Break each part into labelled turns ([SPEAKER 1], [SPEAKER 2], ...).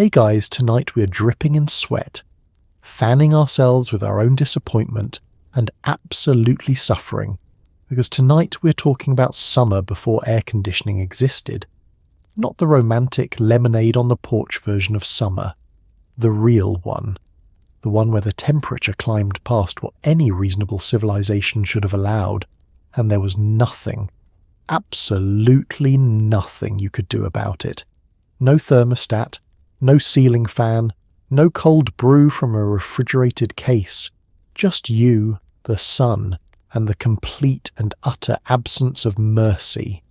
[SPEAKER 1] Hey guys, tonight we're dripping in sweat, fanning ourselves with our own disappointment and absolutely suffering, because tonight we're talking about summer before air conditioning existed. Not the romantic lemonade on the porch version of summer, the real one. The one where the temperature climbed past what any reasonable civilization should have allowed, and there was nothing, absolutely nothing you could do about it. No thermostat, no ceiling fan, no cold brew from a refrigerated case, just you, the sun, and the complete and utter absence of mercy.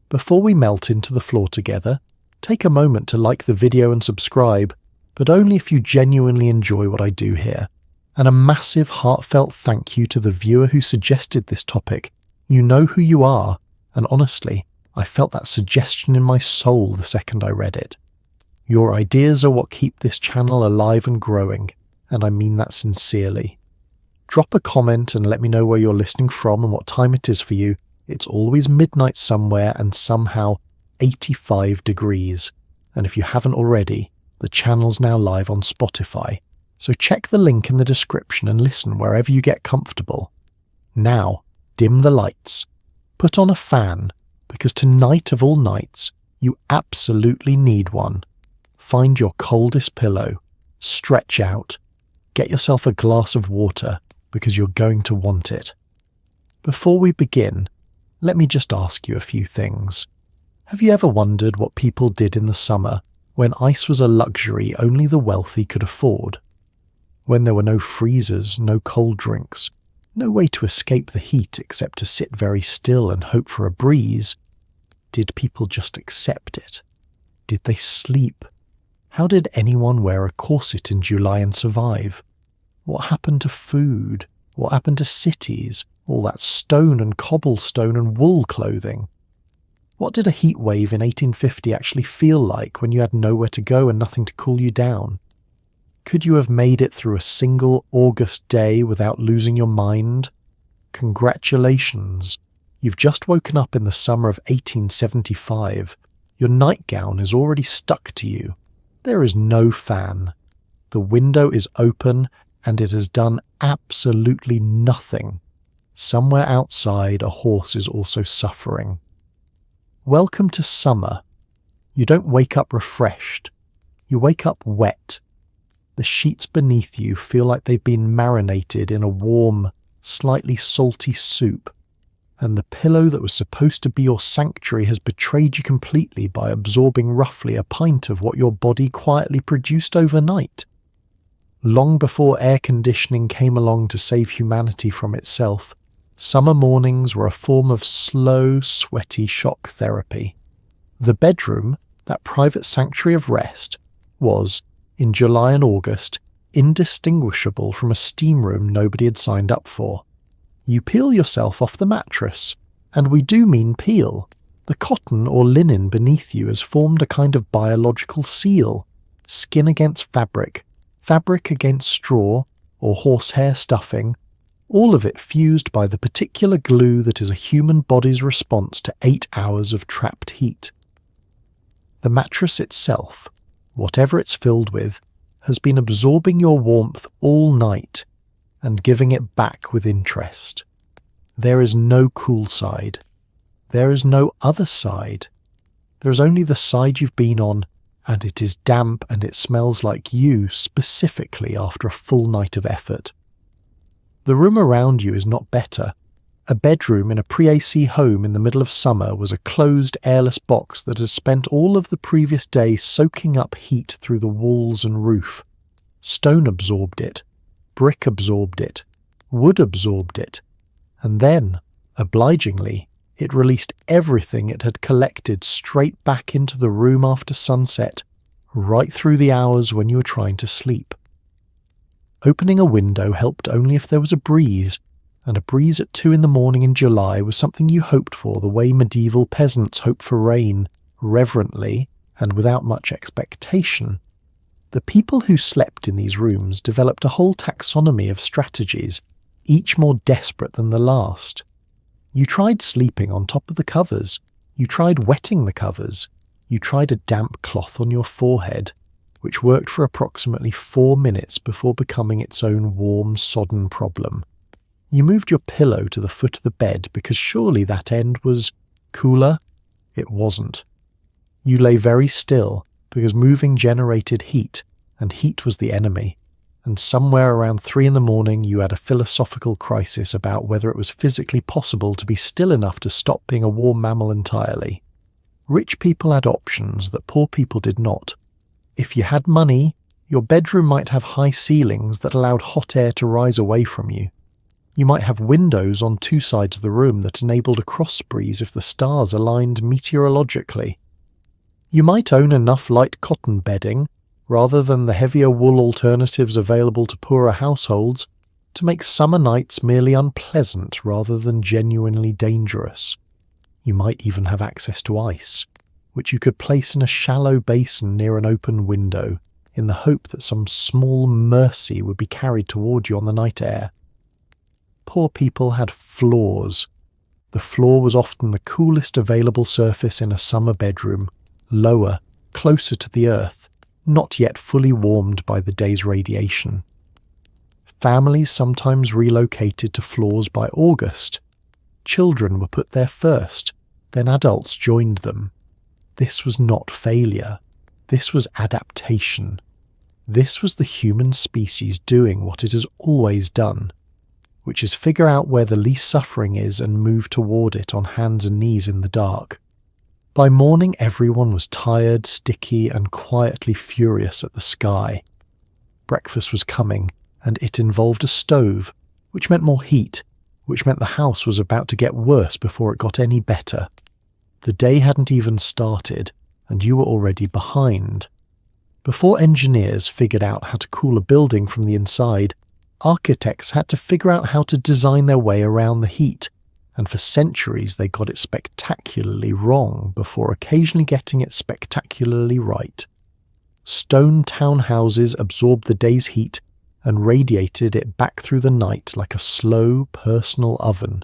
[SPEAKER 1] Before we melt into the floor together, take a moment to like the video and subscribe, but only if you genuinely enjoy what I do here. And a massive heartfelt thank you to the viewer who suggested this topic. You know who you are, and honestly, I felt that suggestion in my soul the second I read it. Your ideas are what keep this channel alive and growing, and I mean that sincerely. Drop a comment and let me know where you're listening from and what time it is for you. It's always midnight somewhere and somehow 85 degrees. And if you haven't already, the channel's now live on Spotify, so check the link in the description and listen wherever you get comfortable. Now, dim the lights. Put on a fan, because tonight of all nights, you absolutely need one. Find your coldest pillow, stretch out, get yourself a glass of water, because you're going to want it. Before we begin, let me just ask you a few things. Have you ever wondered what people did in the summer when ice was a luxury only the wealthy could afford? When there were no freezers, no cold drinks, no way to escape the heat except to sit very still and hope for a breeze, did people just accept it? Did they sleep? How did anyone wear a corset in July and survive? What happened to food? What happened to cities? All that stone and cobblestone and wool clothing? What did a heat wave in 1850 actually feel like when you had nowhere to go and nothing to cool you down? Could you have made it through a single August day without losing your mind? Congratulations! You've just woken up in the summer of 1875. Your nightgown is already stuck to you. There is no fan. The window is open and it has done absolutely nothing. Somewhere outside, a horse is also suffering. Welcome to summer. You don't wake up refreshed. You wake up wet. The sheets beneath you feel like they've been marinated in a warm, slightly salty soup, and the pillow that was supposed to be your sanctuary has betrayed you completely by absorbing roughly a pint of what your body quietly produced overnight. Long before air conditioning came along to save humanity from itself, summer mornings were a form of slow, sweaty shock therapy. The bedroom, that private sanctuary of rest, was, in July and August, indistinguishable from a steam room nobody had signed up for. You peel yourself off the mattress, and we do mean peel. The cotton or linen beneath you has formed a kind of biological seal, skin against fabric, fabric against straw or horsehair stuffing, all of it fused by the particular glue that is a human body's response to 8 hours of trapped heat. The mattress itself, whatever it's filled with, has been absorbing your warmth all night and giving it back with interest. There is no cool side. There is no other side. There is only the side you've been on, and it is damp and it smells like you specifically after a full night of effort. The room around you is not better. A bedroom in a pre-AC home in the middle of summer was a closed, airless box that had spent all of the previous day soaking up heat through the walls and roof. Stone absorbed it. Brick absorbed it. Wood absorbed it. And then, obligingly, it released everything it had collected straight back into the room after sunset, right through the hours when you were trying to sleep. Opening a window helped only if there was a breeze, and a breeze at 2 a.m. in July was something you hoped for the way medieval peasants hope for rain, reverently and without much expectation. The people who slept in these rooms developed a whole taxonomy of strategies, each more desperate than the last. You tried sleeping on top of the covers. You tried wetting the covers. you tried a damp cloth on your forehead, which worked for approximately 4 minutes before becoming its own warm, sodden problem. You moved your pillow to the foot of the bed because surely that end was cooler. It wasn't. You lay very still because moving generated heat, and heat was the enemy. And somewhere around 3 a.m, you had a philosophical crisis about whether it was physically possible to be still enough to stop being a warm mammal entirely. Rich people had options that poor people did not. If you had money, your bedroom might have high ceilings that allowed hot air to rise away from you. You might have windows on 2 sides of the room that enabled a cross breeze if the stars aligned meteorologically. You might own enough light cotton bedding, rather than the heavier wool alternatives available to poorer households, to make summer nights merely unpleasant rather than genuinely dangerous. You might even have access to ice, which you could place in a shallow basin near an open window, in the hope that some small mercy would be carried toward you on the night air. Poor people had floors. The floor was often the coolest available surface in a summer bedroom, lower, closer to the earth, not yet fully warmed by the day's radiation. Families sometimes relocated to floors by August. Children were put there first, then adults joined them. This was not failure. This was adaptation. This was the human species doing what it has always done, which is figure out where the least suffering is and move toward it on hands and knees in the dark. By morning, everyone was tired, sticky, and quietly furious at the sky. Breakfast was coming, and it involved a stove, which meant more heat, which meant the house was about to get worse before it got any better. The day hadn't even started, and you were already behind. Before engineers figured out how to cool a building from the inside, architects had to figure out how to design their way around the heat, and for centuries they got it spectacularly wrong before occasionally getting it spectacularly right. Stone townhouses absorbed the day's heat and radiated it back through the night like a slow, personal oven.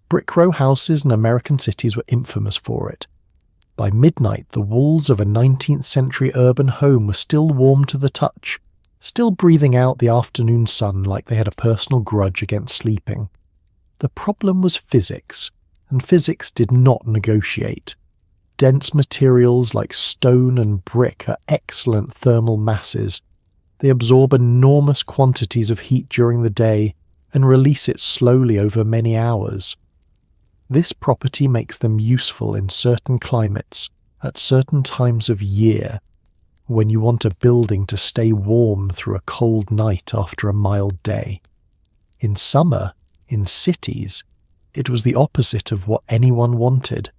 [SPEAKER 1] Brick row houses in American cities were infamous for it. By midnight, the walls of a 19th century urban home were still warm to the touch, still breathing out the afternoon sun like they had a personal grudge against sleeping. The problem was physics, and physics did not negotiate. Dense materials like stone and brick are excellent thermal masses. They absorb enormous quantities of heat during the day and release it slowly over many hours. This property makes them useful in certain climates, at certain times of year, when you want a building to stay warm through a cold night after a mild day. In summer, in cities, it was the opposite of what anyone wanted.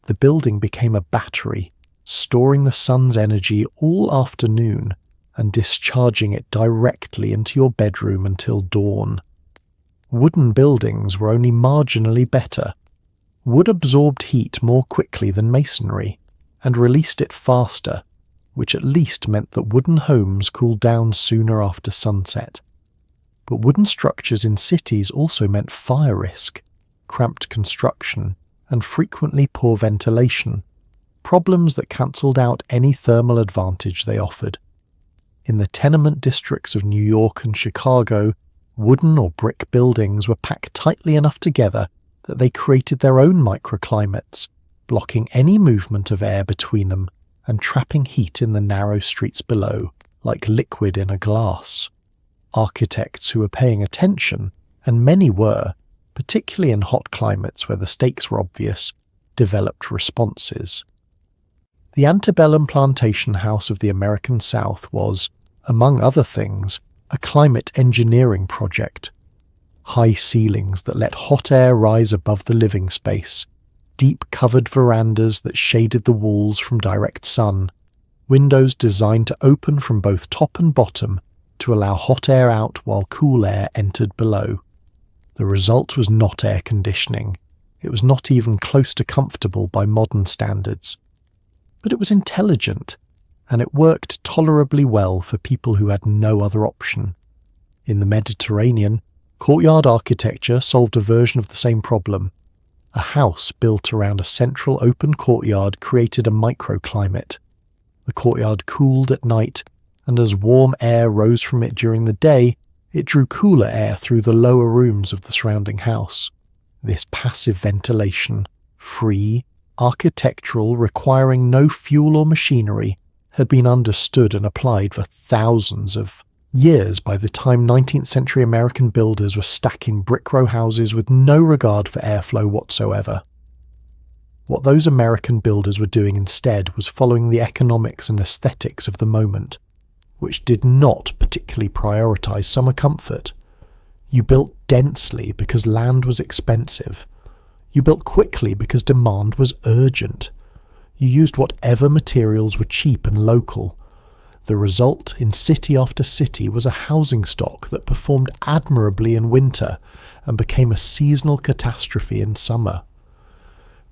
[SPEAKER 1] The building became a battery, storing the sun's energy all afternoon and discharging it directly into your bedroom until dawn. Wooden buildings were only marginally better. Wood absorbed heat more quickly than masonry and released it faster, which at least meant that wooden homes cooled down sooner after sunset. But wooden structures in cities also meant fire risk, cramped construction, and frequently poor ventilation, problems that cancelled out any thermal advantage they offered. In the tenement districts of New York and Chicago, wooden or brick buildings were packed tightly enough together that they created their own microclimates, blocking any movement of air between them and trapping heat in the narrow streets below, like liquid in a glass. Architects who were paying attention, and many were, particularly in hot climates where the stakes were obvious, developed responses. The antebellum plantation house of the American South was, among other things, a climate engineering project. High ceilings that let hot air rise above the living space, deep covered verandas that shaded the walls from direct sun, windows designed to open from both top and bottom to allow hot air out while cool air entered below. The result was not air conditioning. It was not even close to comfortable by modern standards. But it was intelligent, and it worked tolerably well for people who had no other option. In the Mediterranean, courtyard architecture solved a version of the same problem. A house built around a central open courtyard created a microclimate. The courtyard cooled at night, and as warm air rose from it during the day, it drew cooler air through the lower rooms of the surrounding house. This passive ventilation, free, architectural, requiring no fuel or machinery, had been understood and applied for thousands of years by the time 19th century American builders were stacking brick row houses with no regard for airflow whatsoever. What those American builders were doing instead was following the economics and aesthetics of the moment, which did not particularly prioritize summer comfort. You built densely because land was expensive. You built quickly because demand was urgent. You used whatever materials were cheap and local. The result in city after city was a housing stock that performed admirably in winter and became a seasonal catastrophe in summer.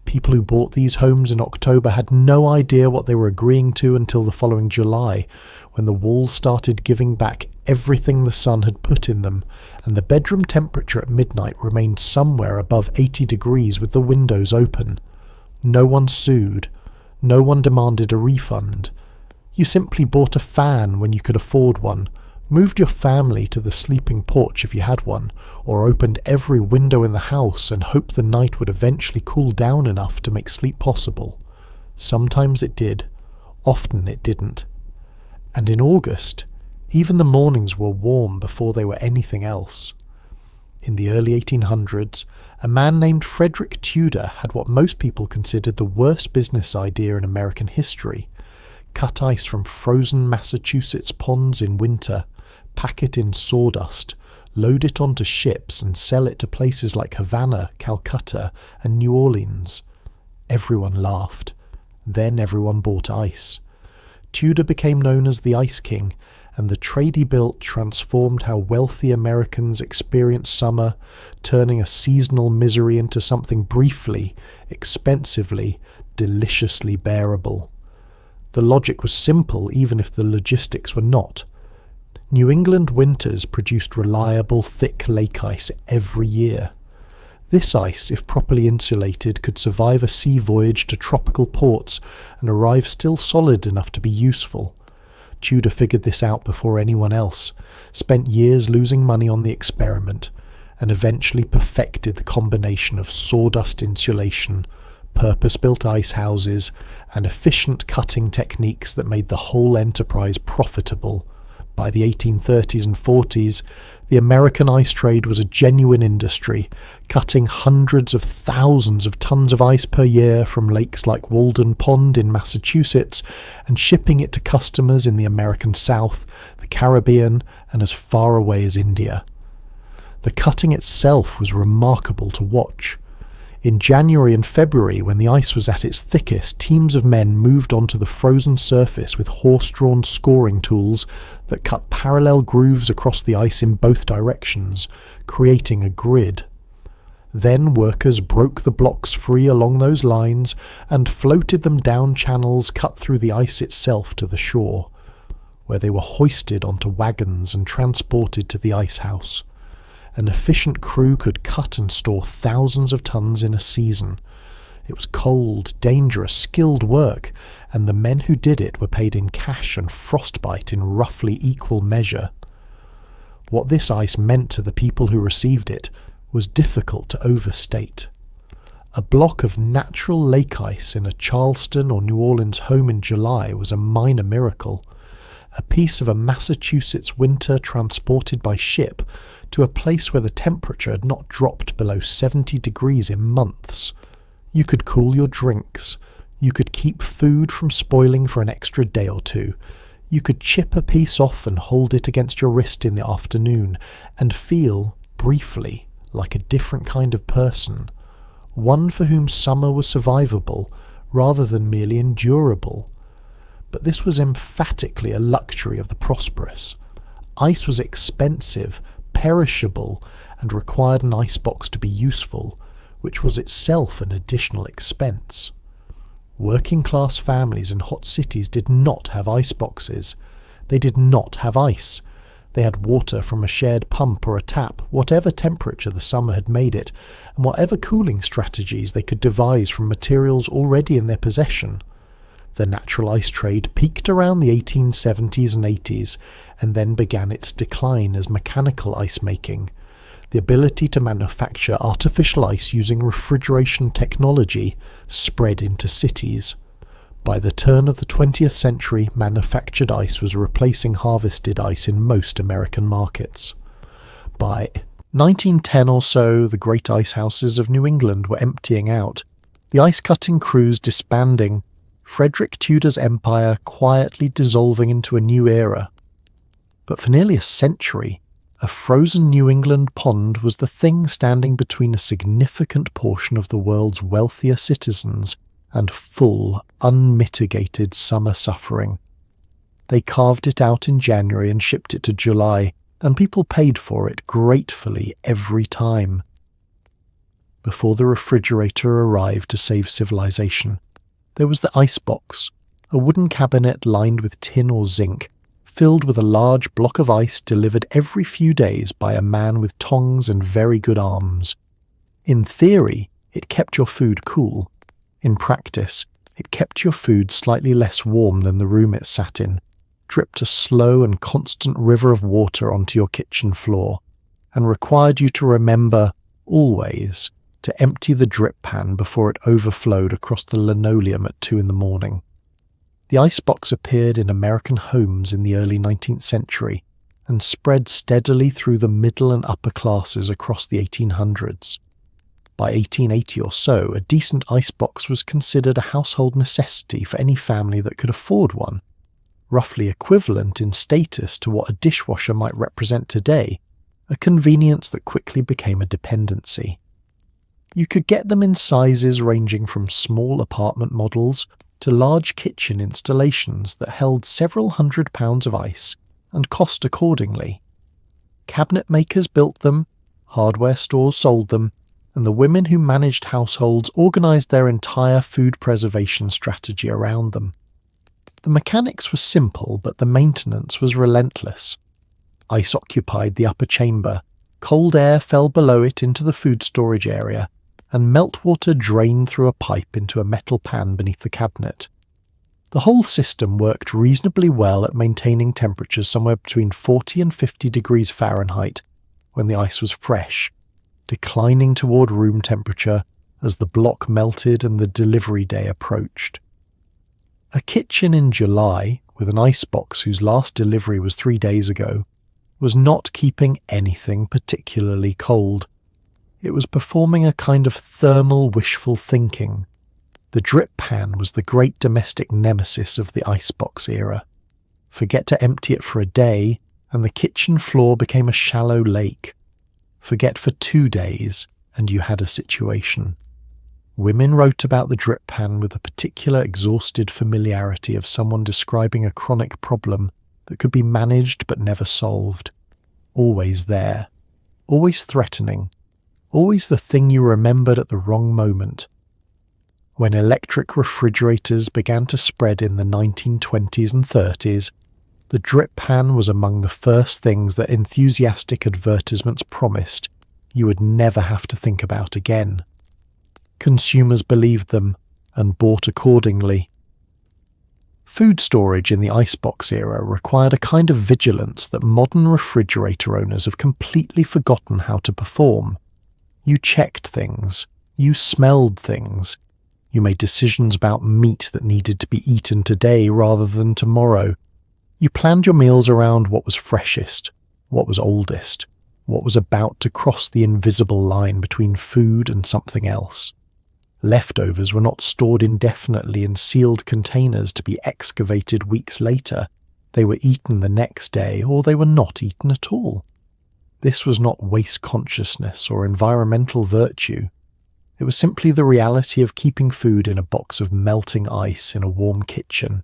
[SPEAKER 1] People who bought these homes in October had no idea what they were agreeing to until the following July, when the walls started giving back everything the sun had put in them, and the bedroom temperature at midnight remained somewhere above 80 degrees with the windows open. No one sued. No one demanded a refund. You simply bought a fan when you could afford one, moved your family to the sleeping porch if you had one, or opened every window in the house and hoped the night would eventually cool down enough to make sleep possible. Sometimes it did, often it didn't. And in August, even the mornings were warm before they were anything else. In the early 1800s, a man named Frederick Tudor had what most people considered the worst business idea in American history: cut ice from frozen Massachusetts ponds in winter, pack it in sawdust, load it onto ships and sell it to places like Havana, Calcutta, and New Orleans. Everyone laughed. Then everyone bought ice. Tudor became known as the Ice King, and the trade he built transformed how wealthy Americans experienced summer, turning a seasonal misery into something briefly, expensively, deliciously bearable. The logic was simple, even if the logistics were not. New England winters produced reliable, thick lake ice every year. This ice, if properly insulated, could survive a sea voyage to tropical ports and arrive still solid enough to be useful. Tudor figured this out before anyone else, spent years losing money on the experiment, and eventually perfected the combination of sawdust insulation, purpose-built ice houses, and efficient cutting techniques that made the whole enterprise profitable. By the 1830s and 40s, the American ice trade was a genuine industry, cutting hundreds of thousands of tons of ice per year from lakes like Walden Pond in Massachusetts and shipping it to customers in the American South, the Caribbean, and as far away as India. The cutting itself was remarkable to watch. In January and February, when the ice was at its thickest, teams of men moved onto the frozen surface with horse-drawn scoring tools that cut parallel grooves across the ice in both directions, creating a grid. Then workers broke the blocks free along those lines and floated them down channels cut through the ice itself to the shore, where they were hoisted onto wagons and transported to the ice house. An efficient crew could cut and store thousands of tons in a season. It was cold, dangerous, skilled work, and the men who did it were paid in cash and frostbite in roughly equal measure. What this ice meant to the people who received it was difficult to overstate. A block of natural lake ice in a Charleston or New Orleans home in July was a minor miracle. A piece of a Massachusetts winter transported by ship to a place where the temperature had not dropped below 70 degrees in months. You could cool your drinks. You could keep food from spoiling for an extra day or two. You could chip a piece off and hold it against your wrist in the afternoon and feel, briefly, like a different kind of person, one for whom summer was survivable rather than merely endurable. But this was emphatically a luxury of the prosperous. Ice was expensive, perishable, and required an icebox to be useful, which was itself an additional expense. Working-class families in hot cities did not have iceboxes. They did not have ice. They had water from a shared pump or a tap, whatever temperature the summer had made it, and whatever cooling strategies they could devise from materials already in their possession. The natural ice trade peaked around the 1870s and 80s, and then began its decline as mechanical ice making. The ability to manufacture artificial ice using refrigeration technology spread into cities. By the turn of the 20th century, manufactured ice was replacing harvested ice in most American markets. By 1910 or so, the great ice houses of New England were emptying out, the ice-cutting crews disbanding, Frederick Tudor's empire quietly dissolving into a new era. But for nearly a century, a frozen New England pond was the thing standing between a significant portion of the world's wealthier citizens and full, unmitigated summer suffering. They carved it out in January and shipped it to July, and people paid for it gratefully every time. Before the refrigerator arrived to save civilization, there was the icebox, a wooden cabinet lined with tin or zinc, filled with a large block of ice delivered every few days by a man with tongs and very good arms. In theory, it kept your food cool. In practice, it kept your food slightly less warm than the room it sat in, dripped a slow and constant river of water onto your kitchen floor, and required you to remember, always, to empty the drip pan before it overflowed across the linoleum at 2 a.m. The icebox appeared in American homes in the early 19th century and spread steadily through the middle and upper classes across the 1800s. By 1880 or so, a decent icebox was considered a household necessity for any family that could afford one, roughly equivalent in status to what a dishwasher might represent today, a convenience that quickly became a dependency. You could get them in sizes ranging from small apartment models to large kitchen installations that held several £100 of ice and cost accordingly. Cabinet makers built them, hardware stores sold them, and the women who managed households organised their entire food preservation strategy around them. The mechanics were simple, but the maintenance was relentless. Ice occupied the upper chamber, cold air fell below it into the food storage area, and meltwater drained through a pipe into a metal pan beneath the cabinet. The whole system worked reasonably well at maintaining temperatures somewhere between 40 and 50 degrees Fahrenheit when the ice was fresh, declining toward room temperature as the block melted and the delivery day approached. A kitchen in July, with an icebox whose last delivery was 3 days ago, was not keeping anything particularly cold. It was performing a kind of thermal wishful thinking. The drip pan was the great domestic nemesis of the icebox era. Forget to empty it for a day, and the kitchen floor became a shallow lake. Forget for 2 days, and you had a situation. Women wrote about the drip pan with a particular exhausted familiarity of someone describing a chronic problem that could be managed but never solved. Always there. Always threatening. Always the thing you remembered at the wrong moment. When electric refrigerators began to spread in the 1920s and 30s, the drip pan was among the first things that enthusiastic advertisements promised you would never have to think about again. Consumers believed them and bought accordingly. Food storage in the icebox era required a kind of vigilance that modern refrigerator owners have completely forgotten how to perform. You checked things. You smelled things. You made decisions about meat that needed to be eaten today rather than tomorrow. You planned your meals around what was freshest, what was oldest, what was about to cross the invisible line between food and something else. Leftovers were not stored indefinitely in sealed containers to be excavated weeks later. They were eaten the next day, or they were not eaten at all. This was not waste consciousness or environmental virtue. It was simply the reality of keeping food in a box of melting ice in a warm kitchen.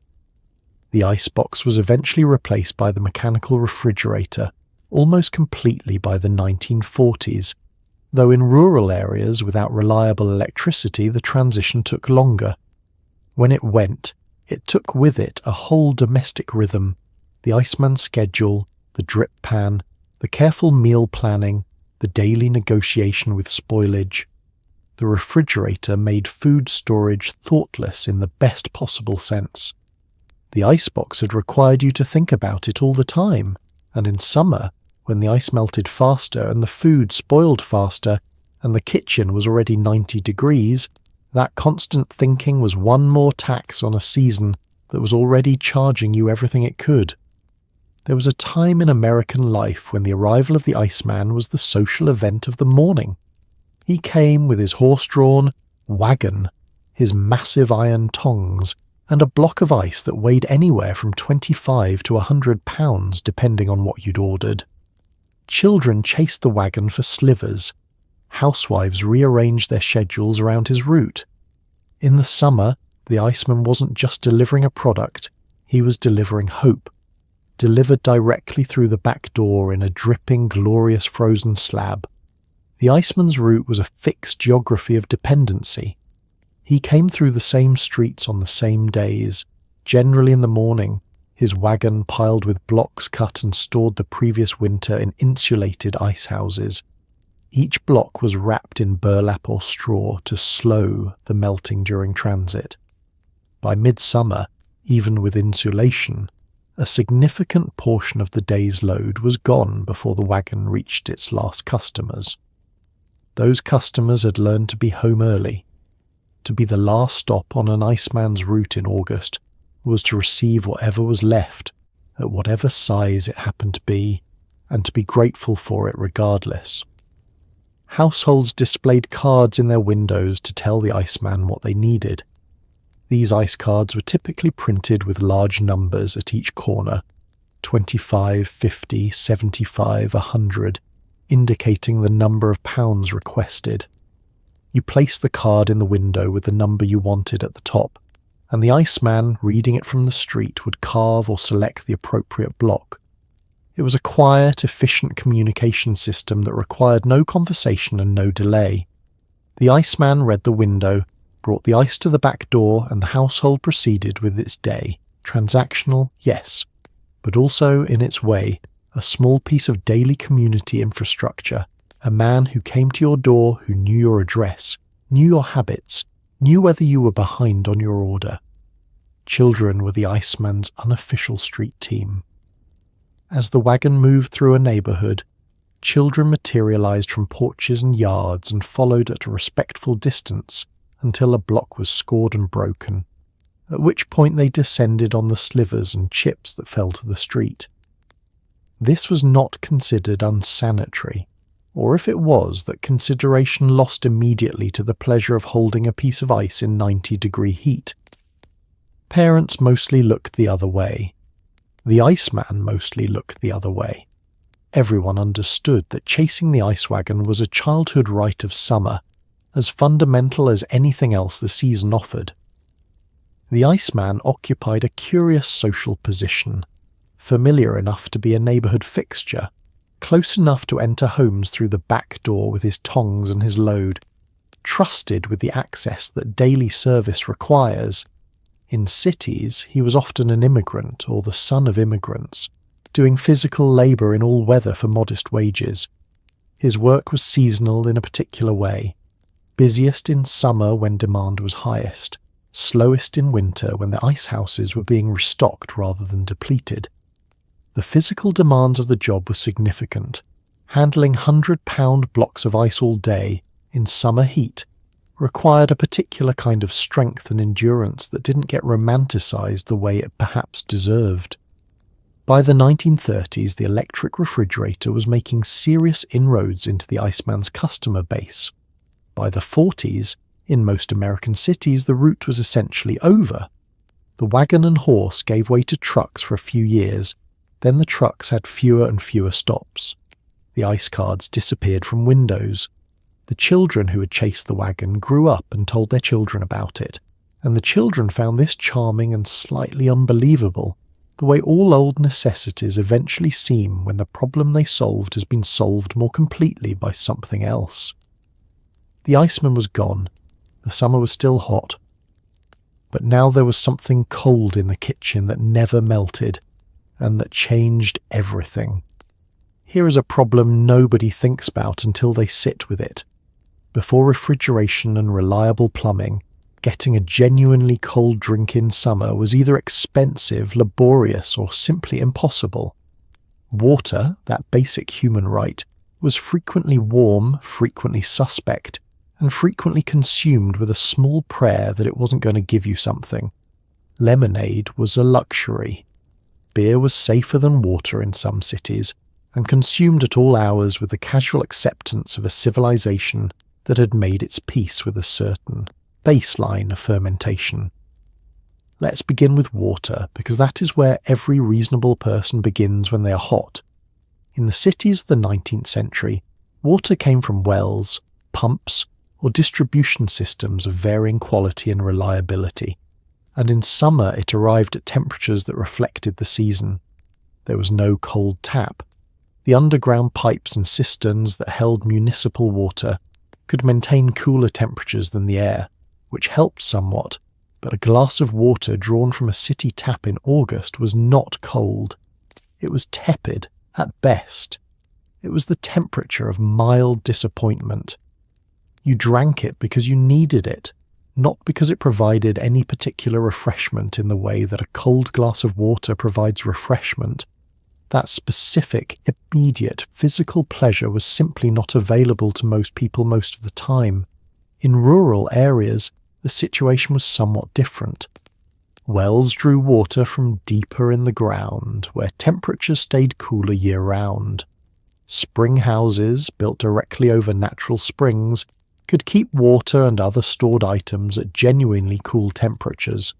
[SPEAKER 1] The icebox was eventually replaced by the mechanical refrigerator, almost completely by the 1940s, though in rural areas without reliable electricity the transition took longer. When it went, it took with it a whole domestic rhythm, the Iceman schedule, the drip pan, the careful meal planning, the daily negotiation with spoilage. The refrigerator made food storage thoughtless in the best possible sense. The icebox had required you to think about it all the time, and in summer, when the ice melted faster and the food spoiled faster, and the kitchen was already 90 degrees, that constant thinking was one more tax on a season that was already charging you everything it could. There was a time in American life when the arrival of the Iceman was the social event of the morning. He came with his horse-drawn wagon, his massive iron tongs, and a block of ice that weighed anywhere from 25 to 100 pounds depending on what you'd ordered. Children chased the wagon for slivers. Housewives rearranged their schedules around his route. In the summer, the Iceman wasn't just delivering a product, he was delivering hope, delivered directly through the back door in a dripping, glorious frozen slab. The Iceman's route was a fixed geography of dependency. He came through the same streets on the same days, generally in the morning, his wagon piled with blocks cut and stored the previous winter in insulated ice houses. Each block was wrapped in burlap or straw to slow the melting during transit. By midsummer, even with insulation, a significant portion of the day's load was gone before the wagon reached its last customers. Those customers had learned to be home early. To be the last stop on an Iceman's route in August was to receive whatever was left, at whatever size it happened to be, and to be grateful for it regardless. Households displayed cards in their windows to tell the Iceman what they needed. These ice cards were typically printed with large numbers at each corner, 25, 50, 75, 100, indicating the number of pounds requested. You placed the card in the window with the number you wanted at the top, and the Iceman, reading it from the street, would carve or select the appropriate block. It was a quiet, efficient communication system that required no conversation and no delay. The Iceman read the window, brought the ice to the back door, and the household proceeded with its day. Transactional, yes, but also, in its way, a small piece of daily community infrastructure, a man who came to your door who knew your address, knew your habits, knew whether you were behind on your order. Children were the Iceman's unofficial street team. As the wagon moved through a neighbourhood, children materialised from porches and yards and followed at a respectful distance until a block was scored and broken, at which point they descended on the slivers and chips that fell to the street. This was not considered unsanitary, or if it was, that consideration lost immediately to the pleasure of holding a piece of ice in 90-degree heat. Parents mostly looked the other way. The Iceman mostly looked the other way. Everyone understood that chasing the ice wagon was a childhood rite of summer, as fundamental as anything else the season offered. The Iceman occupied a curious social position, familiar enough to be a neighbourhood fixture, close enough to enter homes through the back door with his tongs and his load, trusted with the access that daily service requires. In cities, he was often an immigrant or the son of immigrants, doing physical labour in all weather for modest wages. His work was seasonal in a particular way, busiest in summer when demand was highest, slowest in winter when the ice houses were being restocked rather than depleted. The physical demands of the job were significant. Handling 100-pound blocks of ice all day, in summer heat, required a particular kind of strength and endurance that didn't get romanticised the way it perhaps deserved. By the 1930s, the electric refrigerator was making serious inroads into the Iceman's customer base. By the 40s, in most American cities, the route was essentially over. The wagon and horse gave way to trucks for a few years, then the trucks had fewer and fewer stops. The ice cards disappeared from windows. The children who had chased the wagon grew up and told their children about it, and the children found this charming and slightly unbelievable, the way all old necessities eventually seem when the problem they solved has been solved more completely by something else. The Iceman was gone. The summer was still hot. But now there was something cold in the kitchen that never melted. and that changed everything. Here is a problem nobody thinks about until they sit with it. Before refrigeration and reliable plumbing, getting a genuinely cold drink in summer was either expensive, laborious, or simply impossible. Water, that basic human right, was frequently warm, frequently suspect, and frequently consumed with a small prayer that it wasn't going to give you something. Lemonade was a luxury. Beer was safer than water in some cities, and consumed at all hours with the casual acceptance of a civilization that had made its peace with a certain baseline of fermentation. Let's begin with water, because that is where every reasonable person begins when they are hot. In the cities of the 19th century, water came from wells, pumps, or distribution systems of varying quality and reliability, and in summer it arrived at temperatures that reflected the season. There was no cold tap. The underground pipes and cisterns that held municipal water could maintain cooler temperatures than the air, which helped somewhat, but a glass of water drawn from a city tap in August was not cold. It was tepid, at best. It was the temperature of mild disappointment. You drank it because you needed it, not because it provided any particular refreshment in the way that a cold glass of water provides refreshment. That specific, immediate, physical pleasure was simply not available to most people most of the time. In rural areas, the situation was somewhat different. Wells drew water from deeper in the ground, where temperatures stayed cooler year-round. Spring houses, built directly over natural springs, could keep water and other stored items at genuinely cool temperatures.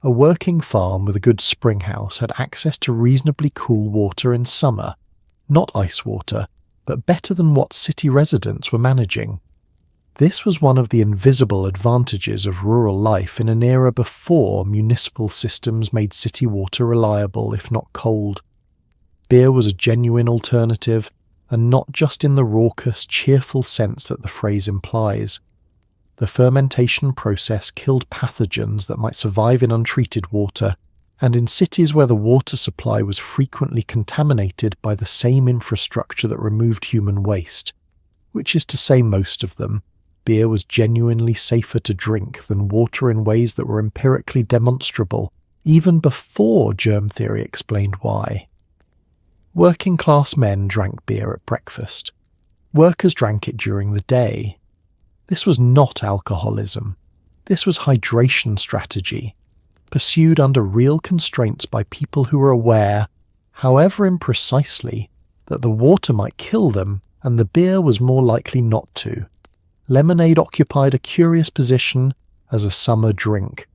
[SPEAKER 1] A working farm with a good spring house had access to reasonably cool water in summer, not ice water, but better than what city residents were managing. This was one of the invisible advantages of rural life in an era before municipal systems made city water reliable, if not cold. Beer was a genuine alternative, and not just in the raucous, cheerful sense that the phrase implies. The fermentation process killed pathogens that might survive in untreated water, and in cities where the water supply was frequently contaminated by the same infrastructure that removed human waste, which is to say most of them, beer was genuinely safer to drink than water in ways that were empirically demonstrable, even before germ theory explained why. Working-class men drank beer at breakfast. Workers drank it during the day. This was not alcoholism. This was hydration strategy, pursued under real constraints by people who were aware, however imprecisely, that the water might kill them and the beer was more likely not to. Lemonade occupied a curious position as a summer drink,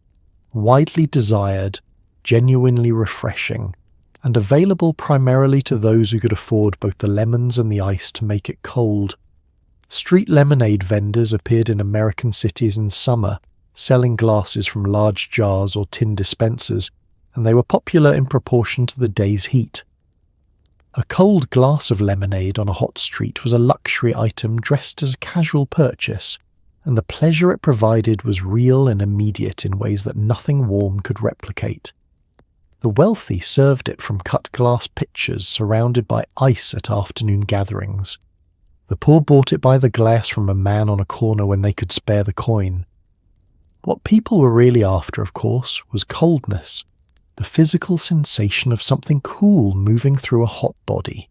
[SPEAKER 1] widely desired, genuinely refreshing, and available primarily to those who could afford both the lemons and the ice to make it cold. Street lemonade vendors appeared in American cities in summer, selling glasses from large jars or tin dispensers, and they were popular in proportion to the day's heat. A cold glass of lemonade on a hot street was a luxury item dressed as a casual purchase, and the pleasure it provided was real and immediate in ways that nothing warm could replicate. The wealthy served it from cut glass pitchers surrounded by ice at afternoon gatherings. The poor bought it by the glass from a man on a corner when they could spare the coin. What people were really after, of course, was coldness, the physical sensation of something cool moving through a hot body.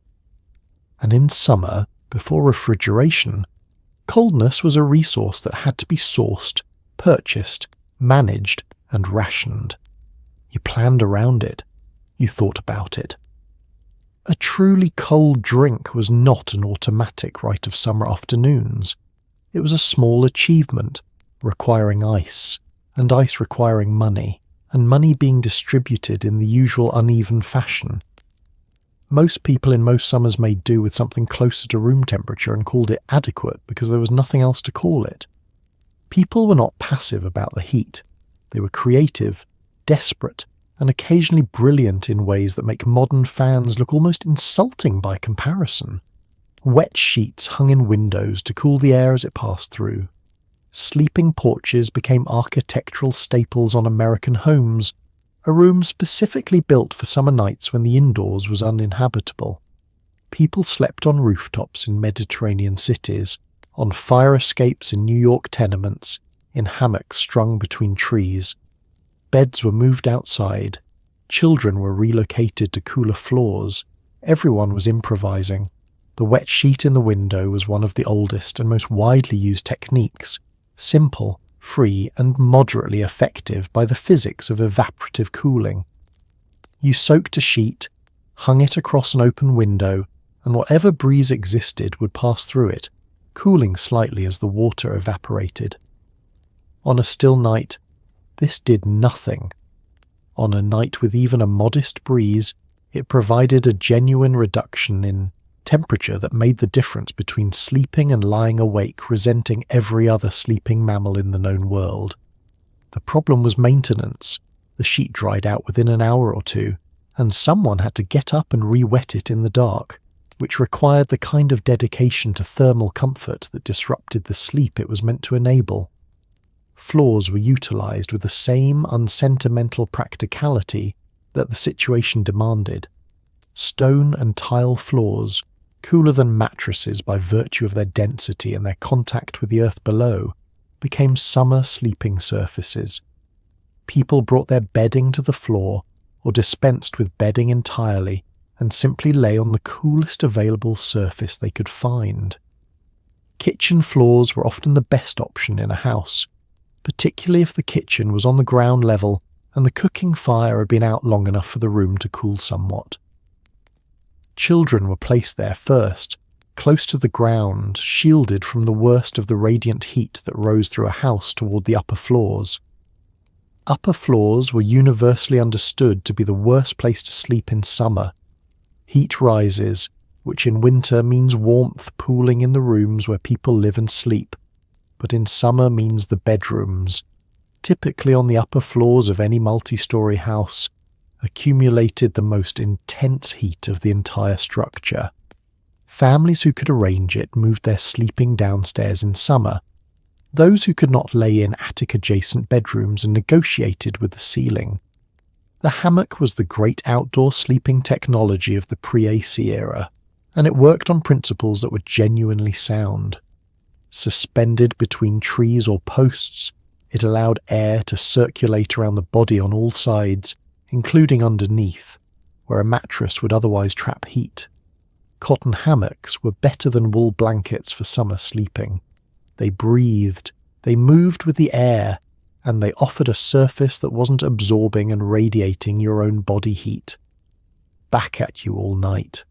[SPEAKER 1] And in summer, before refrigeration, coldness was a resource that had to be sourced, purchased, managed, and rationed. You planned around it. You thought about it. A truly cold drink was not an automatic rite of summer afternoons. It was a small achievement, requiring ice, and ice requiring money, and money being distributed in the usual uneven fashion. Most people in most summers made do with something closer to room temperature and called it adequate because there was nothing else to call it. People were not passive about the heat. They were creative, desperate, and occasionally brilliant in ways that make modern fans look almost insulting by comparison. Wet sheets hung in windows to cool the air as it passed through. Sleeping porches became architectural staples on American homes, a room specifically built for summer nights when the indoors was uninhabitable. People slept on rooftops in Mediterranean cities, on fire escapes in New York tenements, in hammocks strung between trees. Beds were moved outside. Children were relocated to cooler floors. Everyone was improvising. The wet sheet in the window was one of the oldest and most widely used techniques, simple, free, and moderately effective by the physics of evaporative cooling. You soaked a sheet, hung it across an open window, and whatever breeze existed would pass through it, cooling slightly as the water evaporated. On a still night, this did nothing. On a night with even a modest breeze, it provided a genuine reduction in temperature that made the difference between sleeping and lying awake, resenting every other sleeping mammal in the known world. The problem was maintenance. The sheet dried out within an hour or two, and someone had to get up and re-wet it in the dark, which required the kind of dedication to thermal comfort that disrupted the sleep it was meant to enable. Floors were utilised with the same unsentimental practicality that the situation demanded. Stone and tile floors, cooler than mattresses by virtue of their density and their contact with the earth below, became summer sleeping surfaces. People brought their bedding to the floor or dispensed with bedding entirely and simply lay on the coolest available surface they could find. Kitchen floors were often the best option in a house, particularly if the kitchen was on the ground level and the cooking fire had been out long enough for the room to cool somewhat. Children were placed there first, close to the ground, shielded from the worst of the radiant heat that rose through a house toward the upper floors. Upper floors were universally understood to be the worst place to sleep in summer. Heat rises, which in winter means warmth pooling in the rooms where people live and sleep, but in summer means the bedrooms, typically on the upper floors of any multi-story house, accumulated the most intense heat of the entire structure. Families who could arrange it moved their sleeping downstairs in summer. Those who could not lay in attic-adjacent bedrooms and negotiated with the ceiling. The hammock was the great outdoor sleeping technology of the pre-AC era, and it worked on principles that were genuinely sound. Suspended between trees or posts, it allowed air to circulate around the body on all sides, including underneath, where a mattress would otherwise trap heat. Cotton hammocks were better than wool blankets for summer sleeping. They breathed, they moved with the air, and they offered a surface that wasn't absorbing and radiating your own body heat. Back at you all night.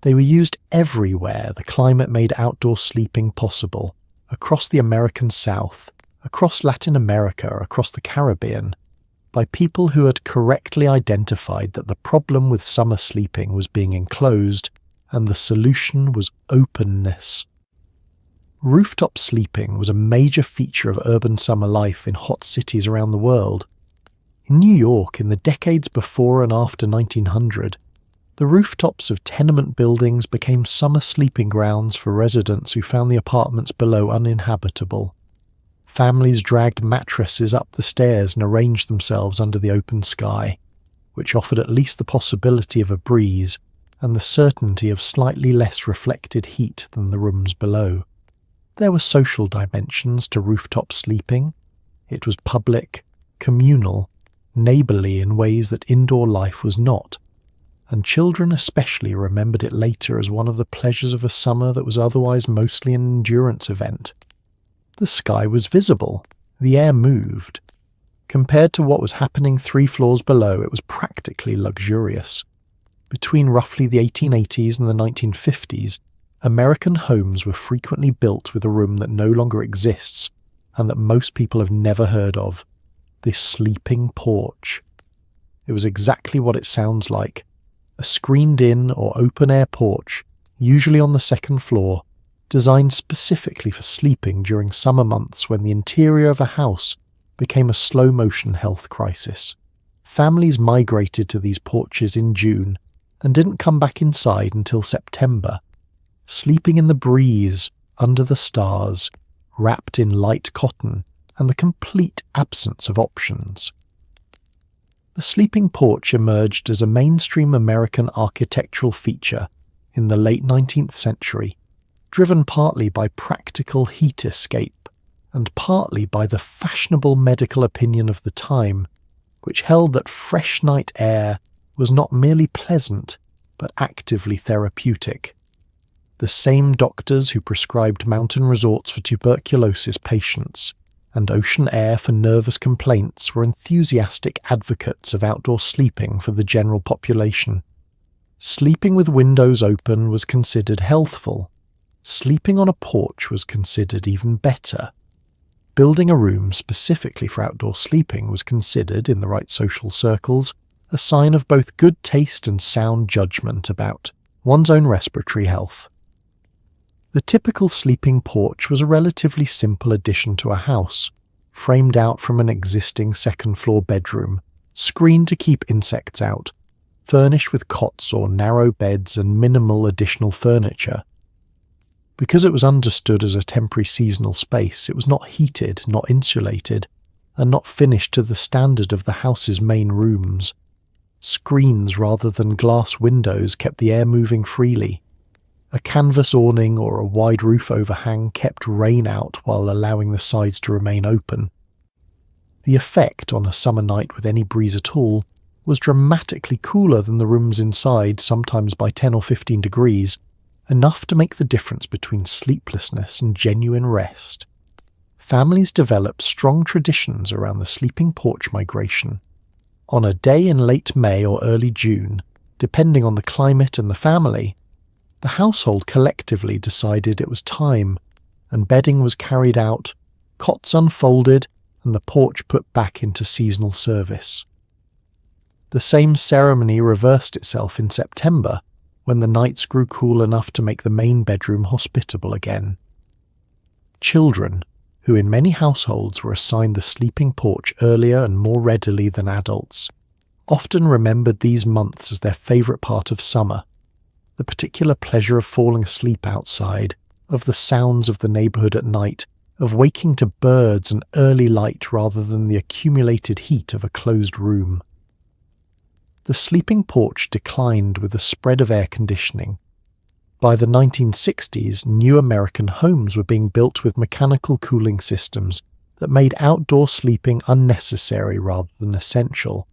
[SPEAKER 1] They were used everywhere the climate made outdoor sleeping possible, across the American South, across Latin America, across the Caribbean, by people who had correctly identified that the problem with summer sleeping was being enclosed, and the solution was openness. Rooftop sleeping was a major feature of urban summer life in hot cities around the world. In New York, in the decades before and after 1900, the rooftops of tenement buildings became summer sleeping grounds for residents who found the apartments below uninhabitable. Families dragged mattresses up the stairs and arranged themselves under the open sky, which offered at least the possibility of a breeze and the certainty of slightly less reflected heat than the rooms below. There were social dimensions to rooftop sleeping. It was public, communal, neighbourly in ways that indoor life was not, and children especially remembered it later as one of the pleasures of a summer that was otherwise mostly an endurance event. The sky was visible, the air moved. Compared to what was happening 3 floors below, it was practically luxurious. Between roughly the 1880s and the 1950s, American homes were frequently built with a room that no longer exists and that most people have never heard of, this sleeping porch. It was exactly what it sounds like, a screened-in or open-air porch, usually on the second floor, designed specifically for sleeping during summer months when the interior of a house became a slow-motion health crisis. Families migrated to these porches in June and didn't come back inside until September, sleeping in the breeze, under the stars, wrapped in light cotton and the complete absence of options. The sleeping porch emerged as a mainstream American architectural feature in the late 19th century, driven partly by practical heat escape and partly by the fashionable medical opinion of the time, which held that fresh night air was not merely pleasant but actively therapeutic. The same doctors who prescribed mountain resorts for tuberculosis patients and ocean air for nervous complaints were enthusiastic advocates of outdoor sleeping for the general population. Sleeping with windows open was considered healthful. Sleeping on a porch was considered even better. Building a room specifically for outdoor sleeping was considered, in the right social circles, a sign of both good taste and sound judgment about one's own respiratory health. The typical sleeping porch was a relatively simple addition to a house, framed out from an existing second-floor bedroom, screened to keep insects out, furnished with cots or narrow beds and minimal additional furniture. Because it was understood as a temporary seasonal space, it was not heated, not insulated, and not finished to the standard of the house's main rooms. Screens rather than glass windows kept the air moving freely. A canvas awning or a wide roof overhang kept rain out while allowing the sides to remain open. The effect on a summer night with any breeze at all was dramatically cooler than the rooms inside, sometimes by 10 or 15 degrees, enough to make the difference between sleeplessness and genuine rest. Families developed strong traditions around the sleeping porch migration. On a day in late May or early June, depending on the climate and the family, the household collectively decided it was time, and bedding was carried out, cots unfolded, and the porch put back into seasonal service. The same ceremony reversed itself in September, when the nights grew cool enough to make the main bedroom hospitable again. Children, who in many households were assigned the sleeping porch earlier and more readily than adults, often remembered these months as their favourite part of summer. The particular pleasure of falling asleep outside, of the sounds of the neighbourhood at night, of waking to birds and early light rather than the accumulated heat of a closed room. The sleeping porch declined with the spread of air conditioning. By the 1960s, new American homes were being built with mechanical cooling systems that made outdoor sleeping unnecessary rather than essential,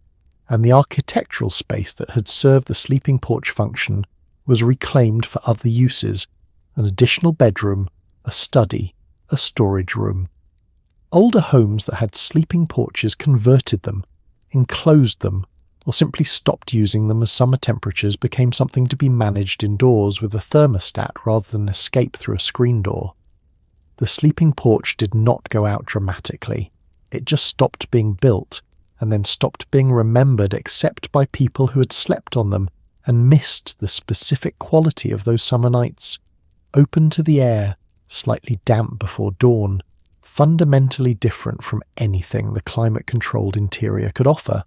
[SPEAKER 1] and the architectural space that had served the sleeping porch function was reclaimed for other uses: an additional bedroom, a study, a storage room. Older homes that had sleeping porches converted them, enclosed them, or simply stopped using them as summer temperatures became something to be managed indoors with a thermostat rather than escape through a screen door. The sleeping porch did not go out dramatically. It just stopped being built, and then stopped being remembered except by people who had slept on them and missed the specific quality of those summer nights. Open to the air, slightly damp before dawn, fundamentally different from anything the climate-controlled interior could offer.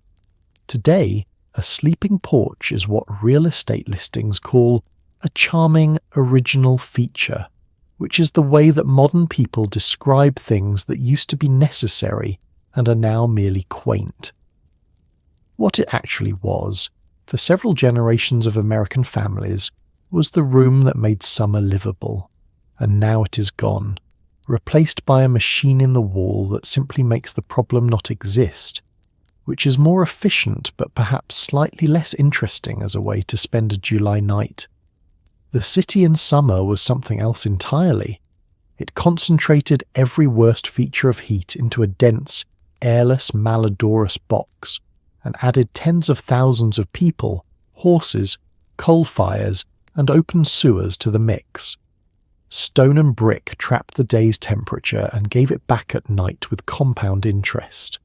[SPEAKER 1] Today, a sleeping porch is what real estate listings call a charming original feature, which is the way that modern people describe things that used to be necessary and are now merely quaint. What it actually was, for several generations of American families, was the room that made summer livable, and now it is gone, replaced by a machine in the wall that simply makes the problem not exist, which is more efficient but perhaps slightly less interesting as a way to spend a July night. The city in summer was something else entirely. It concentrated every worst feature of heat into a dense, airless, malodorous box, and added tens of thousands of people, horses, coal fires, and open sewers to the mix. Stone and brick trapped the day's temperature and gave it back at night with compound interest.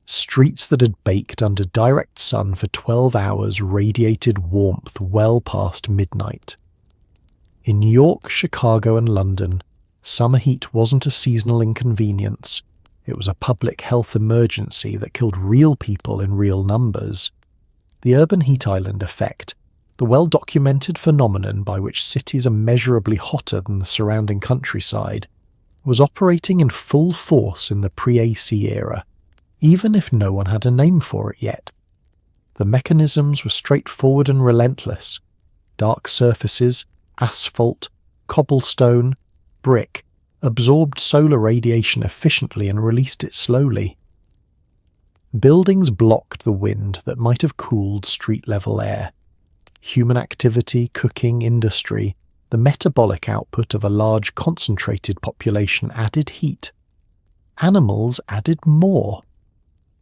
[SPEAKER 1] Streets that had baked under direct sun for 12 hours radiated warmth well past midnight. In New York, Chicago, and London, summer heat wasn't a seasonal inconvenience. It was a public health emergency that killed real people in real numbers. The urban heat island effect, the well-documented phenomenon by which cities are measurably hotter than the surrounding countryside, was operating in full force in the pre-AC era, even if no one had a name for it yet. The mechanisms were straightforward and relentless. Dark surfaces, asphalt, cobblestone, brick, absorbed solar radiation efficiently and released it slowly. Buildings blocked the wind that might have cooled street-level air. Human activity, cooking, industry, the metabolic output of a large concentrated population added heat. Animals added more.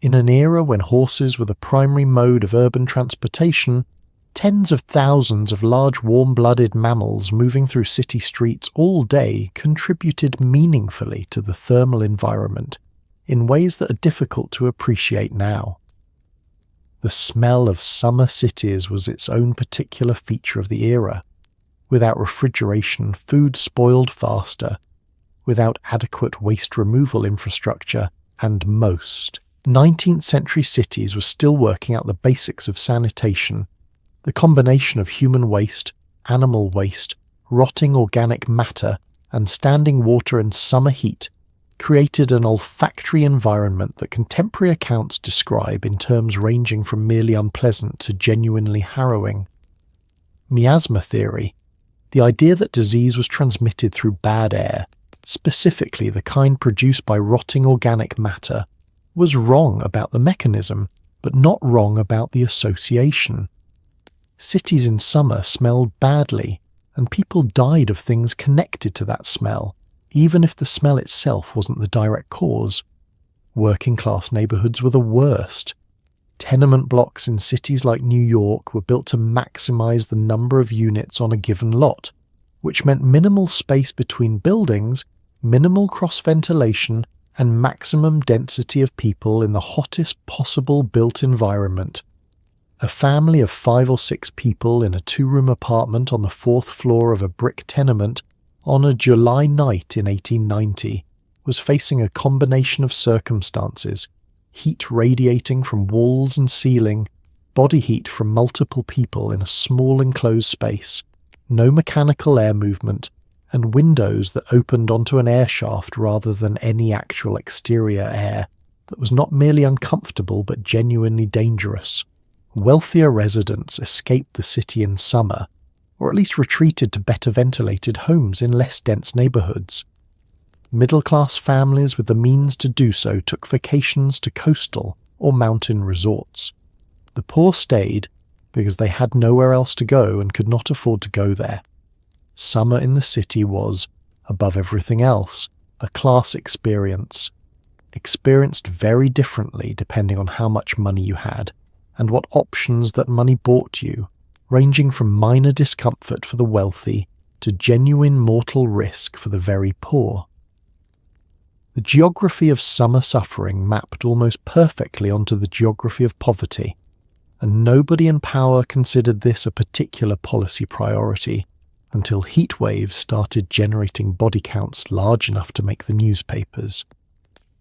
[SPEAKER 1] In an era when horses were the primary mode of urban transportation, tens of thousands of large warm-blooded mammals moving through city streets all day contributed meaningfully to the thermal environment in ways that are difficult to appreciate now. The smell of summer cities was its own particular feature of the era. Without refrigeration, food spoiled faster. Without adequate waste removal infrastructure, and most 19th century cities were still working out the basics of sanitation. The combination of human waste, animal waste, rotting organic matter, and standing water and summer heat created an olfactory environment that contemporary accounts describe in terms ranging from merely unpleasant to genuinely harrowing. Miasma theory, the idea that disease was transmitted through bad air, specifically the kind produced by rotting organic matter, was wrong about the mechanism, but not wrong about the association. Cities in summer smelled badly, and people died of things connected to that smell, even if the smell itself wasn't the direct cause. Working-class neighbourhoods were the worst. Tenement blocks in cities like New York were built to maximise the number of units on a given lot, which meant minimal space between buildings, minimal cross-ventilation, and maximum density of people in the hottest possible built environment. A family of 5 or 6 people in a 2-room apartment on the 4th floor of a brick tenement on a July night in 1890 was facing a combination of circumstances: heat radiating from walls and ceiling, body heat from multiple people in a small enclosed space, no mechanical air movement, and windows that opened onto an air shaft rather than any actual exterior air that was not merely uncomfortable but genuinely dangerous. Wealthier residents escaped the city in summer, or at least retreated to better ventilated homes in less dense neighbourhoods. Middle-class families with the means to do so took vacations to coastal or mountain resorts. The poor stayed because they had nowhere else to go and could not afford to go there. Summer in the city was, above everything else, a class experience, experienced very differently depending on how much money you had and what options that money bought you, ranging from minor discomfort for the wealthy to genuine mortal risk for the very poor. The geography of summer suffering mapped almost perfectly onto the geography of poverty, and nobody in power considered this a particular policy priority until heat waves started generating body counts large enough to make the newspapers.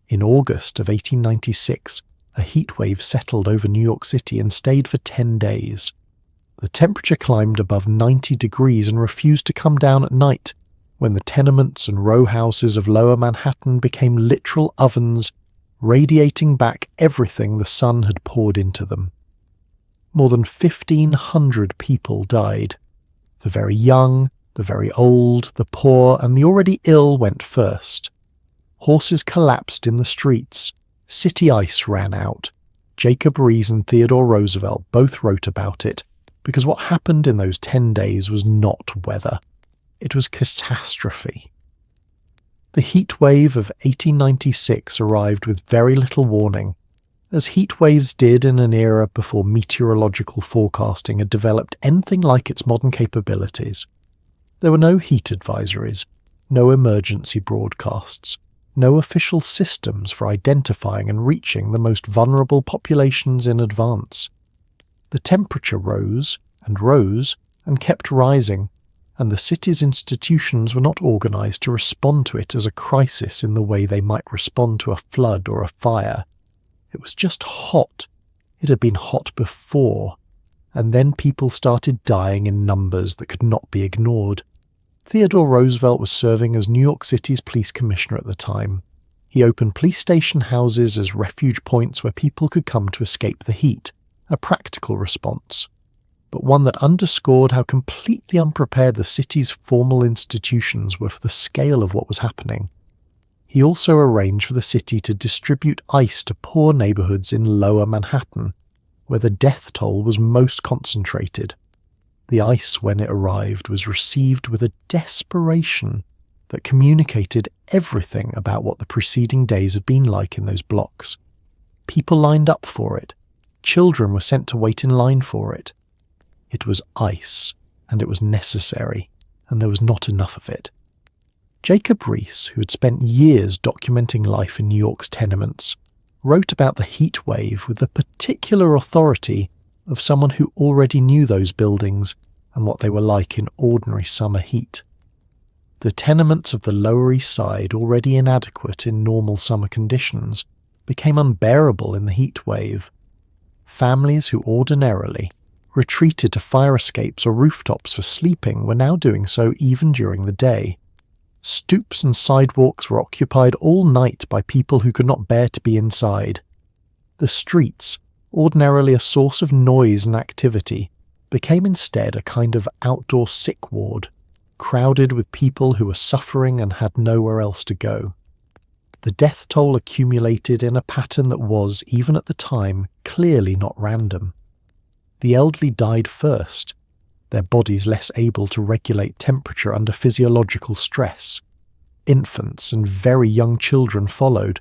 [SPEAKER 1] In August of 1896, a heat wave settled over New York City and stayed for 10 days. The temperature climbed above 90 degrees and refused to come down at night, when the tenements and row houses of lower Manhattan became literal ovens, radiating back everything the sun had poured into them. More than 1,500 people died. The very young, the very old, the poor, and the already ill went first. Horses collapsed in the streets. City ice ran out. Jacob Riis and Theodore Roosevelt both wrote about it, because what happened in those 10 days was not weather. It was catastrophe. The heat wave of 1896 arrived with very little warning, as heat waves did in an era before meteorological forecasting had developed anything like its modern capabilities. There were no heat advisories, no emergency broadcasts, no official systems for identifying and reaching the most vulnerable populations in advance. The temperature rose and kept rising, and the city's institutions were not organised to respond to it as a crisis in the way they might respond to a flood or a fire. It was just hot. It had been hot before, and then people started dying in numbers that could not be ignored. Theodore Roosevelt was serving as New York City's police commissioner at the time. He opened police station houses as refuge points where people could come to escape the heat, a practical response, but one that underscored how completely unprepared the city's formal institutions were for the scale of what was happening. He also arranged for the city to distribute ice to poor neighbourhoods in Lower Manhattan, where the death toll was most concentrated. The ice, when it arrived, was received with a desperation that communicated everything about what the preceding days had been like in those blocks. People lined up for it. Children were sent to wait in line for it. It was ice, and it was necessary, and there was not enough of it. Jacob Riis, who had spent years documenting life in New York's tenements, wrote about the heat wave with the particular authority of someone who already knew those buildings and what they were like in ordinary summer heat. The tenements of the Lower East Side, already inadequate in normal summer conditions, became unbearable in the heat wave. Families who ordinarily retreated to fire escapes or rooftops for sleeping were now doing so even during the day. Stoops and sidewalks were occupied all night by people who could not bear to be inside. The streets, ordinarily a source of noise and activity, became instead a kind of outdoor sick ward, crowded with people who were suffering and had nowhere else to go. The death toll accumulated in a pattern that was, even at the time, clearly not random. The elderly died first, their bodies less able to regulate temperature under physiological stress. Infants and very young children followed,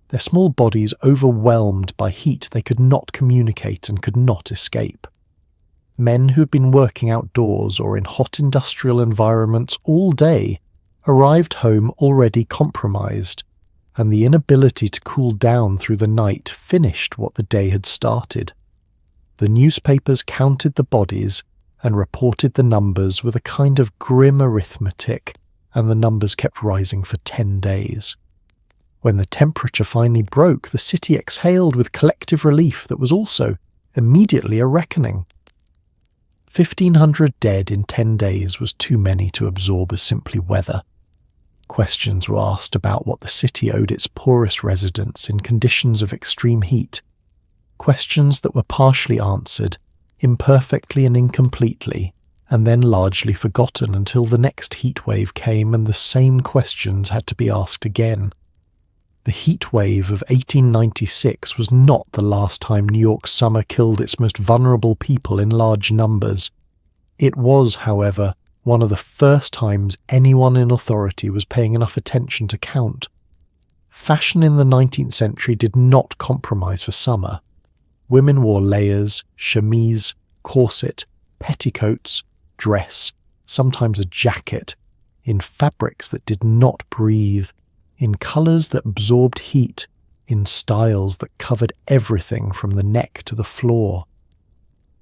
[SPEAKER 1] their small bodies overwhelmed by heat they could not communicate and could not escape. Men who had been working outdoors or in hot industrial environments all day arrived home already compromised, and the inability to cool down through the night finished what the day had started. The newspapers counted the bodies and reported the numbers with a kind of grim arithmetic, and the numbers kept rising for 10 days. When the temperature finally broke, the city exhaled with collective relief that was also immediately a reckoning. 1,500 dead in 10 days was too many to absorb as simply weather. Questions were asked about what the city owed its poorest residents in conditions of extreme heat. Questions that were partially answered, imperfectly and incompletely, and then largely forgotten until the next heat wave came and the same questions had to be asked again. The heat wave of 1896 was not the last time New York's summer killed its most vulnerable people in large numbers. It was, however, one of the first times anyone in authority was paying enough attention to count. Fashion in the 19th century did not compromise for summer. Women wore layers, chemise, corset, petticoats, dress, sometimes a jacket, in fabrics that did not breathe, in colours that absorbed heat, in styles that covered everything from the neck to the floor.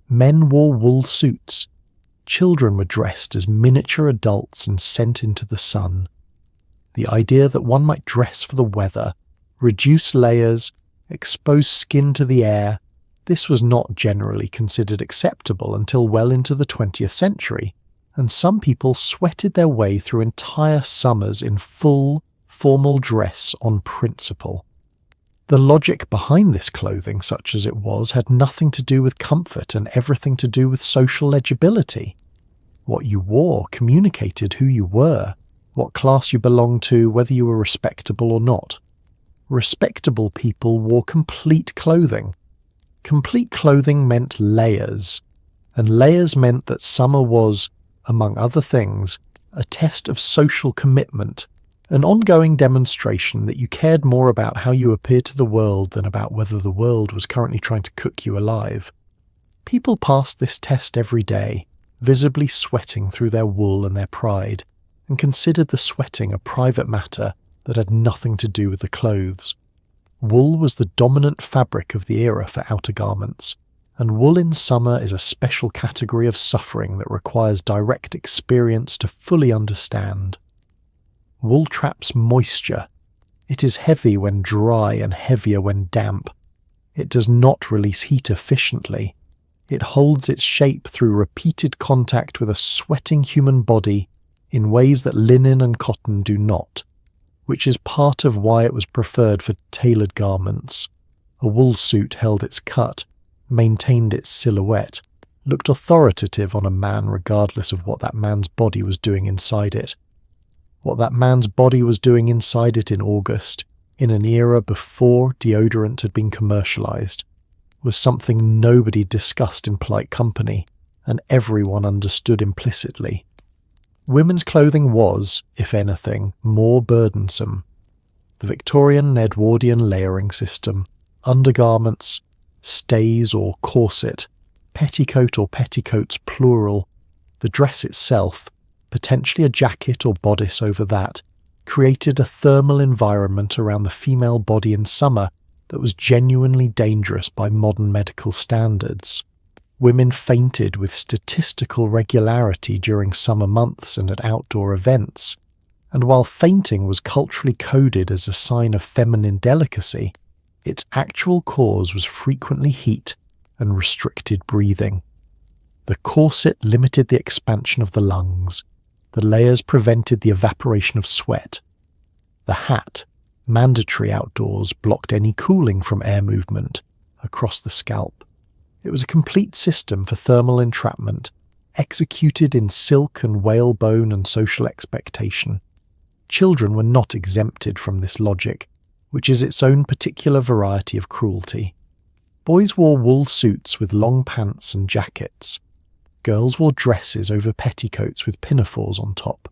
[SPEAKER 1] Men wore wool suits. Children were dressed as miniature adults and sent into the sun. The idea that one might dress for the weather, reduce layers, expose skin to the air, this was not generally considered acceptable until well into the 20th century, and some people sweated their way through entire summers in full, formal dress on principle. The logic behind this clothing, such as it was, had nothing to do with comfort and everything to do with social legibility. What you wore communicated who you were, what class you belonged to, whether you were respectable or not. Respectable people wore complete clothing. Complete clothing meant layers, and layers meant that summer was, among other things, a test of social commitment, an ongoing demonstration that you cared more about how you appeared to the world than about whether the world was currently trying to cook you alive. People passed this test every day, visibly sweating through their wool and their pride, and considered the sweating a private matter that had nothing to do with the clothes. Wool was the dominant fabric of the era for outer garments, and wool in summer is a special category of suffering that requires direct experience to fully understand. Wool traps moisture. It is heavy when dry and heavier when damp. It does not release heat efficiently. It holds its shape through repeated contact with a sweating human body in ways that linen and cotton do not, which is part of why it was preferred for tailored garments. A wool suit held its cut, maintained its silhouette, looked authoritative on a man regardless of what that man's body was doing inside it. What that man's body was doing inside it in August, in an era before deodorant had been commercialized, was something nobody discussed in polite company, and everyone understood implicitly. Women's clothing was, if anything, more burdensome. The Victorian and Edwardian layering system, undergarments, stays or corset, petticoat or petticoats plural, the dress itself, potentially a jacket or bodice over that, created a thermal environment around the female body in summer that was genuinely dangerous by modern medical standards. Women fainted with statistical regularity during summer months and at outdoor events, and while fainting was culturally coded as a sign of feminine delicacy, its actual cause was frequently heat and restricted breathing. The corset limited the expansion of the lungs. The layers prevented the evaporation of sweat. The hat, mandatory outdoors, blocked any cooling from air movement across the scalp. It was a complete system for thermal entrapment, executed in silk and whalebone and social expectation. Children were not exempted from this logic, which is its own particular variety of cruelty. Boys wore wool suits with long pants and jackets. Girls wore dresses over petticoats with pinafores on top.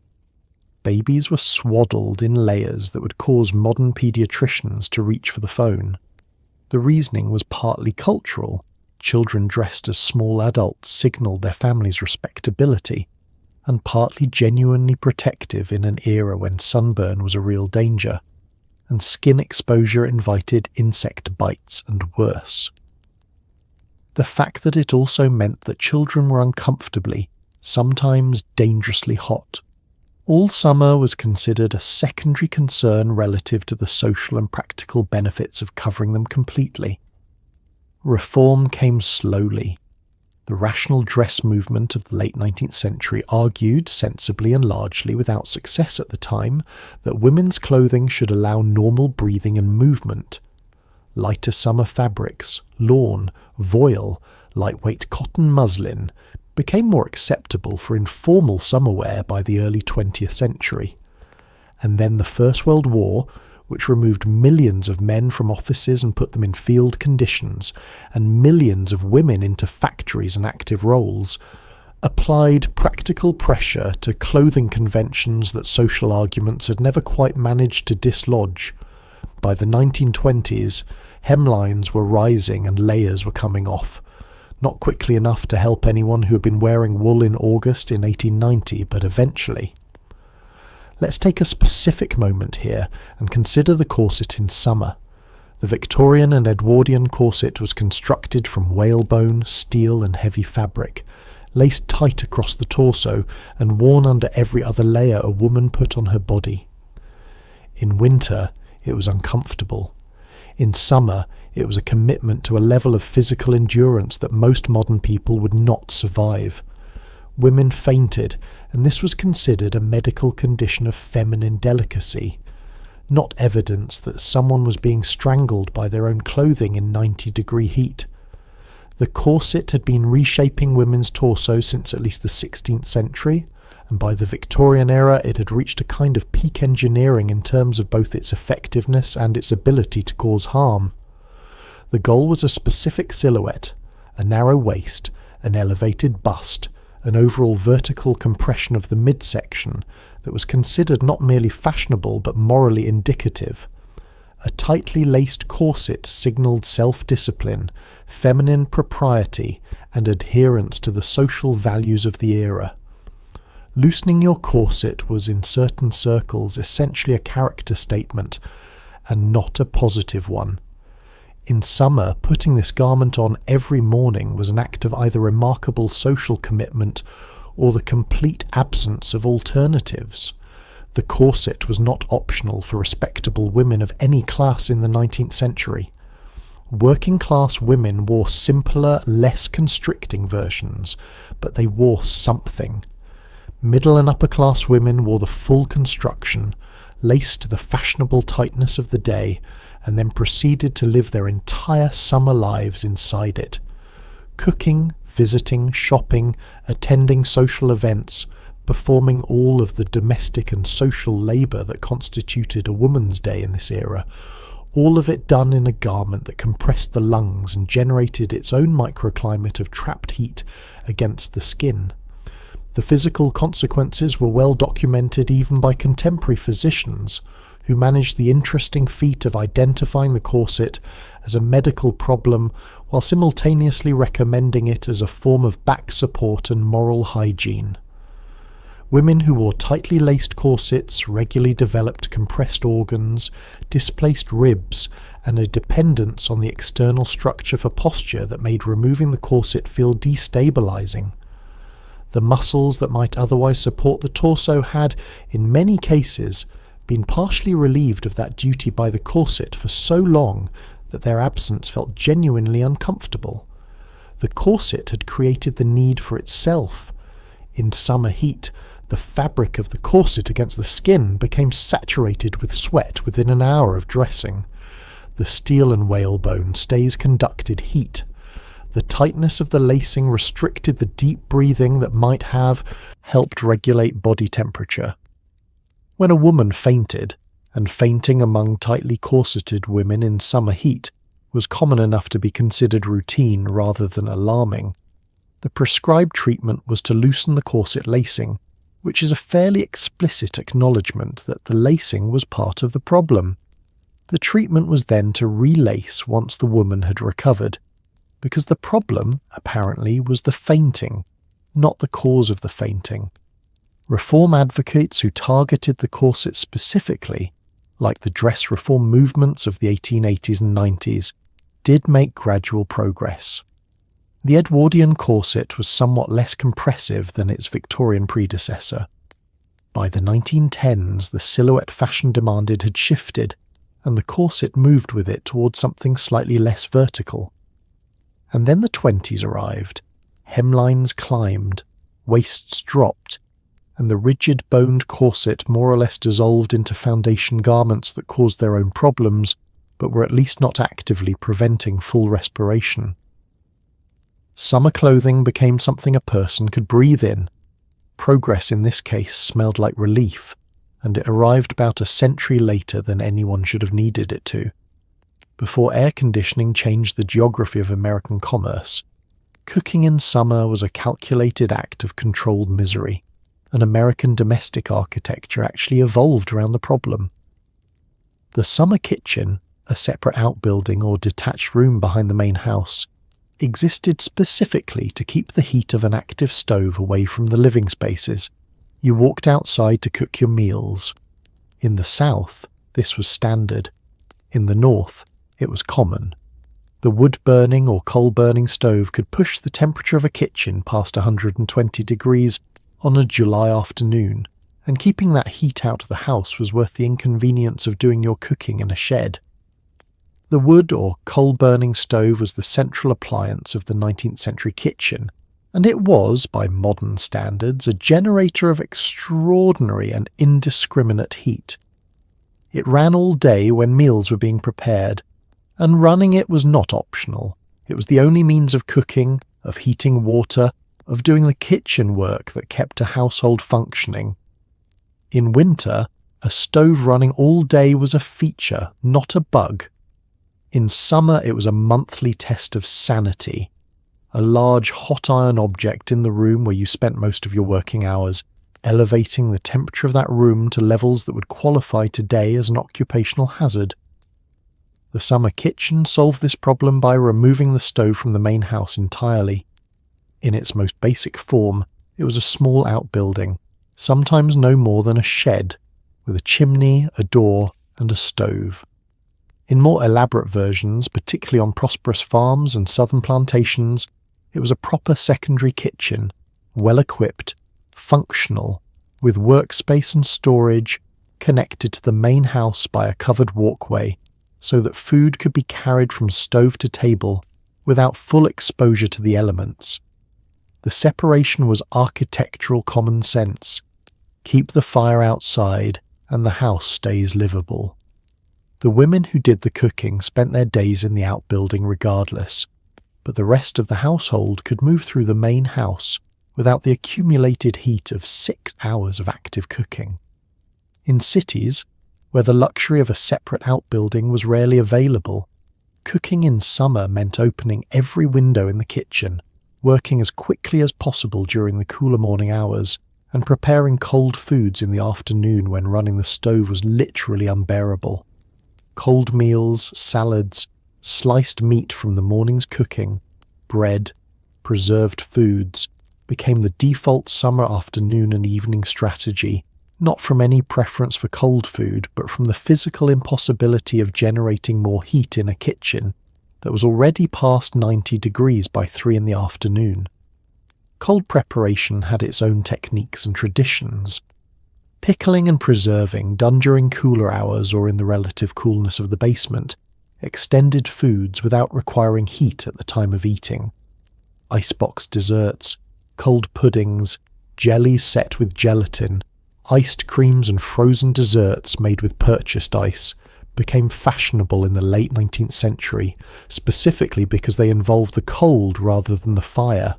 [SPEAKER 1] Babies were swaddled in layers that would cause modern paediatricians to reach for the phone. The reasoning was partly cultural. Children dressed as small adults signalled their family's respectability, and partly genuinely protective in an era when sunburn was a real danger, and skin exposure invited insect bites and worse. The fact that it also meant that children were uncomfortably, sometimes dangerously hot. All summer was considered a secondary concern relative to the social and practical benefits of covering them completely. Reform came slowly. The rational dress movement of the late 19th century argued, sensibly and largely without success at the time, that women's clothing should allow normal breathing and movement. Lighter summer fabrics, lawn, voile, lightweight cotton muslin became more acceptable for informal summer wear by the early 20th century. And then the First World War, which removed millions of men from offices and put them in field conditions, and millions of women into factories and active roles, applied practical pressure to clothing conventions that social arguments had never quite managed to dislodge. By the 1920s, hemlines were rising and layers were coming off. Not quickly enough to help anyone who had been wearing wool in August in 1890, but eventually. Let's take a specific moment here and consider the corset in summer. The Victorian and Edwardian corset was constructed from whalebone, steel and heavy fabric, laced tight across the torso and worn under every other layer a woman put on her body. In winter, it was uncomfortable. In summer, it was a commitment to a level of physical endurance that most modern people would not survive. Women fainted, and this was considered a medical condition of feminine delicacy, not evidence that someone was being strangled by their own clothing in 90-degree heat. The corset had been reshaping women's torso since at least the 16th century, and by the Victorian era it had reached a kind of peak engineering in terms of both its effectiveness and its ability to cause harm. The goal was a specific silhouette, a narrow waist, an elevated bust, an overall vertical compression of the midsection that was considered not merely fashionable but morally indicative. A tightly laced corset signalled self-discipline, feminine propriety, and adherence to the social values of the era. Loosening your corset was in certain circles essentially a character statement, and not a positive one. In summer, putting this garment on every morning was an act of either remarkable social commitment or the complete absence of alternatives. The corset was not optional for respectable women of any class in the 19th century. Working-class women wore simpler, less constricting versions, but they wore something. Middle and upper-class women wore the full construction, laced to the fashionable tightness of the day, and then proceeded to live their entire summer lives inside it. cooking, visiting, shopping, attending social events, performing all of the domestic and social labour that constituted a woman's day in this era, all of it done in a garment that compressed the lungs and generated its own microclimate of trapped heat against the skin. The physical consequences were well documented even by contemporary physicians, who managed the interesting feat of identifying the corset as a medical problem while simultaneously recommending it as a form of back support and moral hygiene. Women who wore tightly laced corsets regularly developed compressed organs, displaced ribs, and a dependence on the external structure for posture that made removing the corset feel destabilizing. The muscles that might otherwise support the torso had, in many cases, been partially relieved of that duty by the corset for so long that their absence felt genuinely uncomfortable. The corset had created the need for itself. In summer heat, the fabric of the corset against the skin became saturated with sweat within an hour of dressing. The steel and whalebone stays conducted heat. The tightness of the lacing restricted the deep breathing that might have helped regulate body temperature. When a woman fainted, and fainting among tightly corseted women in summer heat was common enough to be considered routine rather than alarming, the prescribed treatment was to loosen the corset lacing, which is a fairly explicit acknowledgement that the lacing was part of the problem. The treatment was then to relace once the woman had recovered, because the problem, apparently, was the fainting, not the cause of the fainting. Reform advocates who targeted the corset specifically, like the dress reform movements of the 1880s and 90s, did make gradual progress. The Edwardian corset was somewhat less compressive than its Victorian predecessor. By the 1910s, the silhouette fashion demanded had shifted, and the corset moved with it towards something slightly less vertical. And then the 20s arrived. Hemlines climbed, waists dropped, and the rigid boned corset more or less dissolved into foundation garments that caused their own problems, but were at least not actively preventing full respiration. Summer clothing became something a person could breathe in. Progress in this case smelled like relief, and it arrived about a century later than anyone should have needed it to. Before air conditioning changed the geography of American commerce, cooking in summer was a calculated act of controlled misery, and American domestic architecture actually evolved around the problem. The summer kitchen, a separate outbuilding or detached room behind the main house, existed specifically to keep the heat of an active stove away from the living spaces. You walked outside to cook your meals. In the south, this was standard. In the north, it was common. The wood-burning or coal-burning stove could push the temperature of a kitchen past 120 degrees on a July afternoon, and keeping that heat out of the house was worth the inconvenience of doing your cooking in a shed. The wood or coal-burning stove was the central appliance of the 19th century kitchen, and it was, by modern standards, a generator of extraordinary and indiscriminate heat. It ran all day when meals were being prepared, and running it was not optional. It was the only means of cooking, of heating water, of doing the kitchen work that kept a household functioning. In winter, a stove running all day was a feature, not a bug. In summer, it was a monthly test of sanity, a large hot iron object in the room where you spent most of your working hours, elevating the temperature of that room to levels that would qualify today as an occupational hazard. The summer kitchen solved this problem by removing the stove from the main house entirely. In its most basic form, it was a small outbuilding, sometimes no more than a shed, with a chimney, a door, and a stove. In more elaborate versions, particularly on prosperous farms and southern plantations, it was a proper secondary kitchen, well-equipped, functional, with workspace and storage, connected to the main house by a covered walkway, so that food could be carried from stove to table without full exposure to the elements. The separation was architectural common sense. Keep the fire outside, and the house stays livable. The women who did the cooking spent their days in the outbuilding regardless. but the rest of the household could move through the main house without the accumulated heat of 6 hours of active cooking. In cities, where the luxury of a separate outbuilding was rarely available, cooking in summer meant opening every window in the kitchen, working as quickly as possible during the cooler morning hours, and preparing cold foods in the afternoon when running the stove was literally unbearable. Cold meals, salads, sliced meat from the morning's cooking, bread, preserved foods, became the default summer afternoon and evening strategy, not from any preference for cold food, but from the physical impossibility of generating more heat in a kitchen that was already past 90 degrees by 3 in the afternoon. Cold preparation had its own techniques and traditions. Pickling and preserving, done during cooler hours or in the relative coolness of the basement, extended foods without requiring heat at the time of eating. Icebox desserts, cold puddings, jellies set with gelatin, iced creams and frozen desserts made with purchased ice became fashionable in the late 19th century, specifically because they involved the cold rather than the fire.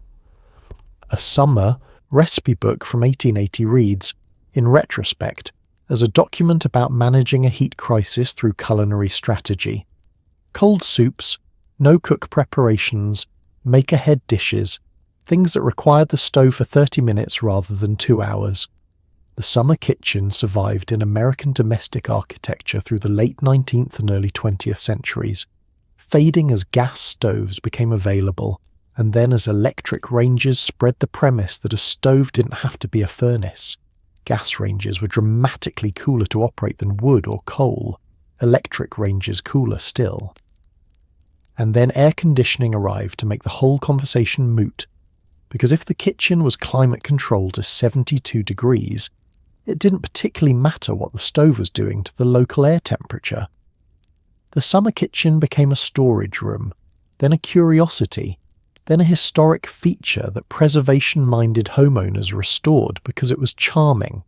[SPEAKER 1] A summer recipe book from 1880 reads, in retrospect, as a document about managing a heat crisis through culinary strategy. Cold soups, no-cook preparations, make-ahead dishes, things that required the stove for 30 minutes rather than 2 hours. The summer kitchen survived in American domestic architecture through the late 19th and early 20th centuries, fading as gas stoves became available, and then as electric ranges spread the premise that a stove didn't have to be a furnace. Gas ranges were dramatically cooler to operate than wood or coal, electric ranges cooler still. And then air conditioning arrived to make the whole conversation moot, because if the kitchen was climate controlled to 72 degrees, it didn't particularly matter what the stove was doing to the local air temperature. The summer kitchen became a storage room, then a curiosity, then a historic feature that preservation-minded homeowners restored because it was charming.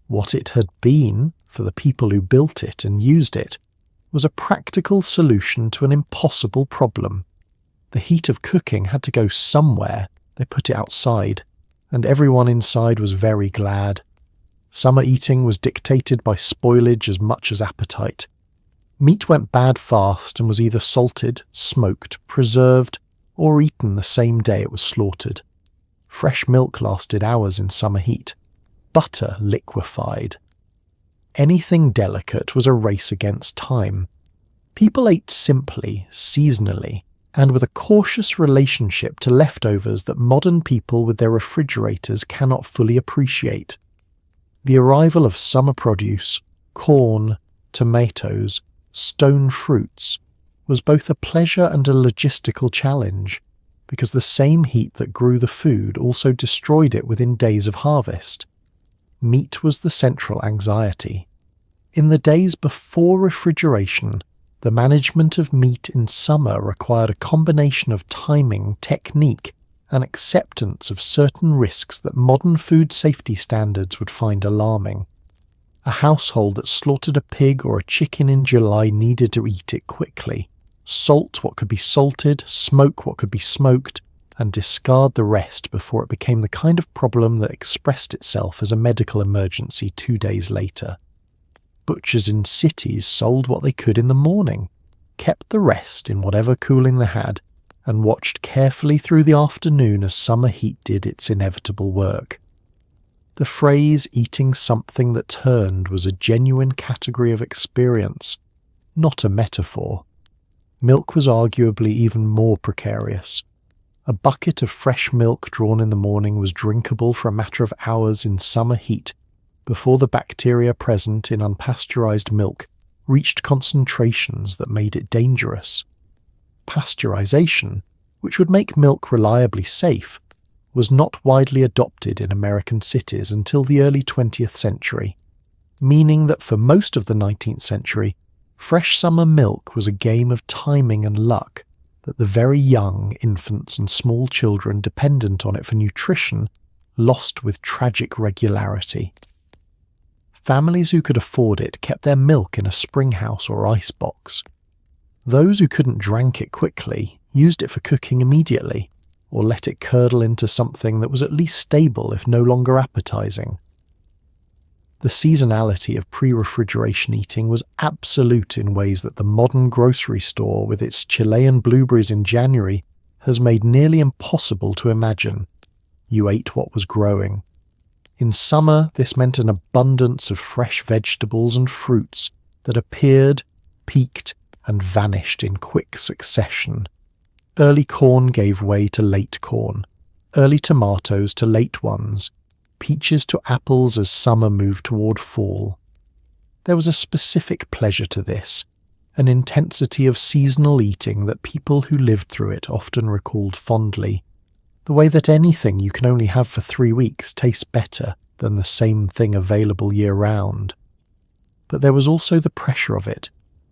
[SPEAKER 1] What it had been, for the people who built it and used it, was a practical solution to an impossible problem. The heat of cooking had to go somewhere. They put it outside, and everyone inside was very glad. Summer eating was dictated by spoilage as much as appetite. Meat went bad fast and was either salted, smoked, preserved, or eaten the same day it was slaughtered. Fresh milk lasted hours in summer heat. Butter liquefied. Anything delicate was a race against time. People ate simply, seasonally, and with a cautious relationship to leftovers that modern people with their refrigerators cannot fully appreciate. The arrival of summer produce, corn, tomatoes, stone fruits, was both a pleasure and a logistical challenge, because the same heat that grew the food also destroyed it within days of harvest. Meat was the central anxiety. In the days before refrigeration, the management of meat in summer required a combination of timing, technique, and acceptance of certain risks that modern food safety standards would find alarming. A household that slaughtered a pig or a chicken in July needed to eat it quickly, salt what could be salted, smoke what could be smoked, and discard the rest before it became the kind of problem that expressed itself as a medical emergency 2 days later. Butchers in cities sold what they could in the morning, kept the rest in whatever cooling they had, and watched carefully through the afternoon as summer heat did its inevitable work. The phrase eating something that turned was a genuine category of experience, not a metaphor. Milk was arguably even more precarious. A bucket of fresh milk drawn in the morning was drinkable for a matter of hours in summer heat before the bacteria present in unpasteurized milk reached concentrations that made it dangerous. Pasteurization, which would make milk reliably safe, was not widely adopted in American cities until the early 20th century, meaning that for most of the 19th century, fresh summer milk was a game of timing and luck that the very young, infants and small children dependent on it for nutrition lost with tragic regularity. Families who could afford it kept their milk in a spring house or ice box. Those who couldn't drank it quickly, used it for cooking immediately, or let it curdle into something that was at least stable if no longer appetizing. The seasonality of pre-refrigeration eating was absolute in ways that the modern grocery store with its Chilean blueberries in January has made nearly impossible to imagine. You ate what was growing. In summer, this meant an abundance of fresh vegetables and fruits that appeared, peaked, and vanished in quick succession. Early corn gave way to late corn, early tomatoes to late ones, peaches to apples as summer moved toward fall. There was a specific pleasure to this, an intensity of seasonal eating that people who lived through it often recalled fondly. The way that anything you can only have for 3 weeks tastes better than the same thing available year-round. But there was also the pressure of it,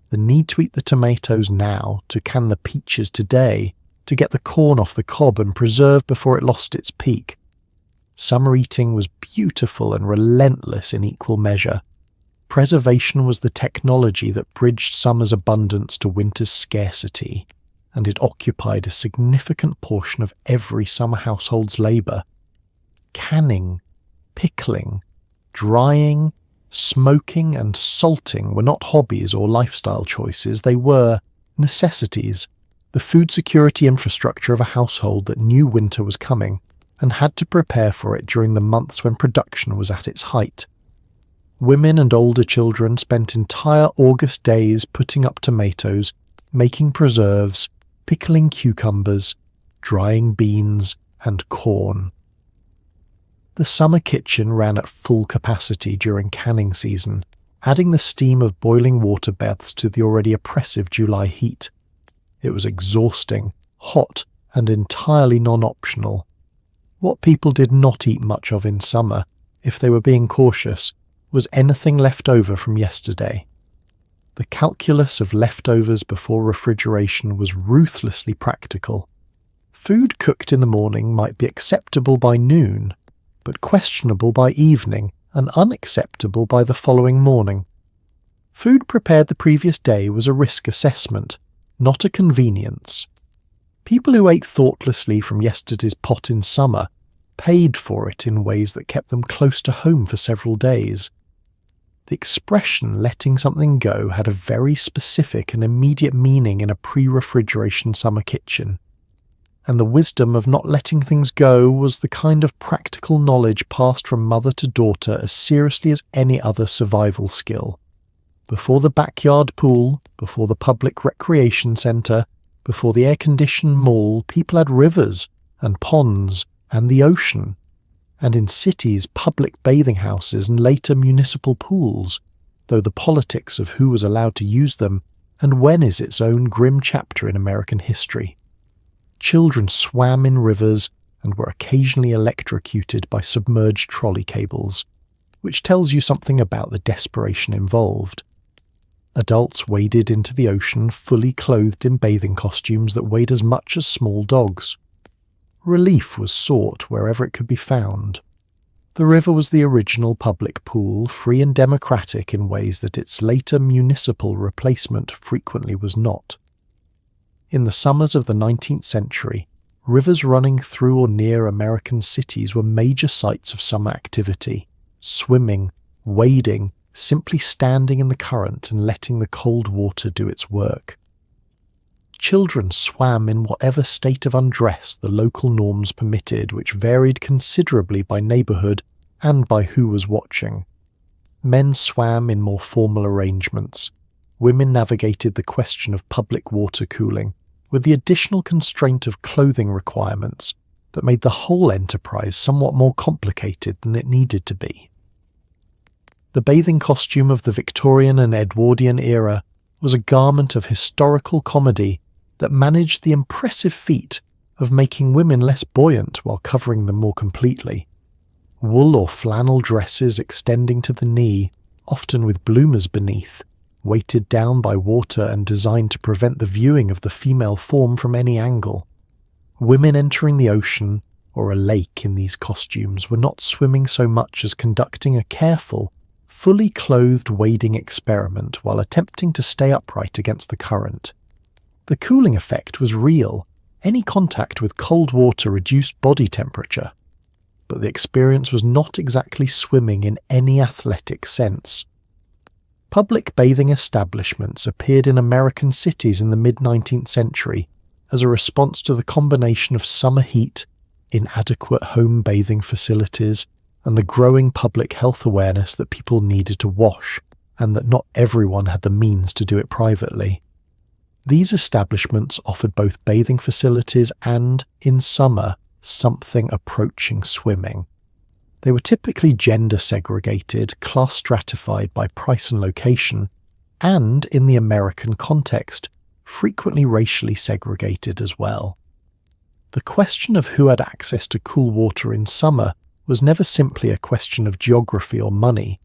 [SPEAKER 1] the need to eat the tomatoes now, to can the peaches today, to get the corn off the cob and preserve before it lost its peak. Summer eating was beautiful and relentless in equal measure. Preservation was the technology that bridged summer's abundance to winter's scarcity, and it occupied a significant portion of every summer household's labour. Canning, pickling, drying, smoking and salting were not hobbies or lifestyle choices, they were necessities, the food security infrastructure of a household that knew winter was coming and had to prepare for it during the months when production was at its height. Women and older children spent entire August days putting up tomatoes, making preserves, pickling cucumbers, drying beans, and corn. The summer kitchen ran at full capacity during canning season, adding the steam of boiling water baths to the already oppressive July heat. It was exhausting, hot, and entirely non-optional. What people did not eat much of in summer, if they were being cautious, was anything left over from yesterday. The calculus of leftovers before refrigeration was ruthlessly practical. Food cooked in the morning might be acceptable by noon, but questionable by evening and unacceptable by the following morning. Food prepared the previous day was a risk assessment, not a convenience. People who ate thoughtlessly from yesterday's pot in summer paid for it in ways that kept them close to home for several days. The expression letting something go had a very specific and immediate meaning in a pre-refrigeration summer kitchen. And the wisdom of not letting things go was the kind of practical knowledge passed from mother to daughter as seriously as any other survival skill. Before the backyard pool, before the public recreation centre, before the air-conditioned mall, people had rivers and ponds and the ocean, and in cities public bathing houses and later municipal pools, though the politics of who was allowed to use them and when is its own grim chapter in American history. Children swam in rivers and were occasionally electrocuted by submerged trolley cables, which tells you something about the desperation involved. Adults waded into the ocean fully clothed in bathing costumes that weighed as much as small dogs. Relief was sought wherever it could be found. The river was the original public pool, free and democratic in ways that its later municipal replacement frequently was not. In the summers of the 19th century, rivers running through or near American cities were major sites of summer activity, swimming, wading, simply standing in the current and letting the cold water do its work. Children swam in whatever state of undress the local norms permitted, which varied considerably by neighbourhood and by who was watching. Men swam in more formal arrangements. Women navigated the question of public water cooling, with the additional constraint of clothing requirements that made the whole enterprise somewhat more complicated than it needed to be. The bathing costume of the Victorian and Edwardian era was a garment of historical comedy that managed the impressive feat of making women less buoyant while covering them more completely. Wool or flannel dresses extending to the knee, often with bloomers beneath, weighted down by water and designed to prevent the viewing of the female form from any angle. Women entering the ocean or a lake in these costumes were not swimming so much as conducting a careful, fully clothed wading experiment while attempting to stay upright against the current. The cooling effect was real, Any contact with cold water reduced body temperature, but the experience was not exactly swimming in any athletic sense. Public bathing establishments appeared in American cities in the mid-19th century as a response to the combination of summer heat, inadequate home bathing facilities, and the growing public health awareness that people needed to wash, and that not everyone had the means to do it privately. These establishments offered both bathing facilities and, in summer, something approaching swimming. They were typically gender segregated, class stratified by price and location, and, in the American context, frequently racially segregated as well. The question of who had access to cool water in summer was never simply a question of geography or money.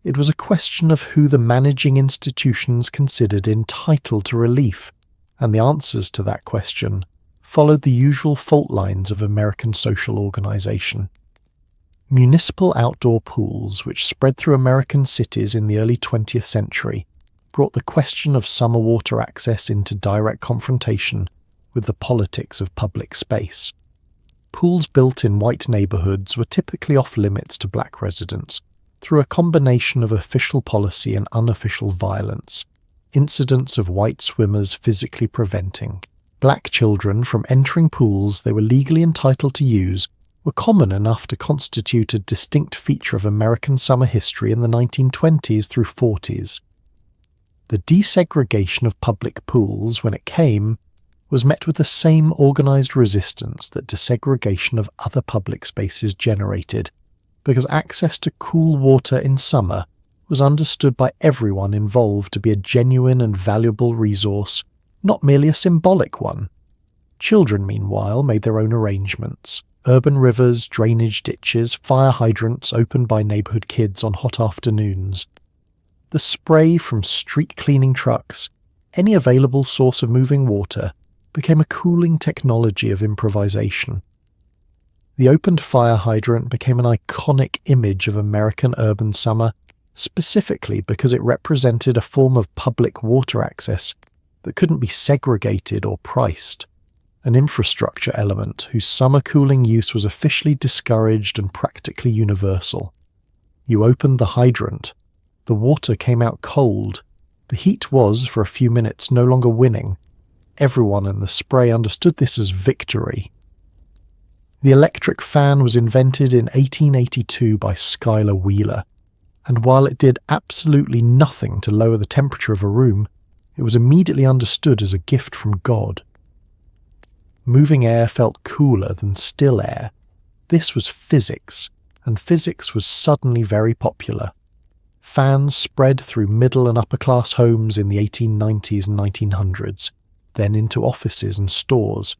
[SPEAKER 1] It was a question of who the managing institutions considered entitled to relief, and the answers to that question followed the usual fault lines of American social organization. Municipal outdoor pools, which spread through American cities in the early 20th century, brought the question of summer water access into direct confrontation with the politics of public space. Pools built in white neighborhoods were typically off-limits to black residents through a combination of official policy and unofficial violence, incidents of white swimmers physically preventing black children from entering pools they were legally entitled to use were common enough to constitute a distinct feature of American summer history in the 1920s through 40s. The desegregation of public pools, when it came, was met with the same organized resistance that desegregation of other public spaces generated, because access to cool water in summer was understood by everyone involved to be a genuine and valuable resource, not merely a symbolic one. Children, meanwhile, made their own arrangements. Urban rivers, drainage ditches, fire hydrants opened by neighborhood kids on hot afternoons. The spray from street cleaning trucks, any available source of moving water, became a cooling technology of improvisation. The opened fire hydrant became an iconic image of American urban summer, specifically because it represented a form of public water access that couldn't be segregated or priced, an infrastructure element whose summer cooling use was officially discouraged and practically universal. You opened the hydrant, the water came out cold, the heat was, for a few minutes, no longer winning. Everyone in the spray understood this as victory. The electric fan was invented in 1882 by Schuyler Wheeler, and while it did absolutely nothing to lower the temperature of a room, it was immediately understood as a gift from God. Moving air felt cooler than still air. This was physics, and physics was suddenly very popular. Fans spread through middle and upper class homes in the 1890s and 1900s, then into offices and stores.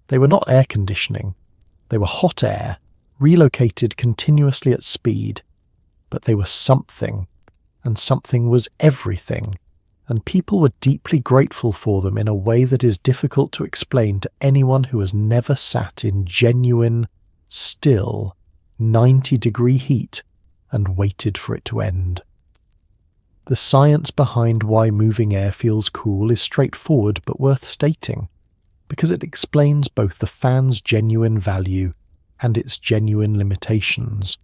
[SPEAKER 1] They were not air conditioning. They were hot air, relocated continuously at speed. But they were something, and something was everything, and people were deeply grateful for them in a way that is difficult to explain to anyone who has never sat in genuine, still, 90-degree heat and waited for it to end. The science behind why moving air feels cool is straightforward but worth stating, because it explains both the fan's genuine value and its genuine limitations.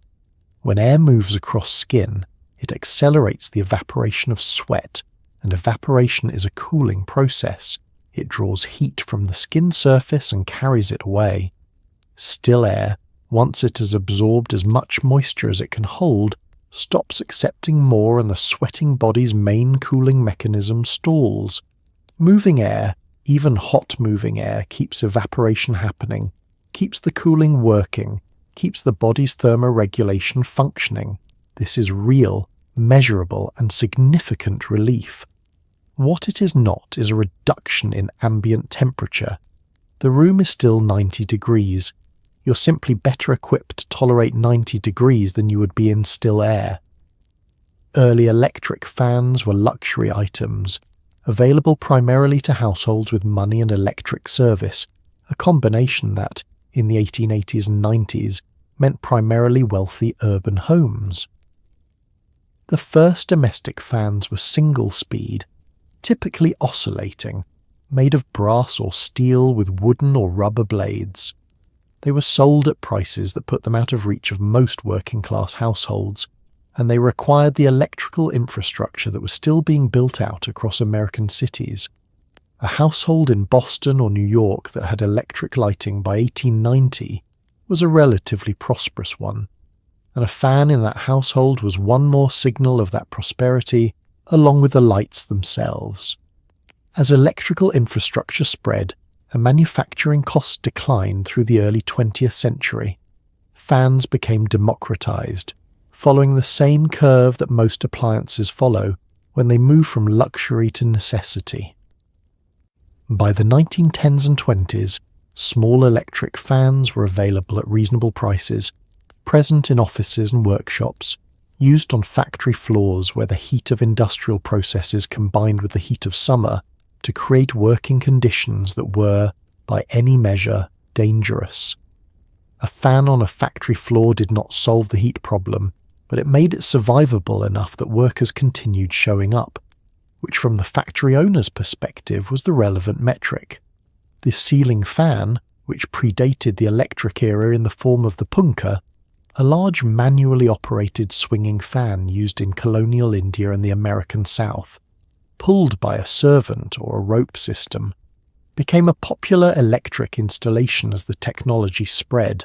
[SPEAKER 1] When air moves across skin, it accelerates the evaporation of sweat, and evaporation is a cooling process. It draws heat from the skin surface and carries it away. Still air, once it has absorbed as much moisture as it can hold, stops accepting more and the sweating body's main cooling mechanism stalls. Moving air, even hot moving air, keeps evaporation happening, keeps the cooling working, keeps the body's thermoregulation functioning. This is real, measurable, and significant relief. What it is not is a reduction in ambient temperature. The room is still 90 degrees. You're simply better equipped to tolerate 90 degrees than you would be in still air. Early electric fans were luxury items, available primarily to households with money and electric service, a combination that, in the 1880s and 90s, meant primarily wealthy urban homes. The first domestic fans were single-speed, typically oscillating, made of brass or steel with wooden or rubber blades. They were sold at prices that put them out of reach of most working-class households, and they required the electrical infrastructure that was still being built out across American cities. A household in Boston or New York that had electric lighting by 1890 was a relatively prosperous one, and a fan in that household was one more signal of that prosperity, along with the lights themselves. As electrical infrastructure spread and manufacturing costs declined through the early 20th century, fans became democratized, following the same curve that most appliances follow when they move from luxury to necessity. By the 1910s and 20s, small electric fans were available at reasonable prices, present in offices and workshops, used on factory floors where the heat of industrial processes combined with the heat of summer to create working conditions that were, by any measure, dangerous. A fan on a factory floor did not solve the heat problem, but it made it survivable enough that workers continued showing up, which from the factory owner's perspective was the relevant metric. The ceiling fan, which predated the electric era in the form of the punka, a large manually operated swinging fan used in colonial India and the American South, pulled by a servant or a rope system, became a popular electric installation as the technology spread.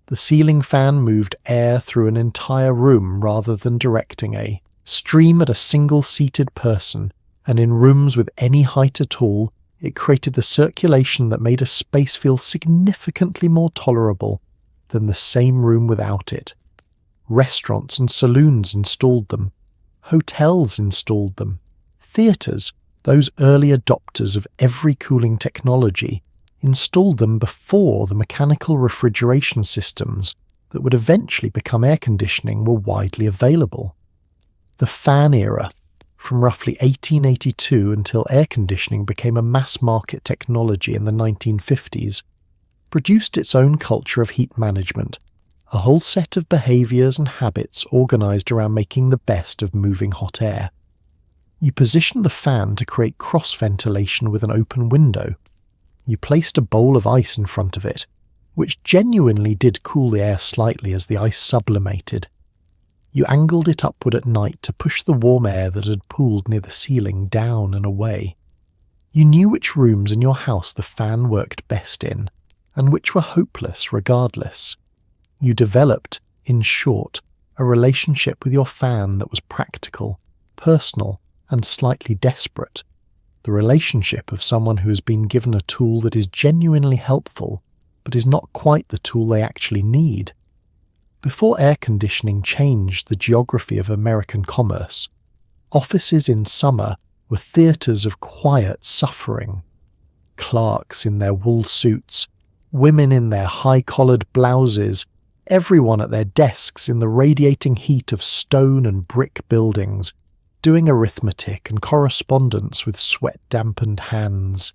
[SPEAKER 1] The ceiling fan moved air through an entire room rather than directing a stream at a single-seated person, and in rooms with any height at all, it created the circulation that made a space feel significantly more tolerable than the same room without it. Restaurants and saloons installed them. Hotels installed them. Theatres, those early adopters of every cooling technology, installed them before the mechanical refrigeration systems that would eventually become air conditioning were widely available. The fan era, from roughly 1882 until air conditioning became a mass-market technology in the 1950s, produced its own culture of heat management, a whole set of behaviours and habits organised around making the best of moving hot air. You positioned the fan to create cross-ventilation with an open window. You placed a bowl of ice in front of it, which genuinely did cool the air slightly as the ice sublimated. You angled it upward at night to push the warm air that had pooled near the ceiling down and away. You knew which rooms in your house the fan worked best in, and which were hopeless regardless. You developed, in short, a relationship with your fan that was practical, personal, and slightly desperate, the relationship of someone who has been given a tool that is genuinely helpful, but is not quite the tool they actually need. Before air conditioning changed the geography of American commerce, offices in summer were theatres of quiet suffering. Clerks in their wool suits, women in their high-collared blouses, everyone at their desks in the radiating heat of stone and brick buildings, doing arithmetic and correspondence with sweat-dampened hands.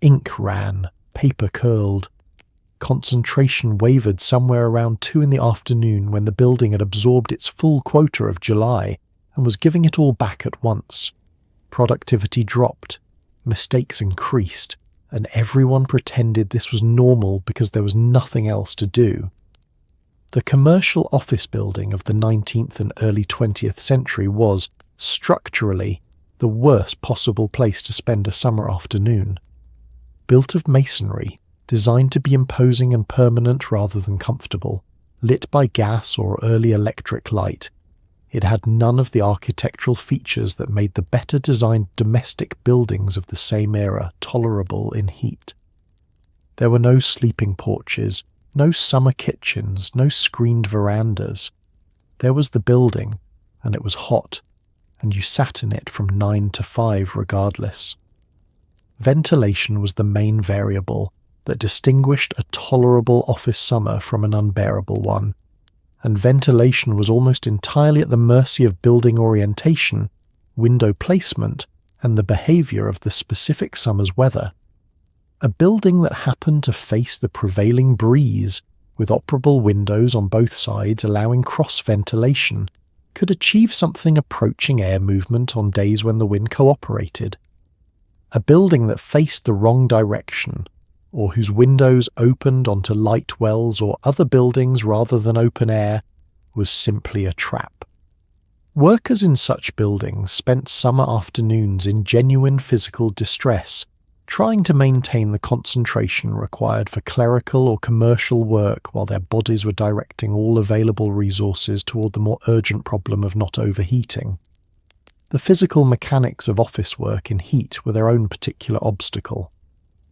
[SPEAKER 1] Ink ran, paper curled. Concentration wavered somewhere around 2 in the afternoon when the building had absorbed its full quota of July and was giving it all back at once. Productivity dropped, mistakes increased, and everyone pretended this was normal because there was nothing else to do. The commercial office building of the 19th and early 20th century was, structurally, the worst possible place to spend a summer afternoon. Built of masonry, designed to be imposing and permanent rather than comfortable, lit by gas or early electric light, it had none of the architectural features that made the better designed domestic buildings of the same era tolerable in heat. There were no sleeping porches, no summer kitchens, no screened verandas. There was the building, and it was hot, and you sat in it from 9 to 5 regardless. Ventilation was the main variable that distinguished a tolerable office summer from an unbearable one, and ventilation was almost entirely at the mercy of building orientation, window placement, and the behaviour of the specific summer's weather. A building that happened to face the prevailing breeze, with operable windows on both sides allowing cross-ventilation, could achieve something approaching air movement on days when the wind cooperated. A building that faced the wrong direction, or whose windows opened onto light wells or other buildings rather than open air, was simply a trap. Workers in such buildings spent summer afternoons in genuine physical distress, trying to maintain the concentration required for clerical or commercial work while their bodies were directing all available resources toward the more urgent problem of not overheating. The physical mechanics of office work in heat were their own particular obstacle.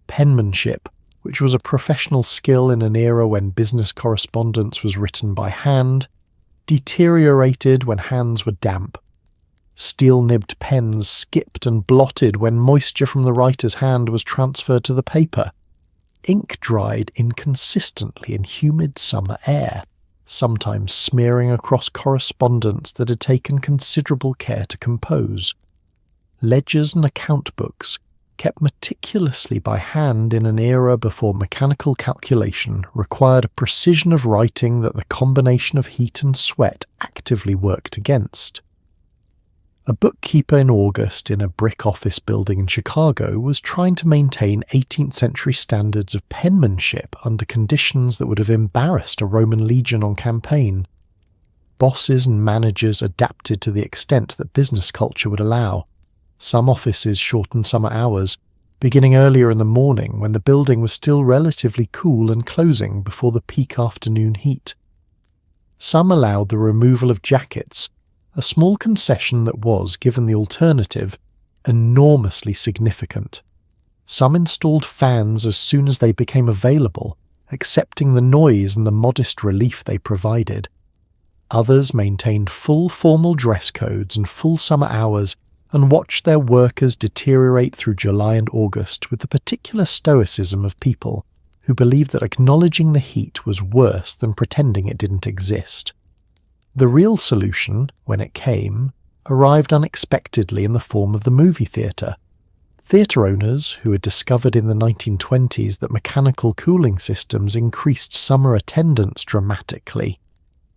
[SPEAKER 1] Penmanship, which was a professional skill in an era when business correspondence was written by hand, deteriorated when hands were damp. Steel-nibbed pens skipped and blotted when moisture from the writer's hand was transferred to the paper. Ink dried inconsistently in humid summer air, sometimes smearing across correspondence that had taken considerable care to compose. Ledgers and account books, kept meticulously by hand in an era before mechanical calculation, required a precision of writing that the combination of heat and sweat actively worked against. A bookkeeper in August in a brick office building in Chicago was trying to maintain 18th century standards of penmanship under conditions that would have embarrassed a Roman legion on campaign. Bosses and managers adapted to the extent that business culture would allow. Some offices shortened summer hours, beginning earlier in the morning when the building was still relatively cool and closing before the peak afternoon heat. Some allowed the removal of jackets, a small concession that was, given the alternative, enormously significant. Some installed fans as soon as they became available, accepting the noise and the modest relief they provided. Others maintained full formal dress codes and full summer hours and watched their workers deteriorate through July and August with the particular stoicism of people who believed that acknowledging the heat was worse than pretending it didn't exist. The real solution, when it came, arrived unexpectedly in the form of the movie theatre. Theatre owners, who had discovered in the 1920s that mechanical cooling systems increased summer attendance dramatically,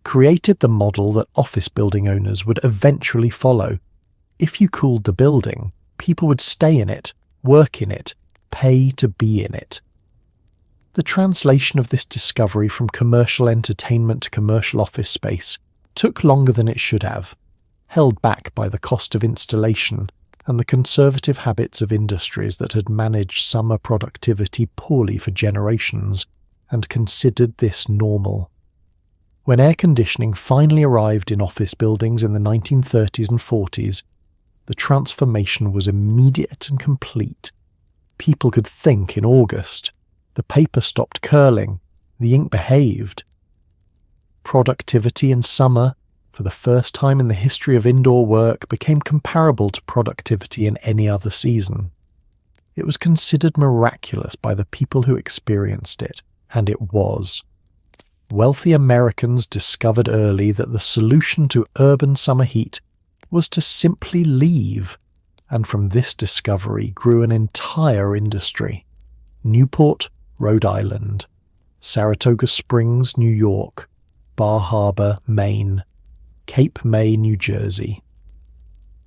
[SPEAKER 1] created the model that office building owners would eventually follow. If you cooled the building, people would stay in it, work in it, pay to be in it. The translation of this discovery from commercial entertainment to commercial office space took longer than it should have, held back by the cost of installation and the conservative habits of industries that had managed summer productivity poorly for generations and considered this normal. When air conditioning finally arrived in office buildings in the 1930s and 40s, the transformation was immediate and complete. People could think in August. The paper stopped curling. The ink behaved. Productivity in summer, for the first time in the history of indoor work, became comparable to productivity in any other season. It was considered miraculous by the people who experienced it, and it was. Wealthy Americans discovered early that the solution to urban summer heat was to simply leave, and from this discovery grew an entire industry. Newport, Rhode Island; Saratoga Springs, New York; Bar Harbor, Maine; Cape May, New Jersey.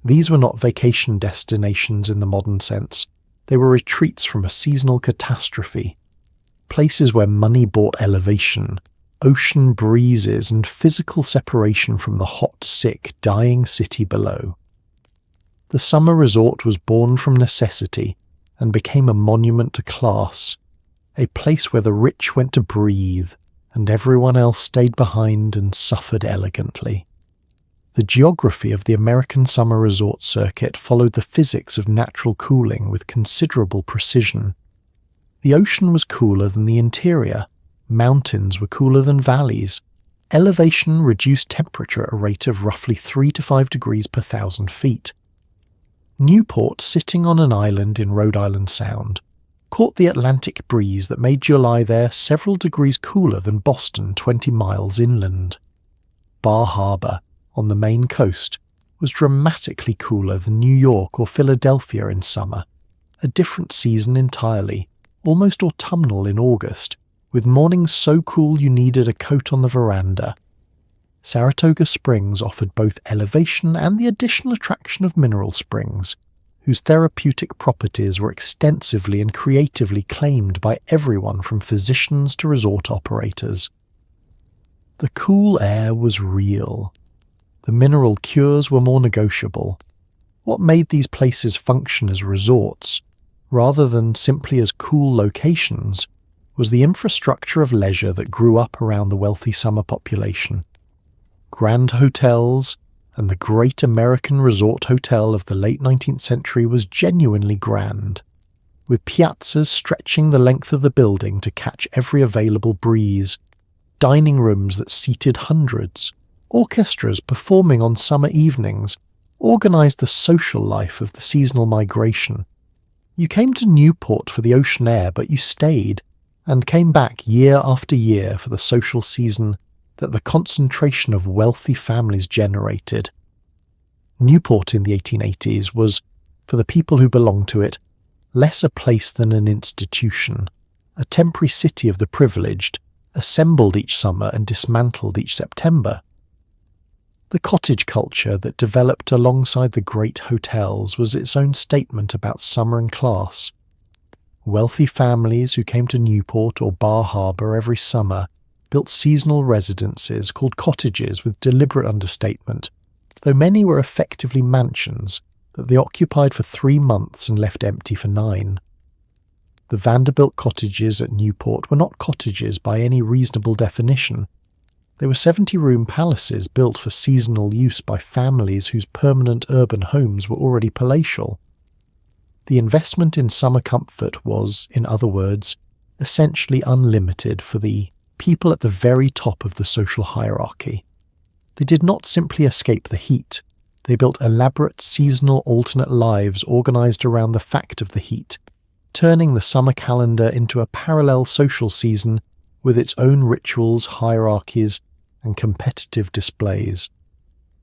[SPEAKER 1] These were not vacation destinations in the modern sense. They were retreats from a seasonal catastrophe, places where money bought elevation, ocean breezes, and physical separation from the hot, sick, dying city below. The summer resort was born from necessity and became a monument to class, a place where the rich went to breathe and everyone else stayed behind and suffered elegantly. The geography of the American summer resort circuit followed the physics of natural cooling with considerable precision. The ocean was cooler than the interior, mountains were cooler than valleys, elevation reduced temperature at a rate of roughly 3 to 5 degrees per 1,000 feet. Newport, sitting on an island in Rhode Island Sound, caught the Atlantic breeze that made July there several degrees cooler than Boston 20 miles inland. Bar Harbor, on the Maine coast, was dramatically cooler than New York or Philadelphia in summer, a different season entirely, almost autumnal in August, with mornings so cool you needed a coat on the veranda. Saratoga Springs offered both elevation and the additional attraction of mineral springs, whose therapeutic properties were extensively and creatively claimed by everyone from physicians to resort operators. The cool air was real. The mineral cures were more negotiable. What made these places function as resorts, rather than simply as cool locations, was the infrastructure of leisure that grew up around the wealthy summer population. Grand hotels, and the great American resort hotel of the late 19th century was genuinely grand, with piazzas stretching the length of the building to catch every available breeze, dining rooms that seated hundreds, orchestras performing on summer evenings, organised the social life of the seasonal migration. You came to Newport for the ocean air, but you stayed, and came back year after year for the social season that the concentration of wealthy families generated. Newport in the 1880s was, for the people who belonged to it, less a place than an institution, a temporary city of the privileged, assembled each summer and dismantled each September. The cottage culture that developed alongside the great hotels was its own statement about summer and class. Wealthy families who came to Newport or Bar Harbour every summer built seasonal residences called cottages with deliberate understatement, though many were effectively mansions that they occupied for 3 months and left empty for 9. The Vanderbilt cottages at Newport were not cottages by any reasonable definition. They were 70-room palaces built for seasonal use by families whose permanent urban homes were already palatial. The investment in summer comfort was, in other words, essentially unlimited for the people at the very top of the social hierarchy. They did not simply escape the heat. They built elaborate seasonal alternate lives organised around the fact of the heat, turning the summer calendar into a parallel social season with its own rituals, hierarchies, and competitive displays.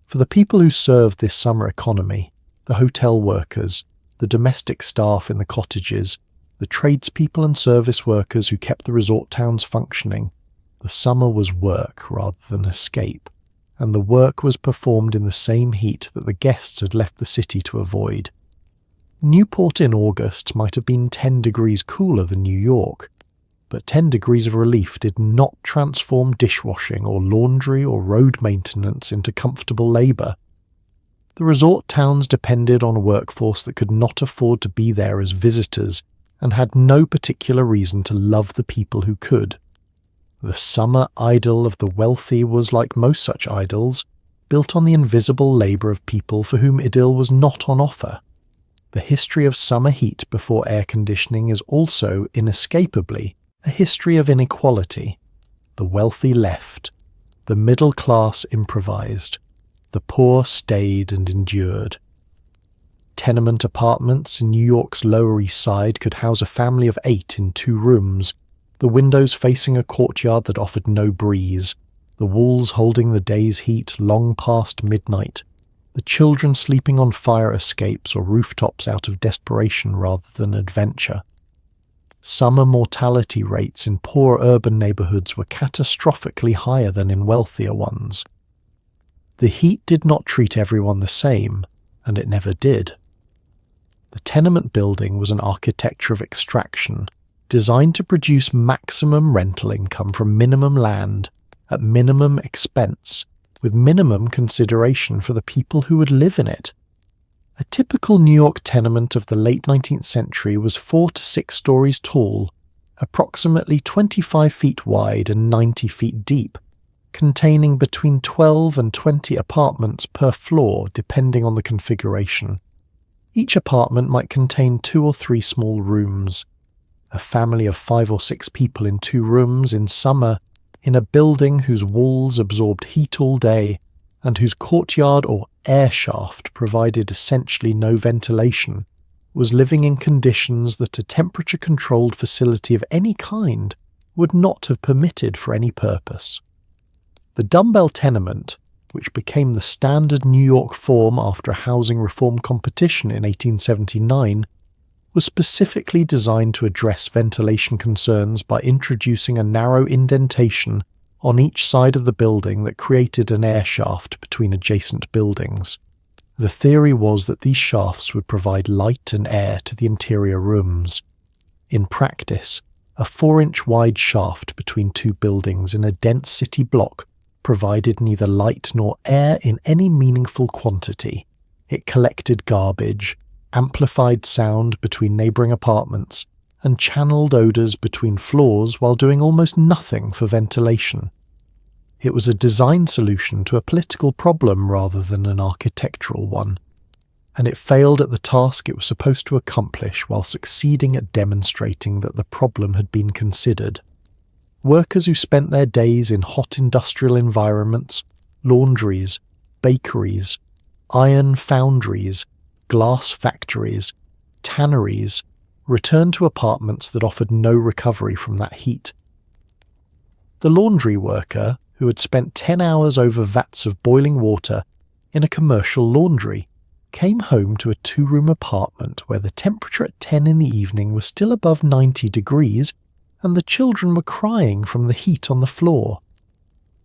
[SPEAKER 1] For the people who served this summer economy, the hotel workers, the domestic staff in the cottages, the tradespeople and service workers who kept the resort towns functioning, the summer was work rather than escape, and the work was performed in the same heat that the guests had left the city to avoid. Newport in August might have been 10 degrees cooler than New York, but 10 degrees of relief did not transform dishwashing or laundry or road maintenance into comfortable labour. The resort towns depended on a workforce that could not afford to be there as visitors and had no particular reason to love the people who could. The summer idyll of the wealthy was, like most such idylls, built on the invisible labour of people for whom idyll was not on offer. The history of summer heat before air conditioning is also, inescapably, a history of inequality. The wealthy left, the middle class improvised, the poor stayed and endured. Tenement apartments in New York's Lower East Side could house a family of 8 in 2 rooms, the windows facing a courtyard that offered no breeze, the walls holding the day's heat long past midnight, the children sleeping on fire escapes or rooftops out of desperation rather than adventure. Summer mortality rates in poor urban neighbourhoods were catastrophically higher than in wealthier ones. The heat did not treat everyone the same, and it never did. The tenement building was an architecture of extraction, designed to produce maximum rental income from minimum land, at minimum expense, with minimum consideration for the people who would live in it. A typical New York tenement of the late 19th century was 4 to 6 stories tall, approximately 25 feet wide and 90 feet deep, containing between 12 and 20 apartments per floor depending on the configuration. Each apartment might contain 2 or 3 small rooms. A family of 5 or 6 people in 2 rooms in summer, in a building whose walls absorbed heat all day, and whose courtyard or air shaft provided essentially no ventilation, was living in conditions that a temperature-controlled facility of any kind would not have permitted for any purpose. The dumbbell tenement, which became the standard New York form after a housing reform competition in 1879, was specifically designed to address ventilation concerns by introducing a narrow indentation on each side of the building that created an air shaft between adjacent buildings. The theory was that these shafts would provide light and air to the interior rooms. In practice, a 4-inch wide shaft between two buildings in a dense city block provided neither light nor air in any meaningful quantity. It collected garbage, amplified sound between neighbouring apartments, and channeled odours between floors while doing almost nothing for ventilation. It was a design solution to a political problem rather than an architectural one, and it failed at the task it was supposed to accomplish while succeeding at demonstrating that the problem had been considered. Workers who spent their days in hot industrial environments, laundries, bakeries, iron foundries, glass factories, tanneries, returned to apartments that offered no recovery from that heat. The laundry worker, who had spent 10 hours over vats of boiling water in a commercial laundry, came home to a 2-room apartment where the temperature at 10 in the evening was still above 90 degrees and the children were crying from the heat on the floor.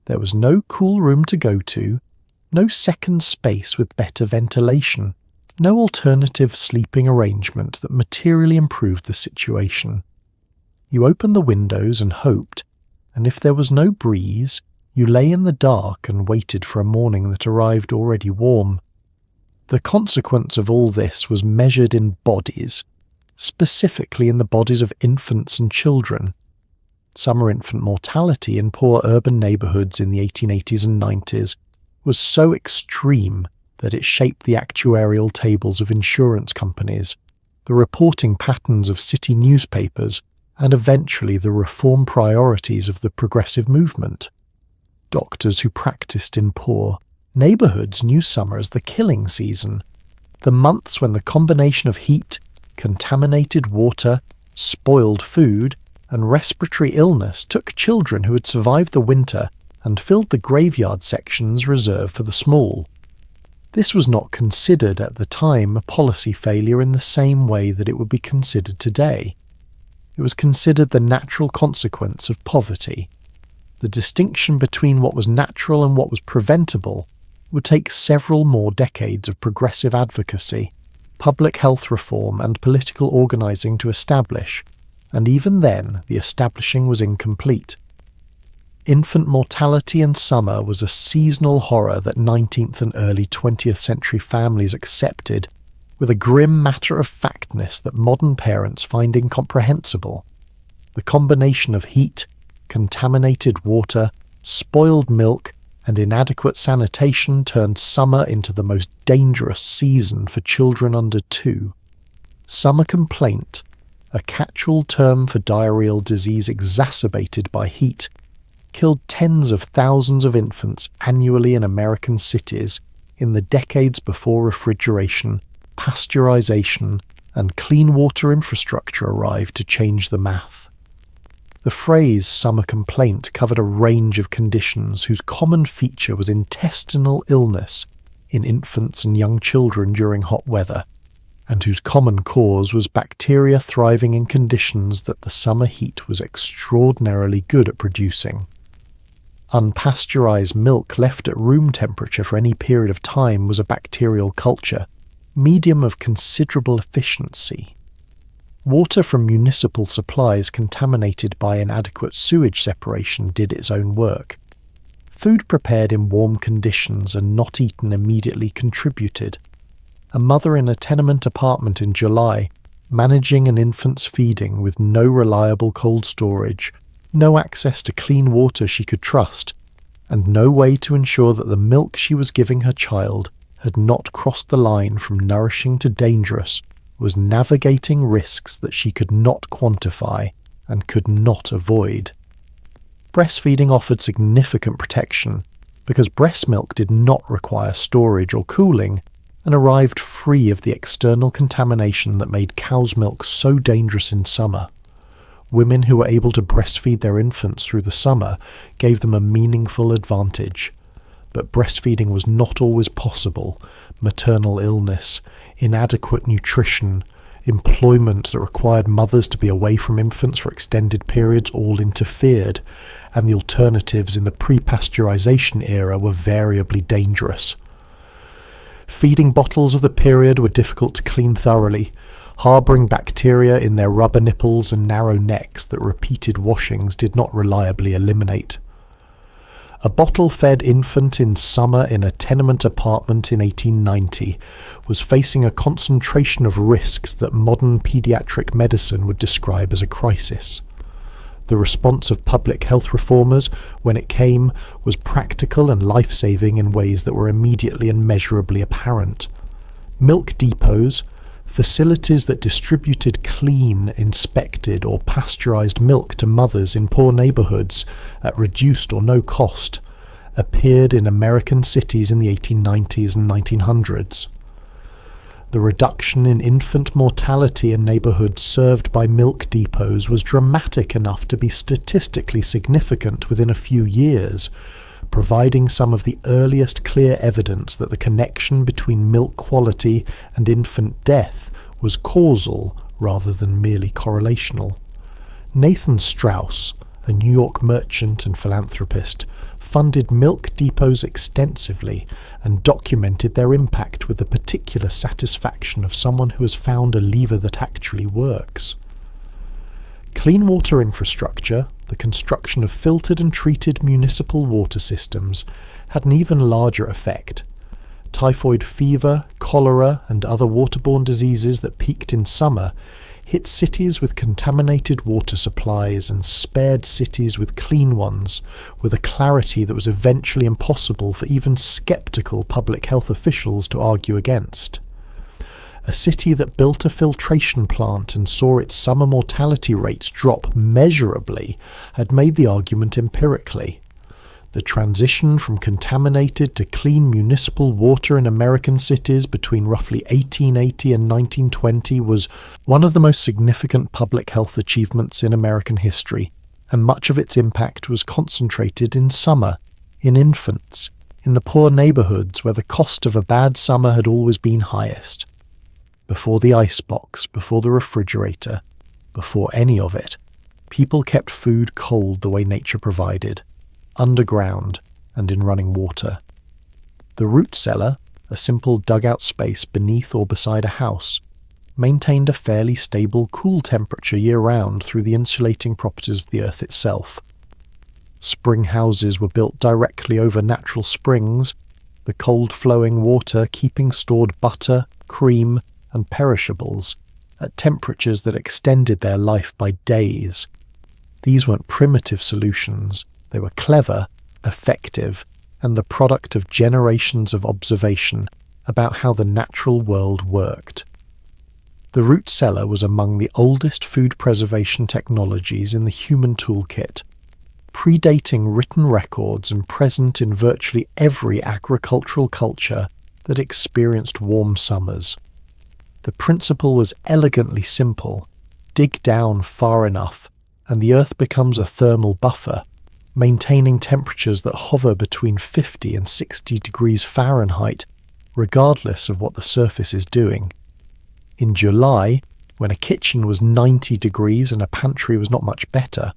[SPEAKER 1] There was no cool room to go to, no second space with better ventilation, no alternative sleeping arrangement that materially improved the situation. You opened the windows and hoped, and if there was no breeze, you lay in the dark and waited for a morning that arrived already warm. The consequence of all this was measured in bodies, specifically in the bodies of infants and children. Summer infant mortality in poor urban neighbourhoods in the 1880s and 90s was so extreme that it shaped the actuarial tables of insurance companies, the reporting patterns of city newspapers, and eventually the reform priorities of the progressive movement. Doctors who practiced in poor neighbourhoods knew summer as the killing season, the months when the combination of heat, contaminated water, spoiled food, and respiratory illness took children who had survived the winter and filled the graveyard sections reserved for the small. This was not considered at the time a policy failure in the same way that it would be considered today. It was considered the natural consequence of poverty. The distinction between what was natural and what was preventable would take several more decades of progressive advocacy, public health reform and political organising to establish, and even then the establishing was incomplete. Infant mortality in summer was a seasonal horror that 19th and early 20th century families accepted with a grim matter-of-factness that modern parents find incomprehensible. The combination of heat, contaminated water, spoiled milk, and inadequate sanitation turned summer into the most dangerous season for children under 2. Summer complaint, a catch-all term for diarrheal disease exacerbated by heat, killed tens of thousands of infants annually in American cities in the decades before refrigeration, pasteurization, and clean water infrastructure arrived to change the math. The phrase summer complaint covered a range of conditions whose common feature was intestinal illness in infants and young children during hot weather, and whose common cause was bacteria thriving in conditions that the summer heat was extraordinarily good at producing. Unpasteurized milk left at room temperature for any period of time was a bacterial culture, medium of considerable efficiency. Water from municipal supplies contaminated by inadequate sewage separation did its own work. Food prepared in warm conditions and not eaten immediately contributed. A mother in a tenement apartment in July, managing an infant's feeding with no reliable cold storage, no access to clean water she could trust, and no way to ensure that the milk she was giving her child had not crossed the line from nourishing to dangerous, was navigating risks that she could not quantify and could not avoid. Breastfeeding offered significant protection because breast milk did not require storage or cooling and arrived free of the external contamination that made cow's milk so dangerous in summer. Women who were able to breastfeed their infants through the summer gave them a meaningful advantage. But breastfeeding was not always possible. Maternal illness, inadequate nutrition, employment that required mothers to be away from infants for extended periods all interfered, and the alternatives in the pre-pasteurization era were variably dangerous. Feeding bottles of the period were difficult to clean thoroughly, harbouring bacteria in their rubber nipples and narrow necks that repeated washings did not reliably eliminate. A bottle-fed infant in summer in a tenement apartment in 1890 was facing a concentration of risks that modern paediatric medicine would describe as a crisis. The response of public health reformers, when it came, was practical and life-saving in ways that were immediately and measurably apparent. Milk depots, facilities that distributed clean, inspected or pasteurized milk to mothers in poor neighborhoods at reduced or no cost, appeared in American cities in the 1890s and 1900s. The reduction in infant mortality in neighborhoods served by milk depots was dramatic enough to be statistically significant within a few years, providing some of the earliest clear evidence that the connection between milk quality and infant death was causal rather than merely correlational. Nathan Strauss, a New York merchant and philanthropist, funded milk depots extensively and documented their impact with the particular satisfaction of someone who has found a lever that actually works. Clean water infrastructure, the construction of filtered and treated municipal water systems, had an even larger effect. Typhoid fever, cholera, and other waterborne diseases that peaked in summer hit cities with contaminated water supplies and spared cities with clean ones, with a clarity that was eventually impossible for even sceptical public health officials to argue against. A city that built a filtration plant and saw its summer mortality rates drop measurably had made the argument empirically. The transition from contaminated to clean municipal water in American cities between roughly 1880 and 1920 was one of the most significant public health achievements in American history, and much of its impact was concentrated in summer, in infants, in the poor neighborhoods where the cost of a bad summer had always been highest. Before the icebox, before the refrigerator, before any of it, people kept food cold the way nature provided, underground and in running water. The root cellar, a simple dugout space beneath or beside a house, maintained a fairly stable cool temperature year-round through the insulating properties of the earth itself. Spring houses were built directly over natural springs, the cold-flowing water keeping stored butter, cream, and perishables at temperatures that extended their life by days. These weren't primitive solutions. They were clever, effective, and the product of generations of observation about how the natural world worked. The root cellar was among the oldest food preservation technologies in the human toolkit, predating written records and present in virtually every agricultural culture that experienced warm summers. The principle was elegantly simple. Dig down far enough, and the earth becomes a thermal buffer, maintaining temperatures that hover between 50 and 60 degrees Fahrenheit, regardless of what the surface is doing. In July, when a kitchen was 90 degrees and a pantry was not much better,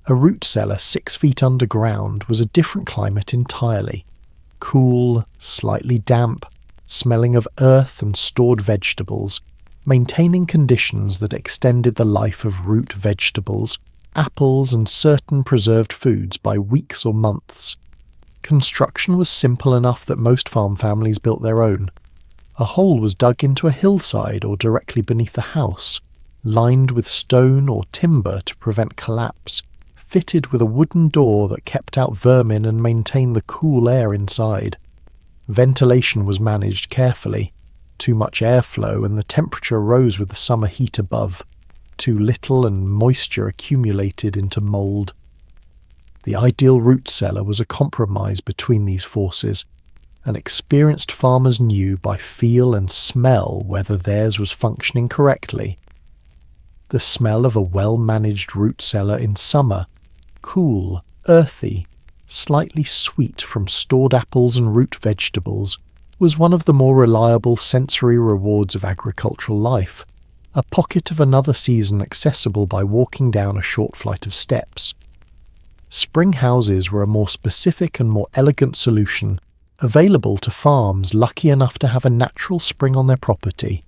[SPEAKER 1] a root cellar 6 feet underground was a different climate entirely. Cool, slightly damp, smelling of earth and stored vegetables, maintaining conditions that extended the life of root vegetables, apples and certain preserved foods by weeks or months. Construction was simple enough that most farm families built their own. A hole was dug into a hillside or directly beneath the house, lined with stone or timber to prevent collapse, fitted with a wooden door that kept out vermin and maintained the cool air inside. Ventilation was managed carefully. Too much airflow and the temperature rose with the summer heat above. Too little and moisture accumulated into mould. The ideal root cellar was a compromise between these forces, and experienced farmers knew by feel and smell whether theirs was functioning correctly. The smell of a well-managed root cellar in summer, cool, earthy, slightly sweet from stored apples and root vegetables, was one of the more reliable sensory rewards of agricultural life, a pocket of another season accessible by walking down a short flight of steps. Spring houses were a more specific and more elegant solution available to farms lucky enough to have a natural spring on their property.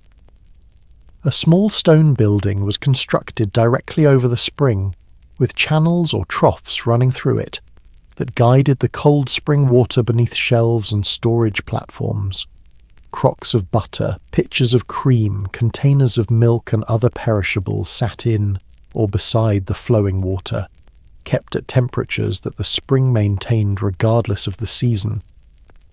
[SPEAKER 1] A small stone building was constructed directly over the spring, with channels or troughs running through it that guided the cold spring water beneath shelves and storage platforms. Crocks of butter, pitchers of cream, containers of milk and other perishables sat in or beside the flowing water, kept at temperatures that the spring maintained regardless of the season.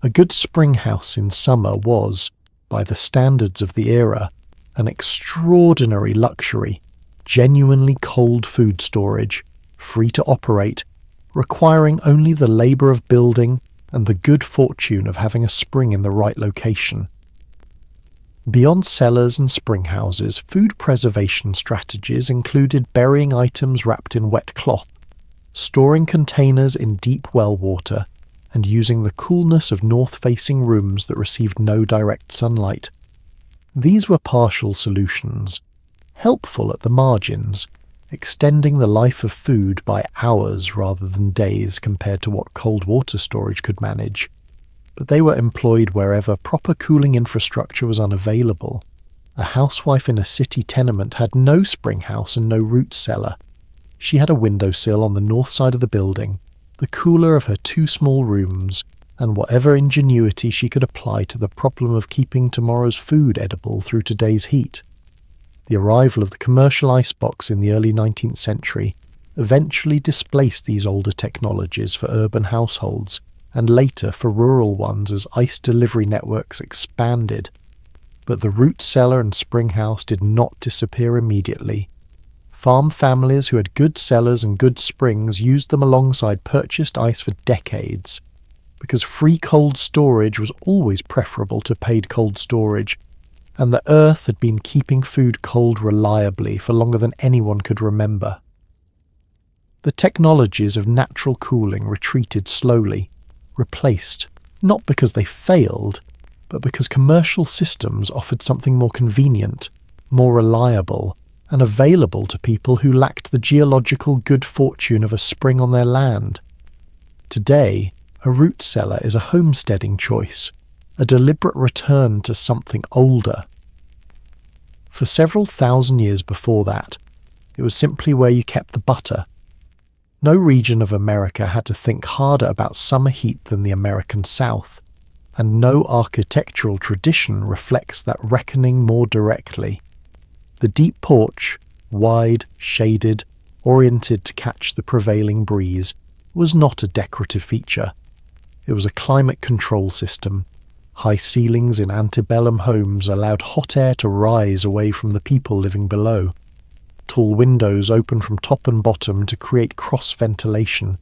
[SPEAKER 1] A good spring house in summer was, by the standards of the era, an extraordinary luxury, genuinely cold food storage, free to operate, requiring only the labour of building and the good fortune of having a spring in the right location. Beyond cellars and spring houses, food preservation strategies included burying items wrapped in wet cloth, storing containers in deep well water, and using the coolness of north-facing rooms that received no direct sunlight. These were partial solutions, helpful at the margins, extending the life of food by hours rather than days compared to what cold water storage could manage, but they were employed wherever proper cooling infrastructure was unavailable. A housewife in a city tenement had no spring house and no root cellar. She had a windowsill on the north side of the building, the cooler of her 2 small rooms, and whatever ingenuity she could apply to the problem of keeping tomorrow's food edible through today's heat. The arrival of the commercial icebox in the early 19th century eventually displaced these older technologies for urban households, and later for rural ones as ice delivery networks expanded. But the root cellar and spring house did not disappear immediately. Farm families who had good cellars and good springs used them alongside purchased ice for decades, because free cold storage was always preferable to paid cold storage, and the earth had been keeping food cold reliably for longer than anyone could remember. The technologies of natural cooling retreated slowly, replaced, not because they failed, but because commercial systems offered something more convenient, more reliable, and available to people who lacked the geological good fortune of a spring on their land. Today, a root cellar is a homesteading choice, a deliberate return to something older. For several thousand years before that, it was simply where you kept the butter. No region of America had to think harder about summer heat than the American South, and no architectural tradition reflects that reckoning more directly. The deep porch, wide, shaded, oriented to catch the prevailing breeze, was not a decorative feature. It was a climate control system. High ceilings in antebellum homes allowed hot air to rise away from the people living below. Tall windows opened from top and bottom to create cross-ventilation.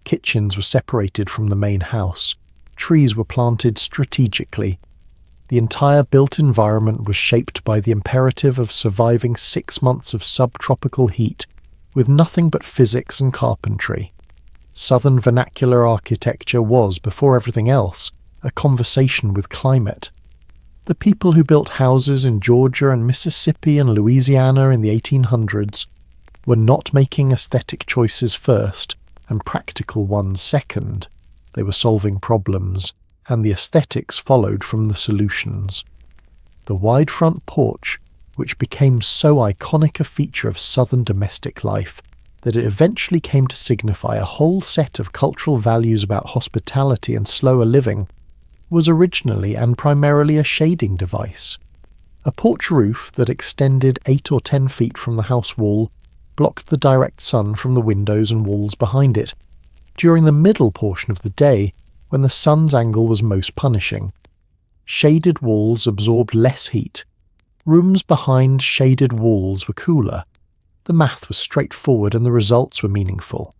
[SPEAKER 1] Kitchens were separated from the main house. Trees were planted strategically. The entire built environment was shaped by the imperative of surviving 6 months of subtropical heat with nothing but physics and carpentry. Southern vernacular architecture was, before everything else, a conversation with climate. The people who built houses in Georgia and Mississippi and Louisiana in the 1800s were not making aesthetic choices first and practical ones second. They were solving problems, and the aesthetics followed from the solutions. The wide front porch, which became so iconic a feature of southern domestic life that it eventually came to signify a whole set of cultural values about hospitality and slower living, was originally and primarily a shading device. A porch roof that extended 8 or 10 feet from the house wall blocked the direct sun from the windows and walls behind it, during the middle portion of the day when the sun's angle was most punishing. Shaded walls absorbed less heat. Rooms behind shaded walls were cooler. The math was straightforward and the results were meaningful.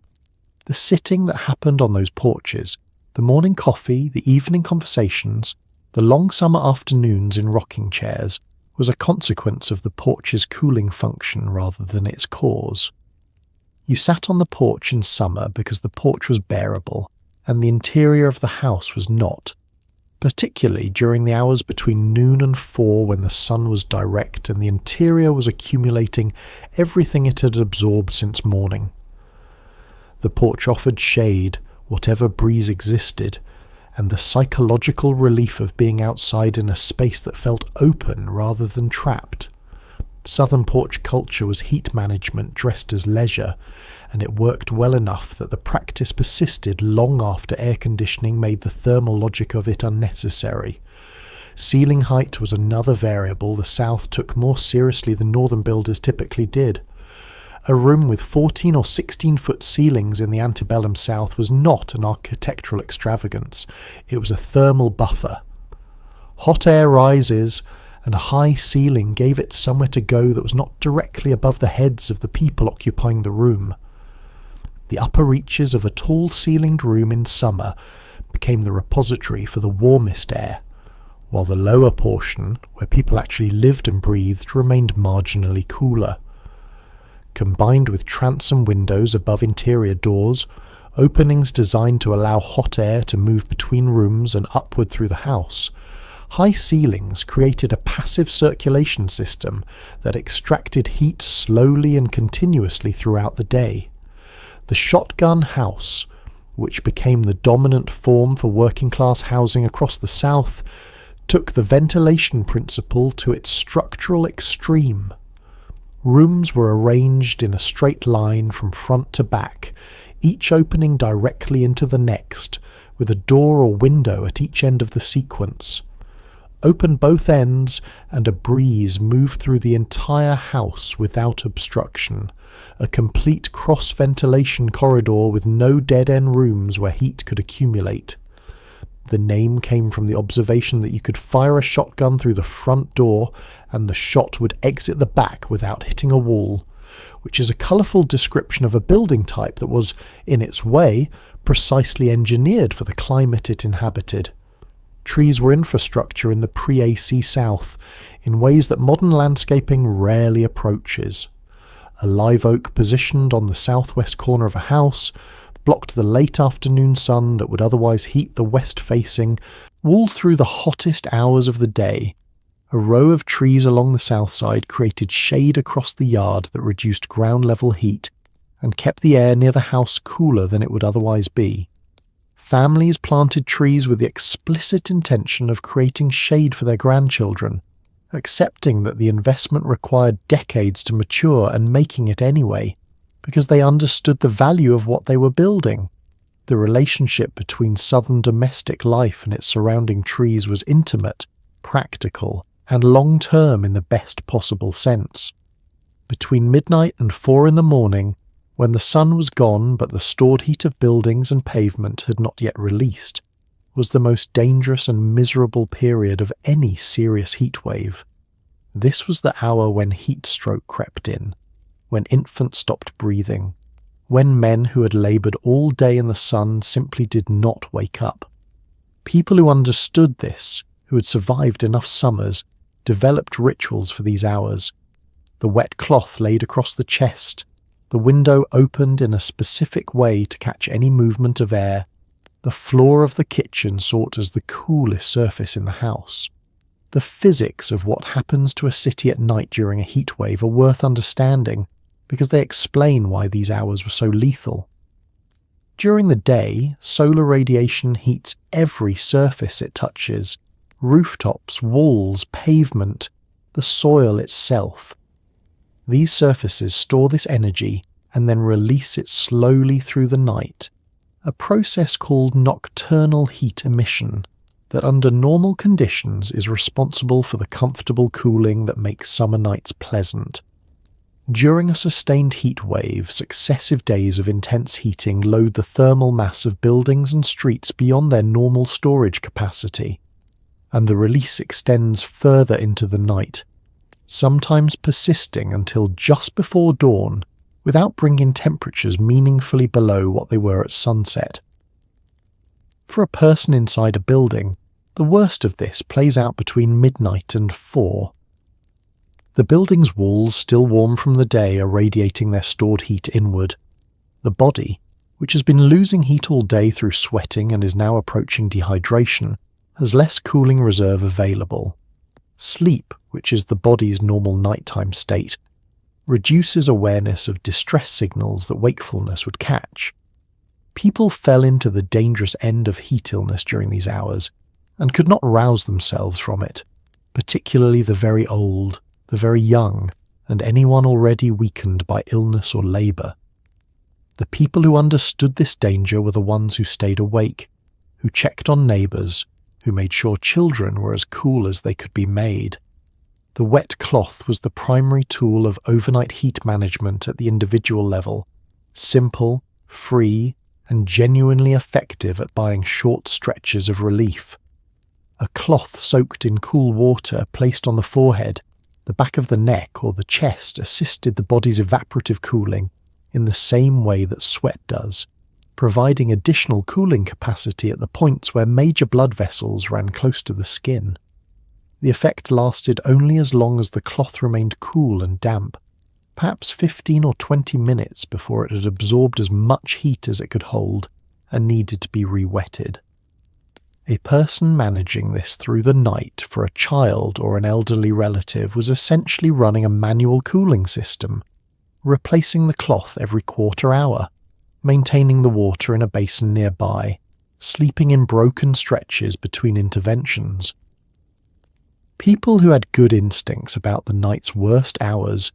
[SPEAKER 1] The sitting that happened on those porches, the morning coffee, the evening conversations, the long summer afternoons in rocking chairs, was a consequence of the porch's cooling function rather than its cause. You sat on the porch in summer because the porch was bearable, and the interior of the house was not, particularly during the hours between noon and 4 when the sun was direct and the interior was accumulating everything it had absorbed since morning. The porch offered shade, whatever breeze existed, and the psychological relief of being outside in a space that felt open rather than trapped. Southern porch culture was heat management dressed as leisure, and it worked well enough that the practice persisted long after air conditioning made the thermal logic of it unnecessary. Ceiling height was another variable the South took more seriously than northern builders typically did. A room with 14 or 16-foot ceilings in the antebellum South was not an architectural extravagance, it was a thermal buffer. Hot air rises, and a high ceiling gave it somewhere to go that was not directly above the heads of the people occupying the room. The upper reaches of a tall ceilinged room in summer became the repository for the warmest air, while the lower portion, where people actually lived and breathed, remained marginally cooler. Combined with transom windows above interior doors, openings designed to allow hot air to move between rooms and upward through the house, high ceilings created a passive circulation system that extracted heat slowly and continuously throughout the day. The shotgun house, which became the dominant form for working-class housing across the South, took the ventilation principle to its structural extreme. Rooms were arranged in a straight line from front to back, each opening directly into the next, with a door or window at each end of the sequence. Open both ends, and a breeze moved through the entire house without obstruction, a complete cross-ventilation corridor with no dead-end rooms where heat could accumulate. The name came from the observation that you could fire a shotgun through the front door and the shot would exit the back without hitting a wall, which is a colourful description of a building type that was, in its way, precisely engineered for the climate it inhabited. Trees were infrastructure in the pre-AC South in ways that modern landscaping rarely approaches. A live oak positioned on the southwest corner of a house blocked the late afternoon sun that would otherwise heat the west-facing wall through the hottest hours of the day. A row of trees along the south side created shade across the yard that reduced ground-level heat and kept the air near the house cooler than it would otherwise be. Families planted trees with the explicit intention of creating shade for their grandchildren, accepting that the investment required decades to mature and making it anyway, because they understood the value of what they were building. The relationship between southern domestic life and its surrounding trees was intimate, practical, and long-term in the best possible sense. Between midnight and 4 in the morning, when the sun was gone but the stored heat of buildings and pavement had not yet released, was the most dangerous and miserable period of any serious heat wave. This was the hour when heat stroke crept in, when infants stopped breathing, when men who had laboured all day in the sun simply did not wake up. People who understood this, who had survived enough summers, developed rituals for these hours. The wet cloth laid across the chest, the window opened in a specific way to catch any movement of air, the floor of the kitchen sought as the coolest surface in the house. The physics of what happens to a city at night during a heat wave are worth understanding, because they explain why these hours were so lethal. During the day, solar radiation heats every surface it touches, rooftops, walls, pavement, the soil itself. These surfaces store this energy and then release it slowly through the night, a process called nocturnal heat emission that under normal conditions is responsible for the comfortable cooling that makes summer nights pleasant. During a sustained heat wave, successive days of intense heating load the thermal mass of buildings and streets beyond their normal storage capacity, and the release extends further into the night, sometimes persisting until just before dawn, without bringing temperatures meaningfully below what they were at sunset. For a person inside a building, the worst of this plays out between midnight and 4. The building's walls, still warm from the day, are radiating their stored heat inward. The body, which has been losing heat all day through sweating and is now approaching dehydration, has less cooling reserve available. Sleep, which is the body's normal nighttime state, reduces awareness of distress signals that wakefulness would catch. People fell into the dangerous end of heat illness during these hours and could not rouse themselves from it, particularly the very old, the very young, and anyone already weakened by illness or labour. The people who understood this danger were the ones who stayed awake, who checked on neighbours, who made sure children were as cool as they could be made. The wet cloth was the primary tool of overnight heat management at the individual level, simple, free, and genuinely effective at buying short stretches of relief. A cloth soaked in cool water placed on the forehead, the back of the neck or the chest assisted the body's evaporative cooling in the same way that sweat does, providing additional cooling capacity at the points where major blood vessels ran close to the skin. The effect lasted only as long as the cloth remained cool and damp, perhaps 15 or 20 minutes before it had absorbed as much heat as it could hold and needed to be re-wetted. A person managing this through the night for a child or an elderly relative was essentially running a manual cooling system, replacing the cloth every quarter hour, maintaining the water in a basin nearby, sleeping in broken stretches between interventions. People who had good instincts about the night's worst hours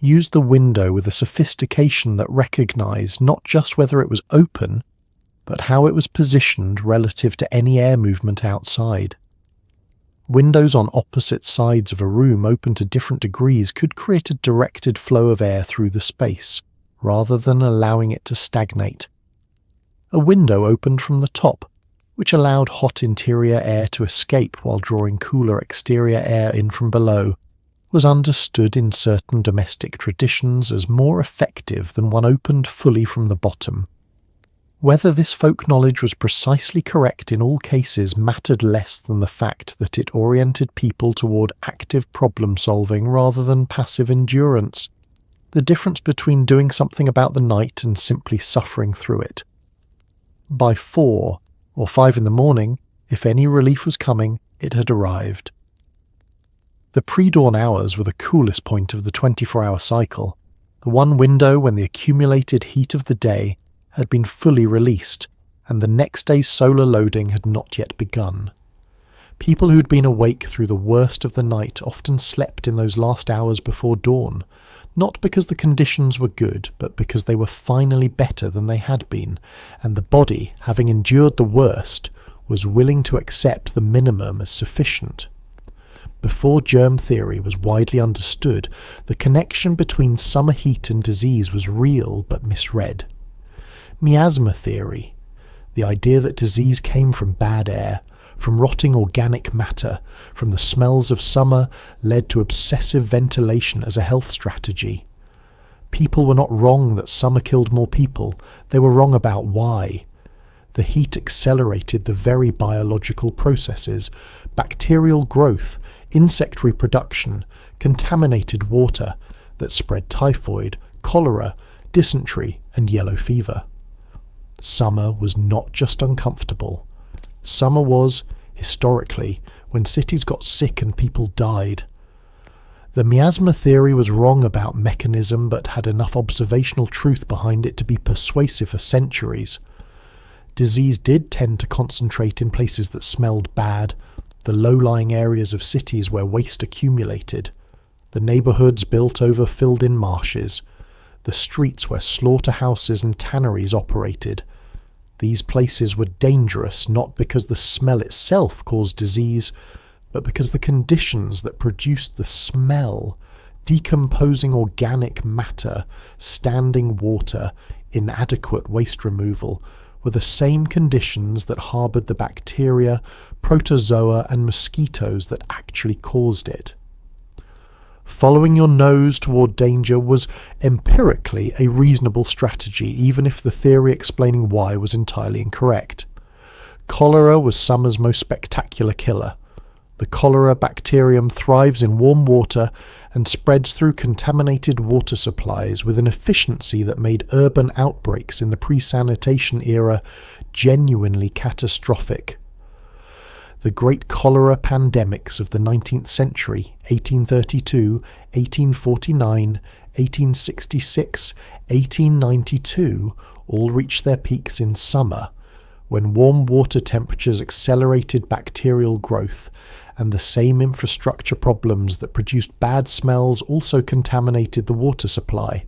[SPEAKER 1] used the window with a sophistication that recognized not just whether it was open, but how it was positioned relative to any air movement outside. Windows on opposite sides of a room open to different degrees could create a directed flow of air through the space, rather than allowing it to stagnate. A window opened from the top, which allowed hot interior air to escape while drawing cooler exterior air in from below, was understood in certain domestic traditions as more effective than one opened fully from the bottom. Whether this folk knowledge was precisely correct in all cases mattered less than the fact that it oriented people toward active problem-solving rather than passive endurance, the difference between doing something about the night and simply suffering through it. By 4 or 5 in the morning, if any relief was coming, it had arrived. The pre-dawn hours were the coolest point of the 24-hour cycle, the one window when the accumulated heat of the day had been fully released, and the next day's solar loading had not yet begun. People who'd been awake through the worst of the night often slept in those last hours before dawn, not because the conditions were good, but because they were finally better than they had been, and the body, having endured the worst, was willing to accept the minimum as sufficient. Before germ theory was widely understood, the connection between summer heat and disease was real but misread. Miasma theory, the idea that disease came from bad air, from rotting organic matter, from the smells of summer, led to obsessive ventilation as a health strategy. People were not wrong that summer killed more people, they were wrong about why. The heat accelerated the very biological processes, bacterial growth, insect reproduction, contaminated water, that spread typhoid, cholera, dysentery, and yellow fever. Summer was not just uncomfortable. Summer was, historically, when cities got sick and people died. The miasma theory was wrong about mechanism but had enough observational truth behind it to be persuasive for centuries. Disease did tend to concentrate in places that smelled bad, the low-lying areas of cities where waste accumulated, the neighbourhoods built over filled-in marshes, the streets where slaughterhouses and tanneries operated. These places were dangerous not because the smell itself caused disease, but because the conditions that produced the smell, decomposing organic matter, standing water, inadequate waste removal, were the same conditions that harboured the bacteria, protozoa and mosquitoes that actually caused it. Following your nose toward danger was empirically a reasonable strategy, even if the theory explaining why was entirely incorrect. Cholera was summer's most spectacular killer. The cholera bacterium thrives in warm water and spreads through contaminated water supplies with an efficiency that made urban outbreaks in the pre-sanitation era genuinely catastrophic. The great cholera pandemics of the 19th century, 1832, 1849, 1866, 1892, all reached their peaks in summer, when warm water temperatures accelerated bacterial growth, and the same infrastructure problems that produced bad smells also contaminated the water supply.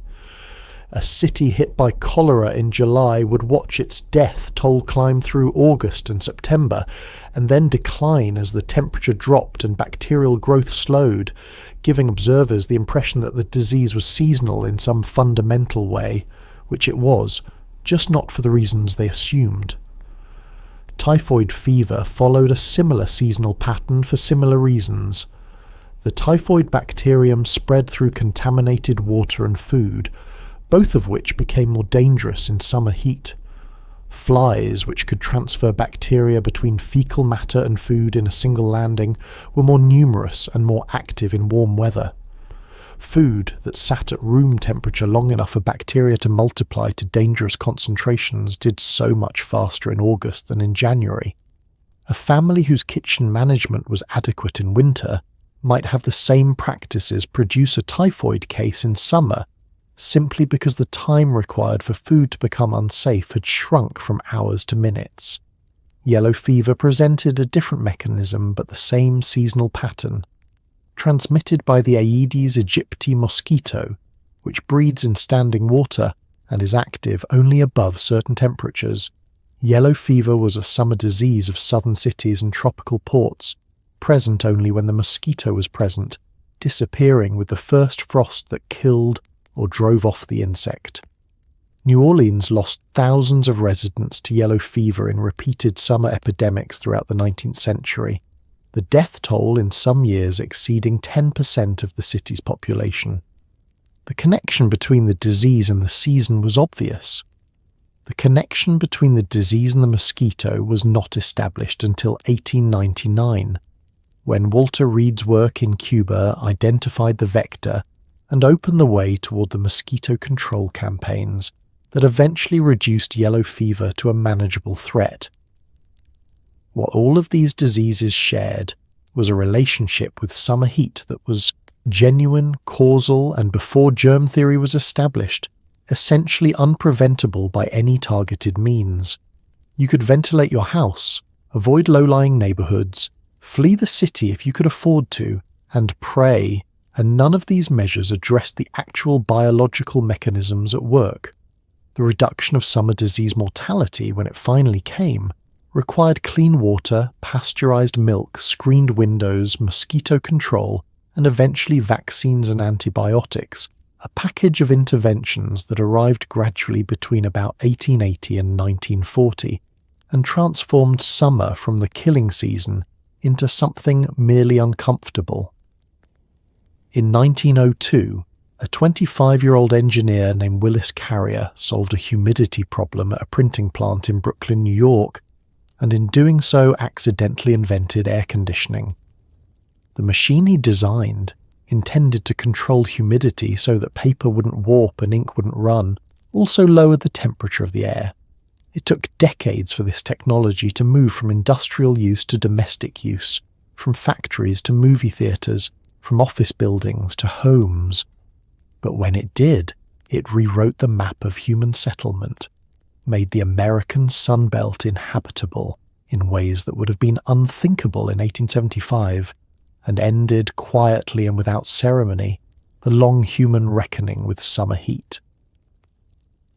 [SPEAKER 1] A city hit by cholera in July would watch its death toll climb through August and September, and then decline as the temperature dropped and bacterial growth slowed, giving observers the impression that the disease was seasonal in some fundamental way, which it was, just not for the reasons they assumed. Typhoid fever followed a similar seasonal pattern for similar reasons. The typhoid bacterium spread through contaminated water and food, both of which became more dangerous in summer heat. Flies, which could transfer bacteria between fecal matter and food in a single landing, were more numerous and more active in warm weather. Food that sat at room temperature long enough for bacteria to multiply to dangerous concentrations did so much faster in August than in January. A family whose kitchen management was adequate in winter might have the same practices produce a typhoid case in summer, simply because the time required for food to become unsafe had shrunk from hours to minutes. Yellow fever presented a different mechanism but the same seasonal pattern. Transmitted by the Aedes aegypti mosquito, which breeds in standing water and is active only above certain temperatures, yellow fever was a summer disease of southern cities and tropical ports, present only when the mosquito was present, disappearing with the first frost that killed or drove off the insect. New Orleans lost thousands of residents to yellow fever in repeated summer epidemics throughout the 19th century, the death toll in some years exceeding 10% of the city's population. The connection between the disease and the season was obvious. The connection between the disease and the mosquito was not established until 1899, when Walter Reed's work in Cuba identified the vector and opened the way toward the mosquito control campaigns that eventually reduced yellow fever to a manageable threat. What all of these diseases shared was a relationship with summer heat that was genuine, causal, and before germ theory was established, essentially unpreventable by any targeted means. You could ventilate your house, avoid low-lying neighborhoods, flee the city if you could afford to, and pray, and none of these measures addressed the actual biological mechanisms at work. The reduction of summer disease mortality, when it finally came, required clean water, pasteurized milk, screened windows, mosquito control, and eventually vaccines and antibiotics, a package of interventions that arrived gradually between about 1880 and 1940, and transformed summer from the killing season into something merely uncomfortable. In 1902, a 25-year-old engineer named Willis Carrier solved a humidity problem at a printing plant in Brooklyn, New York, and in doing so accidentally invented air conditioning. The machine he designed, intended to control humidity so that paper wouldn't warp and ink wouldn't run, also lowered the temperature of the air. It took decades for this technology to move from industrial use to domestic use, from factories to movie theatres, from office buildings to homes. But when it did, it rewrote the map of human settlement, made the American Sunbelt inhabitable in ways that would have been unthinkable in 1875, and ended quietly and without ceremony the long human reckoning with summer heat.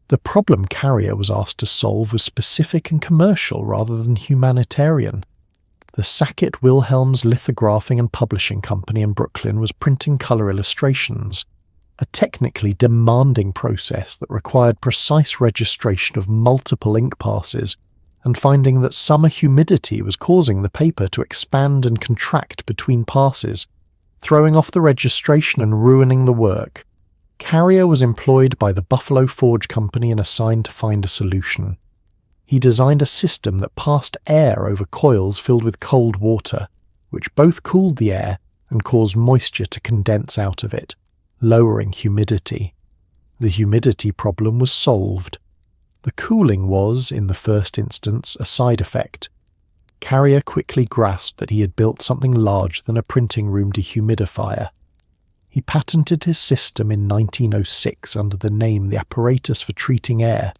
[SPEAKER 1] The problem Carrier was asked to solve was specific and commercial rather than humanitarian. The Sackett Wilhelms Lithographing and Publishing Company in Brooklyn was printing colour illustrations, a technically demanding process that required precise registration of multiple ink passes, and finding that summer humidity was causing the paper to expand and contract between passes, throwing off the registration and ruining the work. Carrier was employed by the Buffalo Forge Company and assigned to find a solution. He designed a system that passed air over coils filled with cold water, which both cooled the air and caused moisture to condense out of it, lowering humidity. The humidity problem was solved. The cooling was, in the first instance, a side effect. Carrier quickly grasped that he had built something larger than a printing room dehumidifier. He patented his system in 1906 under the name the Apparatus for Treating Air,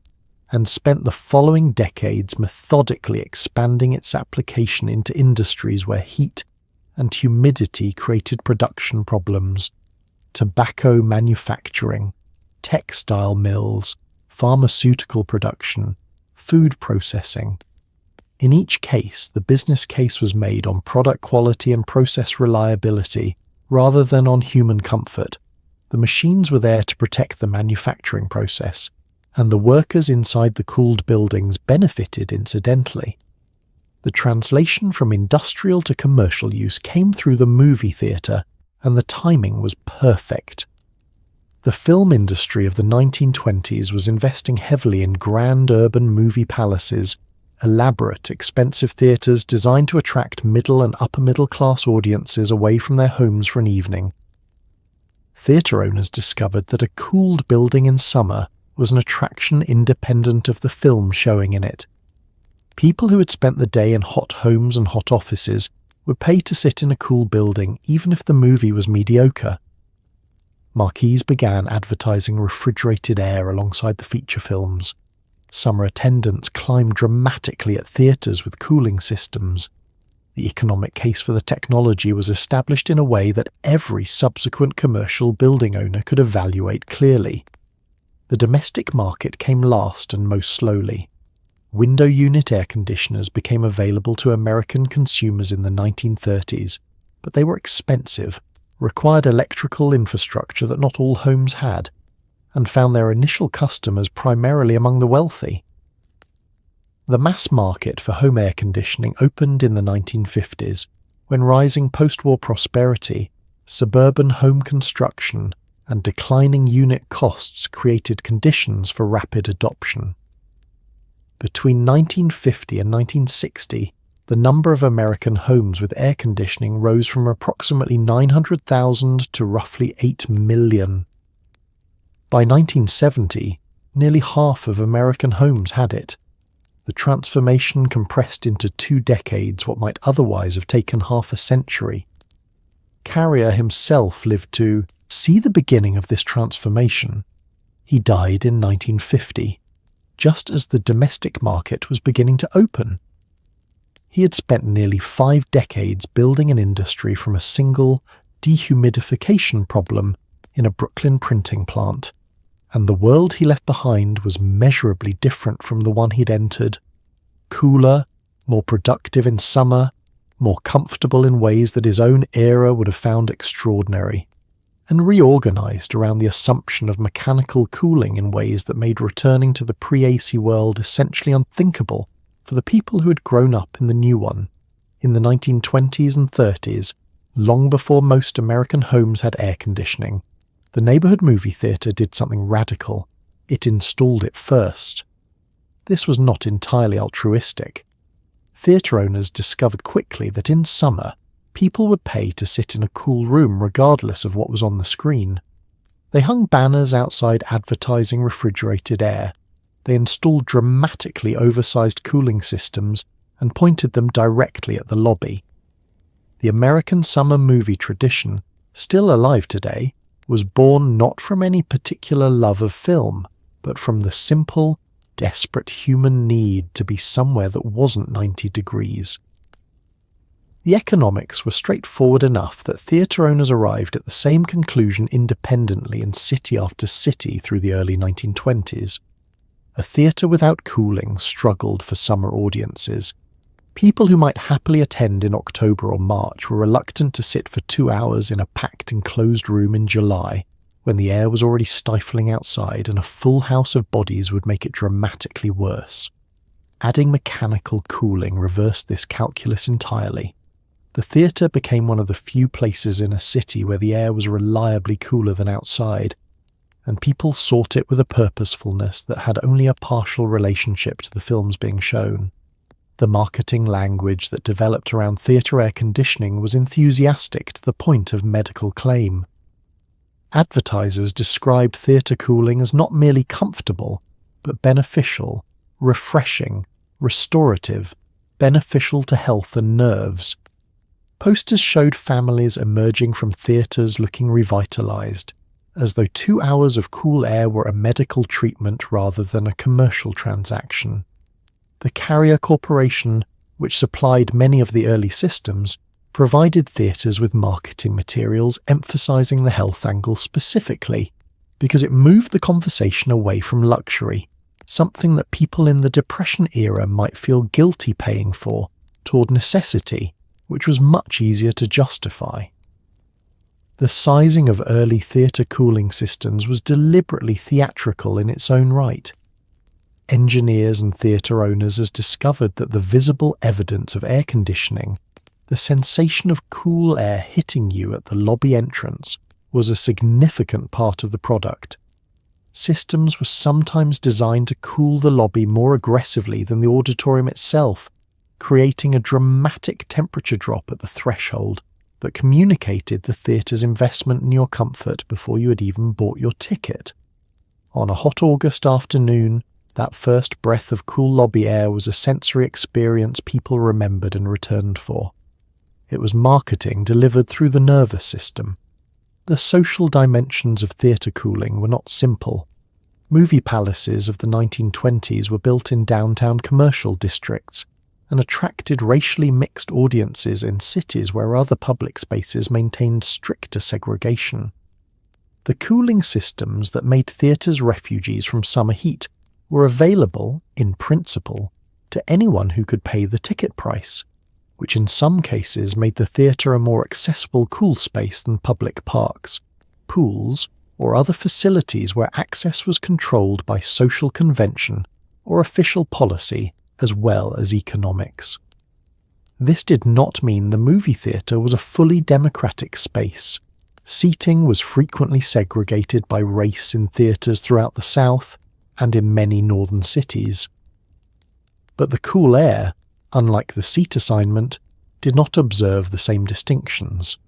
[SPEAKER 1] and spent the following decades methodically expanding its application into industries where heat and humidity created production problems: tobacco manufacturing, textile mills, pharmaceutical production, food processing. In each case, the business case was made on product quality and process reliability rather than on human comfort. The machines were there to protect the manufacturing process, and the workers inside the cooled buildings benefited incidentally. The translation from industrial to commercial use came through the movie theatre, and the timing was perfect. The film industry of the 1920s was investing heavily in grand urban movie palaces, elaborate, expensive theatres designed to attract middle and upper middle class audiences away from their homes for an evening. Theatre owners discovered that a cooled building in summer was an attraction independent of the film showing in it. People who had spent the day in hot homes and hot offices would pay to sit in a cool building even if the movie was mediocre. Marquees began advertising refrigerated air alongside the feature films. Summer attendance climbed dramatically at theatres with cooling systems. The economic case for the technology was established in a way that every subsequent commercial building owner could evaluate clearly. The domestic market came last and most slowly. Window unit air conditioners became available to American consumers in the 1930s, but they were expensive, required electrical infrastructure that not all homes had, and found their initial customers primarily among the wealthy. The mass market for home air conditioning opened in the 1950s, when rising post-war prosperity, suburban home construction, and declining unit costs created conditions for rapid adoption. Between 1950 and 1960, the number of American homes with air conditioning rose from approximately 900,000 to roughly 8 million. By 1970, nearly half of American homes had it. The transformation compressed into 2 decades what might otherwise have taken half a century. Carrier himself lived to see the beginning of this transformation. He died in 1950, just as the domestic market was beginning to open. He had spent nearly 5 decades building an industry from a single dehumidification problem in a Brooklyn printing plant, and the world he left behind was measurably different from the one he'd entered. Cooler, more productive in summer, more comfortable in ways that his own era would have found extraordinary, and reorganized around the assumption of mechanical cooling in ways that made returning to the pre-AC world essentially unthinkable for the people who had grown up in the new one. In the 1920s and 30s, long before most American homes had air conditioning, the neighborhood movie theater did something radical. It installed it first. This was not entirely altruistic. Theatre owners discovered quickly that in summer, people would pay to sit in a cool room regardless of what was on the screen. They hung banners outside advertising refrigerated air. They installed dramatically oversized cooling systems and pointed them directly at the lobby. The American summer movie tradition, still alive today, was born not from any particular love of film, but from the simple, desperate human need to be somewhere that wasn't 90 degrees. The economics were straightforward enough that theatre owners arrived at the same conclusion independently in city after city through the early 1920s. A theatre without cooling struggled for summer audiences. People who might happily attend in October or March were reluctant to sit for 2 hours in a packed enclosed room in July, when the air was already stifling outside and a full house of bodies would make it dramatically worse. Adding mechanical cooling reversed this calculus entirely. The theatre became one of the few places in a city where the air was reliably cooler than outside, and people sought it with a purposefulness that had only a partial relationship to the films being shown. The marketing language that developed around theatre air conditioning was enthusiastic to the point of medical claim. Advertisers described theatre cooling as not merely comfortable, but beneficial, refreshing, restorative, beneficial to health and nerves. Posters showed families emerging from theatres looking revitalised, as though 2 hours of cool air were a medical treatment rather than a commercial transaction. The Carrier Corporation, which supplied many of the early systems, provided theatres with marketing materials emphasising the health angle specifically, because it moved the conversation away from luxury, something that people in the Depression era might feel guilty paying for, toward necessity, which was much easier to justify. The sizing of early theatre cooling systems was deliberately theatrical in its own right. Engineers and theatre owners has discovered that the visible evidence of air conditioning, the sensation of cool air hitting you at the lobby entrance, was a significant part of the product. Systems were sometimes designed to cool the lobby more aggressively than the auditorium itself, creating a dramatic temperature drop at the threshold that communicated the theatre's investment in your comfort before you had even bought your ticket. On a hot August afternoon, that first breath of cool lobby air was a sensory experience people remembered and returned for. It was marketing delivered through the nervous system. The social dimensions of theatre cooling were not simple. Movie palaces of the 1920s were built in downtown commercial districts and attracted racially mixed audiences in cities where other public spaces maintained stricter segregation. The cooling systems that made theatres refuges from summer heat were available, in principle, to anyone who could pay the ticket price, which in some cases made the theatre a more accessible cool space than public parks, pools, or other facilities where access was controlled by social convention or official policy as well as economics. This did not mean the movie theatre was a fully democratic space. Seating was frequently segregated by race in theatres throughout the South and in many northern cities. But the cool air, unlike the seat assignment, did not observe the same distinctions.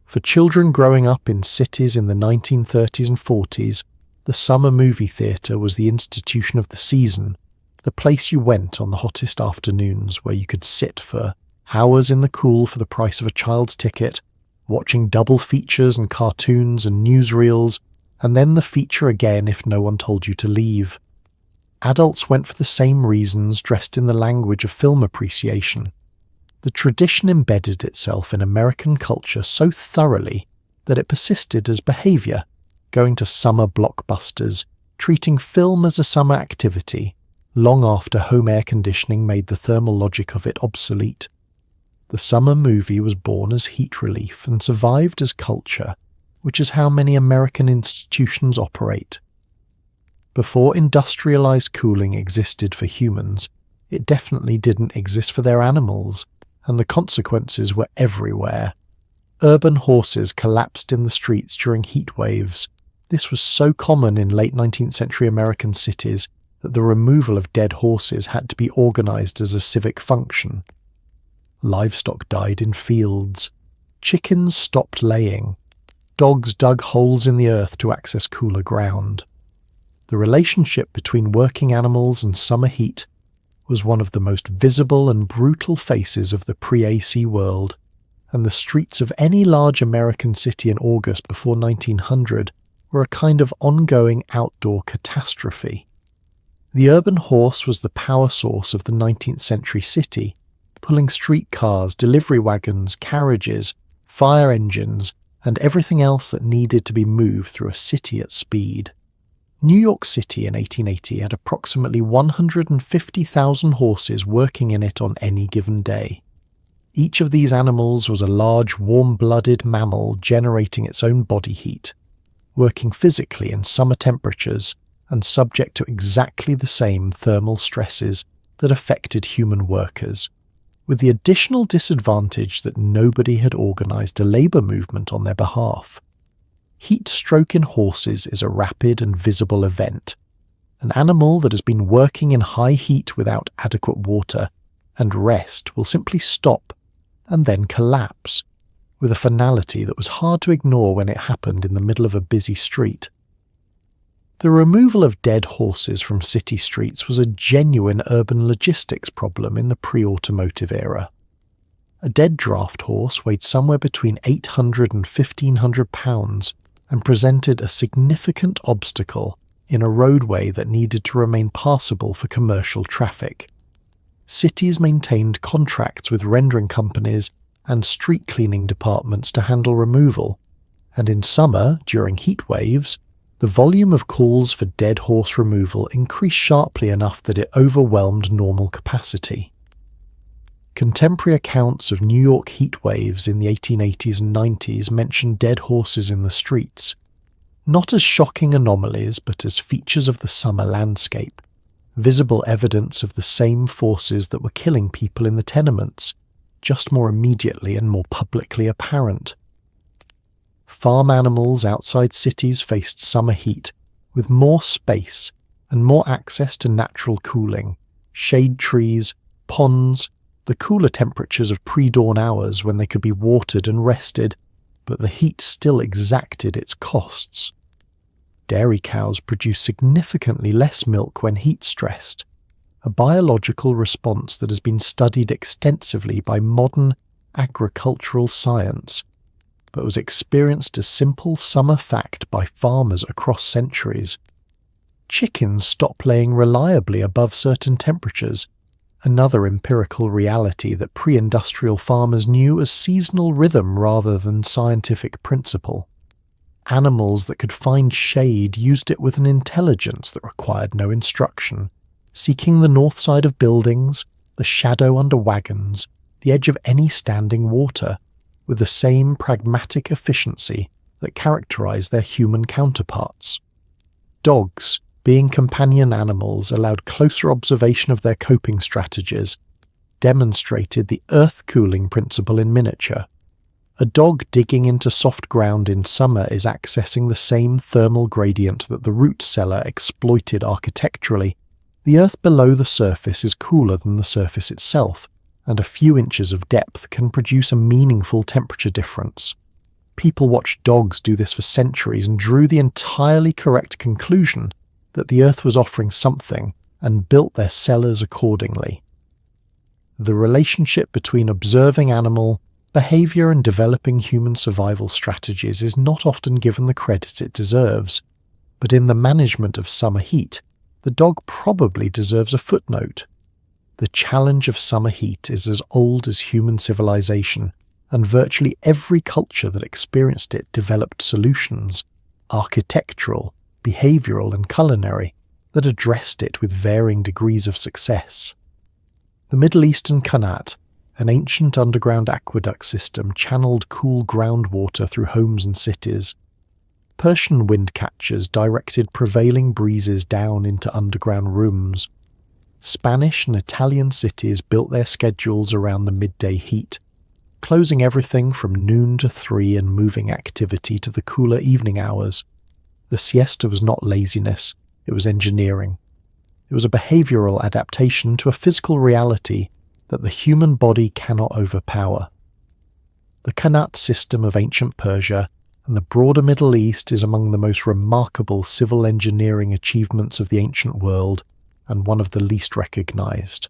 [SPEAKER 1] For children growing up in cities in the 1930s and 40s, the summer movie theatre was the institution of the season, the place you went on the hottest afternoons where you could sit for hours in the cool for the price of a child's ticket, watching double features and cartoons and newsreels, and then the feature again if no one told you to leave. Adults went for the same reasons, dressed in the language of film appreciation. The tradition embedded itself in American culture so thoroughly that it persisted as behaviour, going to summer blockbusters, treating film as a summer activity, long after home air conditioning made the thermal logic of it obsolete. The summer movie was born as heat relief and survived as culture, which is how many American institutions operate. Before industrialized cooling existed for humans, it definitely didn't exist for their animals, and the consequences were everywhere. Urban horses collapsed in the streets during heat waves. This was so common in late 19th century American cities that the removal of dead horses had to be organized as a civic function. Livestock died in fields. Chickens stopped laying. Dogs dug holes in the earth to access cooler ground. The relationship between working animals and summer heat was one of the most visible and brutal faces of the pre-AC world, and the streets of any large American city in August before 1900 were a kind of ongoing outdoor catastrophe. The urban horse was the power source of the 19th century city, pulling streetcars, delivery wagons, carriages, fire engines, and everything else that needed to be moved through a city at speed. New York City in 1880 had approximately 150,000 horses working in it on any given day. Each of these animals was a large, warm-blooded mammal generating its own body heat, working physically in summer temperatures and subject to exactly the same thermal stresses that affected human workers, with the additional disadvantage that nobody had organized a labor movement on their behalf. Heat stroke in horses is a rapid and visible event. An animal that has been working in high heat without adequate water and rest will simply stop and then collapse, with a finality that was hard to ignore when it happened in the middle of a busy street. The removal of dead horses from city streets was a genuine urban logistics problem in the pre-automotive era. A dead draft horse weighed somewhere between 800 and 1,500 pounds and presented a significant obstacle in a roadway that needed to remain passable for commercial traffic. Cities maintained contracts with rendering companies and street cleaning departments to handle removal, and in summer, during heat waves, the volume of calls for dead horse removal increased sharply enough that it overwhelmed normal capacity. Contemporary accounts of New York heat waves in the 1880s and 90s mention dead horses in the streets, not as shocking anomalies but as features of the summer landscape, visible evidence of the same forces that were killing people in the tenements, just more immediately and more publicly apparent. Farm animals outside cities faced summer heat with more space and more access to natural cooling, shade trees, ponds, the cooler temperatures of pre-dawn hours when they could be watered and rested, but the heat still exacted its costs. Dairy cows produce significantly less milk when heat-stressed, a biological response that has been studied extensively by modern agricultural science, but was experienced as simple summer fact by farmers across centuries. Chickens stop laying reliably above certain temperatures, another empirical reality that pre-industrial farmers knew as seasonal rhythm rather than scientific principle. Animals that could find shade used it with an intelligence that required no instruction, seeking the north side of buildings, the shadow under wagons, the edge of any standing water, with the same pragmatic efficiency that characterized their human counterparts. Dogs, being companion animals, allowed closer observation of their coping strategies, demonstrated the earth cooling principle in miniature. A dog digging into soft ground in summer is accessing the same thermal gradient that the root cellar exploited architecturally. The earth below the surface is cooler than the surface itself, and a few inches of depth can produce a meaningful temperature difference. People watched dogs do this for centuries and drew the entirely correct conclusion that the earth was offering something and built their cellars accordingly. The relationship between observing animal behavior and developing human survival strategies is not often given the credit it deserves, but in the management of summer heat, the dog probably deserves a footnote. The challenge of summer heat is as old as human civilization, and virtually every culture that experienced it developed solutions, architectural, behavioral and culinary, that addressed it with varying degrees of success. The Middle Eastern Qanat, an ancient underground aqueduct system, channeled cool groundwater through homes and cities. Persian wind catchers directed prevailing breezes down into underground rooms. Spanish and Italian cities built their schedules around the midday heat, closing everything from noon to 3 and moving activity to the cooler evening hours. The siesta was not laziness, it was engineering. It was a behavioral adaptation to a physical reality that the human body cannot overpower. The Qanat system of ancient Persia and the broader Middle East is among the most remarkable civil engineering achievements of the ancient world and one of the least recognized.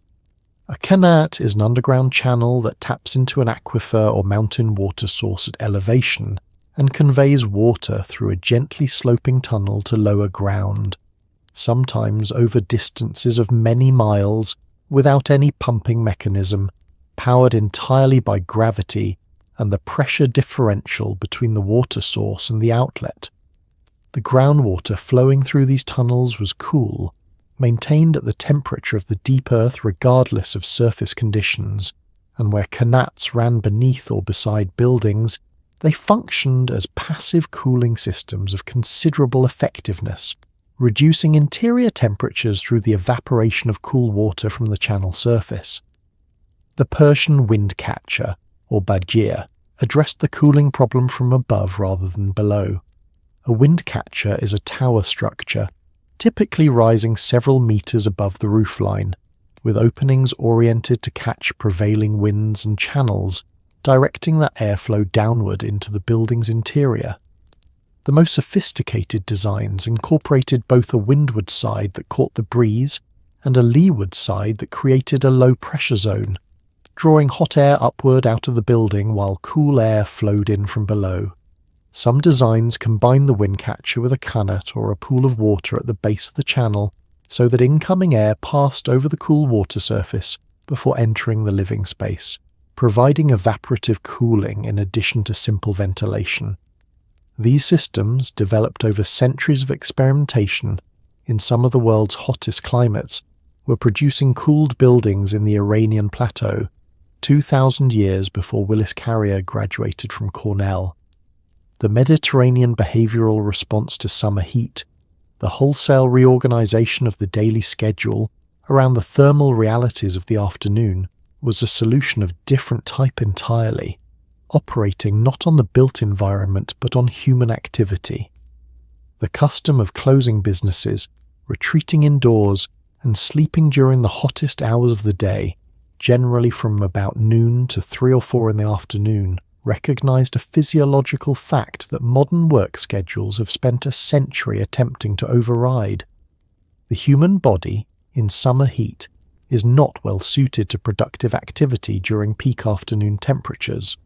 [SPEAKER 1] A Qanat is an underground channel that taps into an aquifer or mountain water source at elevation and conveys water through a gently sloping tunnel to lower ground, sometimes over distances of many miles without any pumping mechanism, powered entirely by gravity and the pressure differential between the water source and the outlet. The groundwater flowing through these tunnels was cool, maintained at the temperature of the deep earth regardless of surface conditions, and where qanats ran beneath or beside buildings, they functioned as passive cooling systems of considerable effectiveness, reducing interior temperatures through the evaporation of cool water from the channel surface. The Persian wind catcher, or bajir, addressed the cooling problem from above rather than below. A wind catcher is a tower structure, typically rising several meters above the roofline, with openings oriented to catch prevailing winds and channels, directing that airflow downward into the building's interior. The most sophisticated designs incorporated both a windward side that caught the breeze and a leeward side that created a low-pressure zone, drawing hot air upward out of the building while cool air flowed in from below. Some designs combine the wind catcher with a cannet or a pool of water at the base of the channel so that incoming air passed over the cool water surface before entering the living space, providing evaporative cooling in addition to simple ventilation. These systems, developed over centuries of experimentation in some of the world's hottest climates, were producing cooled buildings in the Iranian plateau 2,000 years before Willis Carrier graduated from Cornell. The Mediterranean behavioral response to summer heat, the wholesale reorganization of the daily schedule around the thermal realities of the afternoon, was a solution of different type entirely, operating not on the built environment but on human activity. The custom of closing businesses, retreating indoors, and sleeping during the hottest hours of the day, generally from about noon to 3 or 4 in the afternoon, recognized a physiological fact that modern work schedules have spent a century attempting to override. The human body, in summer heat, is not well suited to productive activity during peak afternoon temperatures.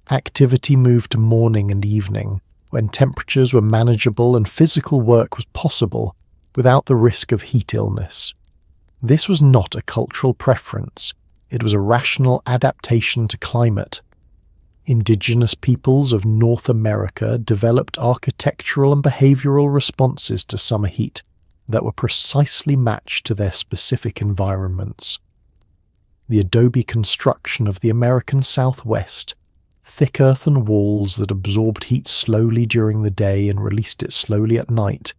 [SPEAKER 1] Activity moved to morning and evening, when temperatures were manageable and physical work was possible without the risk of heat illness. This was not a cultural preference, it was a rational adaptation to climate. Indigenous peoples of North America developed architectural and behavioral responses to summer heat that were precisely matched to their specific environments. The adobe construction of the American Southwest, thick earthen walls that absorbed heat slowly during the day and released it slowly at night,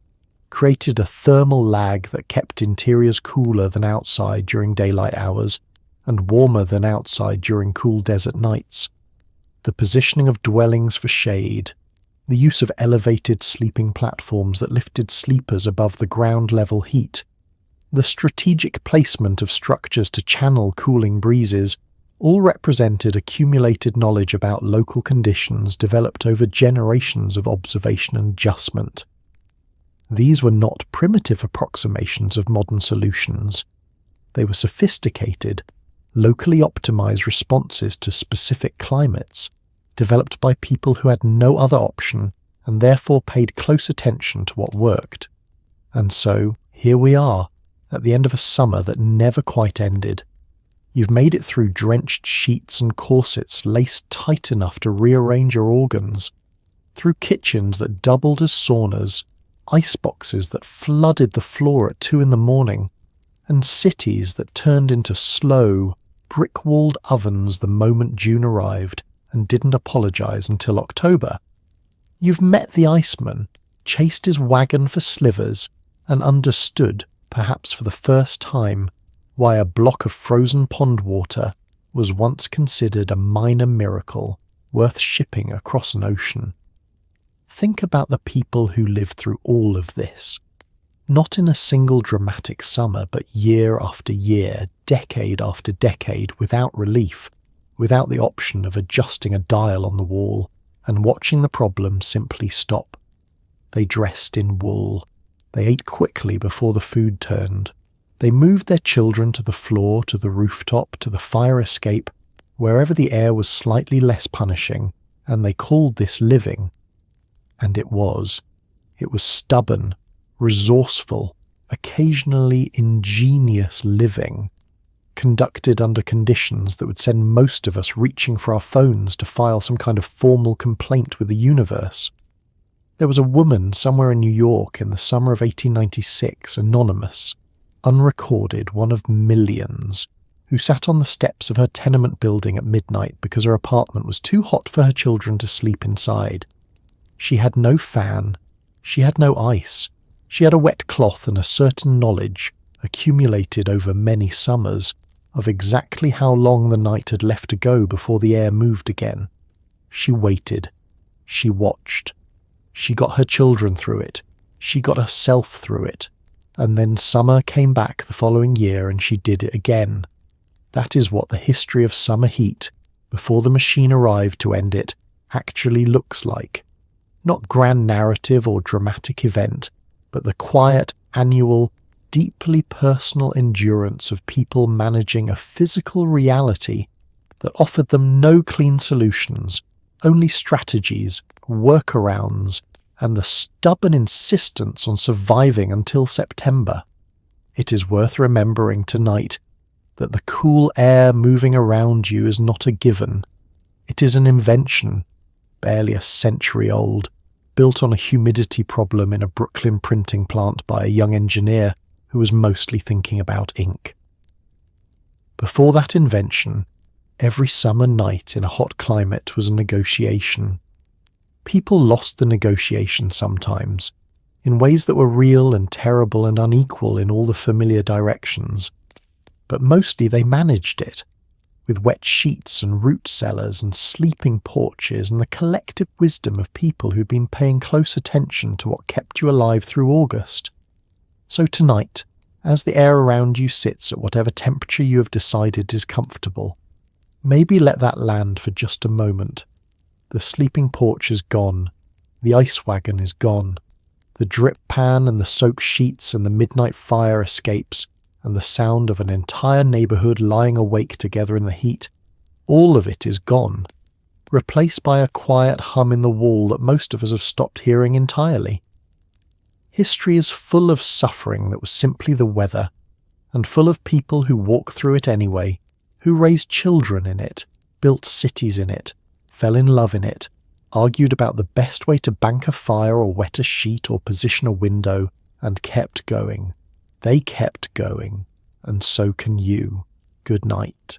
[SPEAKER 1] created a thermal lag that kept interiors cooler than outside during daylight hours and warmer than outside during cool desert nights. The positioning of dwellings for shade, the use of elevated sleeping platforms that lifted sleepers above the ground-level heat, the strategic placement of structures to channel cooling breezes, all represented accumulated knowledge about local conditions developed over generations of observation and adjustment. These were not primitive approximations of modern solutions. They were sophisticated, locally optimized responses to specific climates, developed by people who had no other option and therefore paid close attention to what worked. And so, here we are, at the end of a summer that never quite ended. You've made it through drenched sheets and corsets laced tight enough to rearrange your organs, through kitchens that doubled as saunas, ice boxes that flooded the floor at 2 in the morning, and cities that turned into slow, brick-walled ovens the moment June arrived and didn't apologize until October. You've met the Iceman, chased his wagon for slivers, and understood, perhaps for the first time, why a block of frozen pond water was once considered a minor miracle worth shipping across an ocean. Think about the people who lived through all of this. Not in a single dramatic summer, but year after year, decade after decade, without relief, without the option of adjusting a dial on the wall and watching the problem simply stop. They dressed in wool. They ate quickly before the food turned. They moved their children to the floor, to the rooftop, to the fire escape, wherever the air was slightly less punishing, and they called this living. And it was. It was stubborn, resourceful, occasionally ingenious living, conducted under conditions that would send most of us reaching for our phones to file some kind of formal complaint with the universe. There was a woman somewhere in New York in the summer of 1896, anonymous, unrecorded, one of millions, who sat on the steps of her tenement building at midnight because her apartment was too hot for her children to sleep inside. She had no fan. She had no ice. She had a wet cloth and a certain knowledge, accumulated over many summers, of exactly how long the night had left to go before the air moved again. She waited. She watched. She got her children through it. She got herself through it. And then summer came back the following year and she did it again. That is what the history of summer heat, before the machine arrived to end it, actually looks like. Not grand narrative or dramatic event, but the quiet, annual, deeply personal endurance of people managing a physical reality that offered them no clean solutions only strategies, workarounds, and the stubborn insistence on surviving until September. It is worth remembering tonight that the cool air moving around you is not a given. It is an invention, barely a century old, built on a humidity problem in a Brooklyn printing plant by a young engineer who was mostly thinking about ink. Before that invention, every summer night in a hot climate was a negotiation. People lost the negotiation sometimes, in ways that were real and terrible and unequal in all the familiar directions, but mostly they managed it, with wet sheets and root cellars and sleeping porches and the collective wisdom of people who'd been paying close attention to what kept you alive through August. So tonight, as the air around you sits at whatever temperature you have decided is comfortable, maybe let that land for just a moment. The sleeping porch is gone. The ice wagon is gone. The drip pan and the soaked sheets and the midnight fire escapes and the sound of an entire neighbourhood lying awake together in the heat, all of it is gone, replaced by a quiet hum in the wall that most of us have stopped hearing entirely. History is full of suffering that was simply the weather, and full of people who walk through it anyway, who raised children in it, built cities in it, fell in love in it, argued about the best way to bank a fire or wet a sheet or position a window, and kept going. They kept going, and so can you. Good night.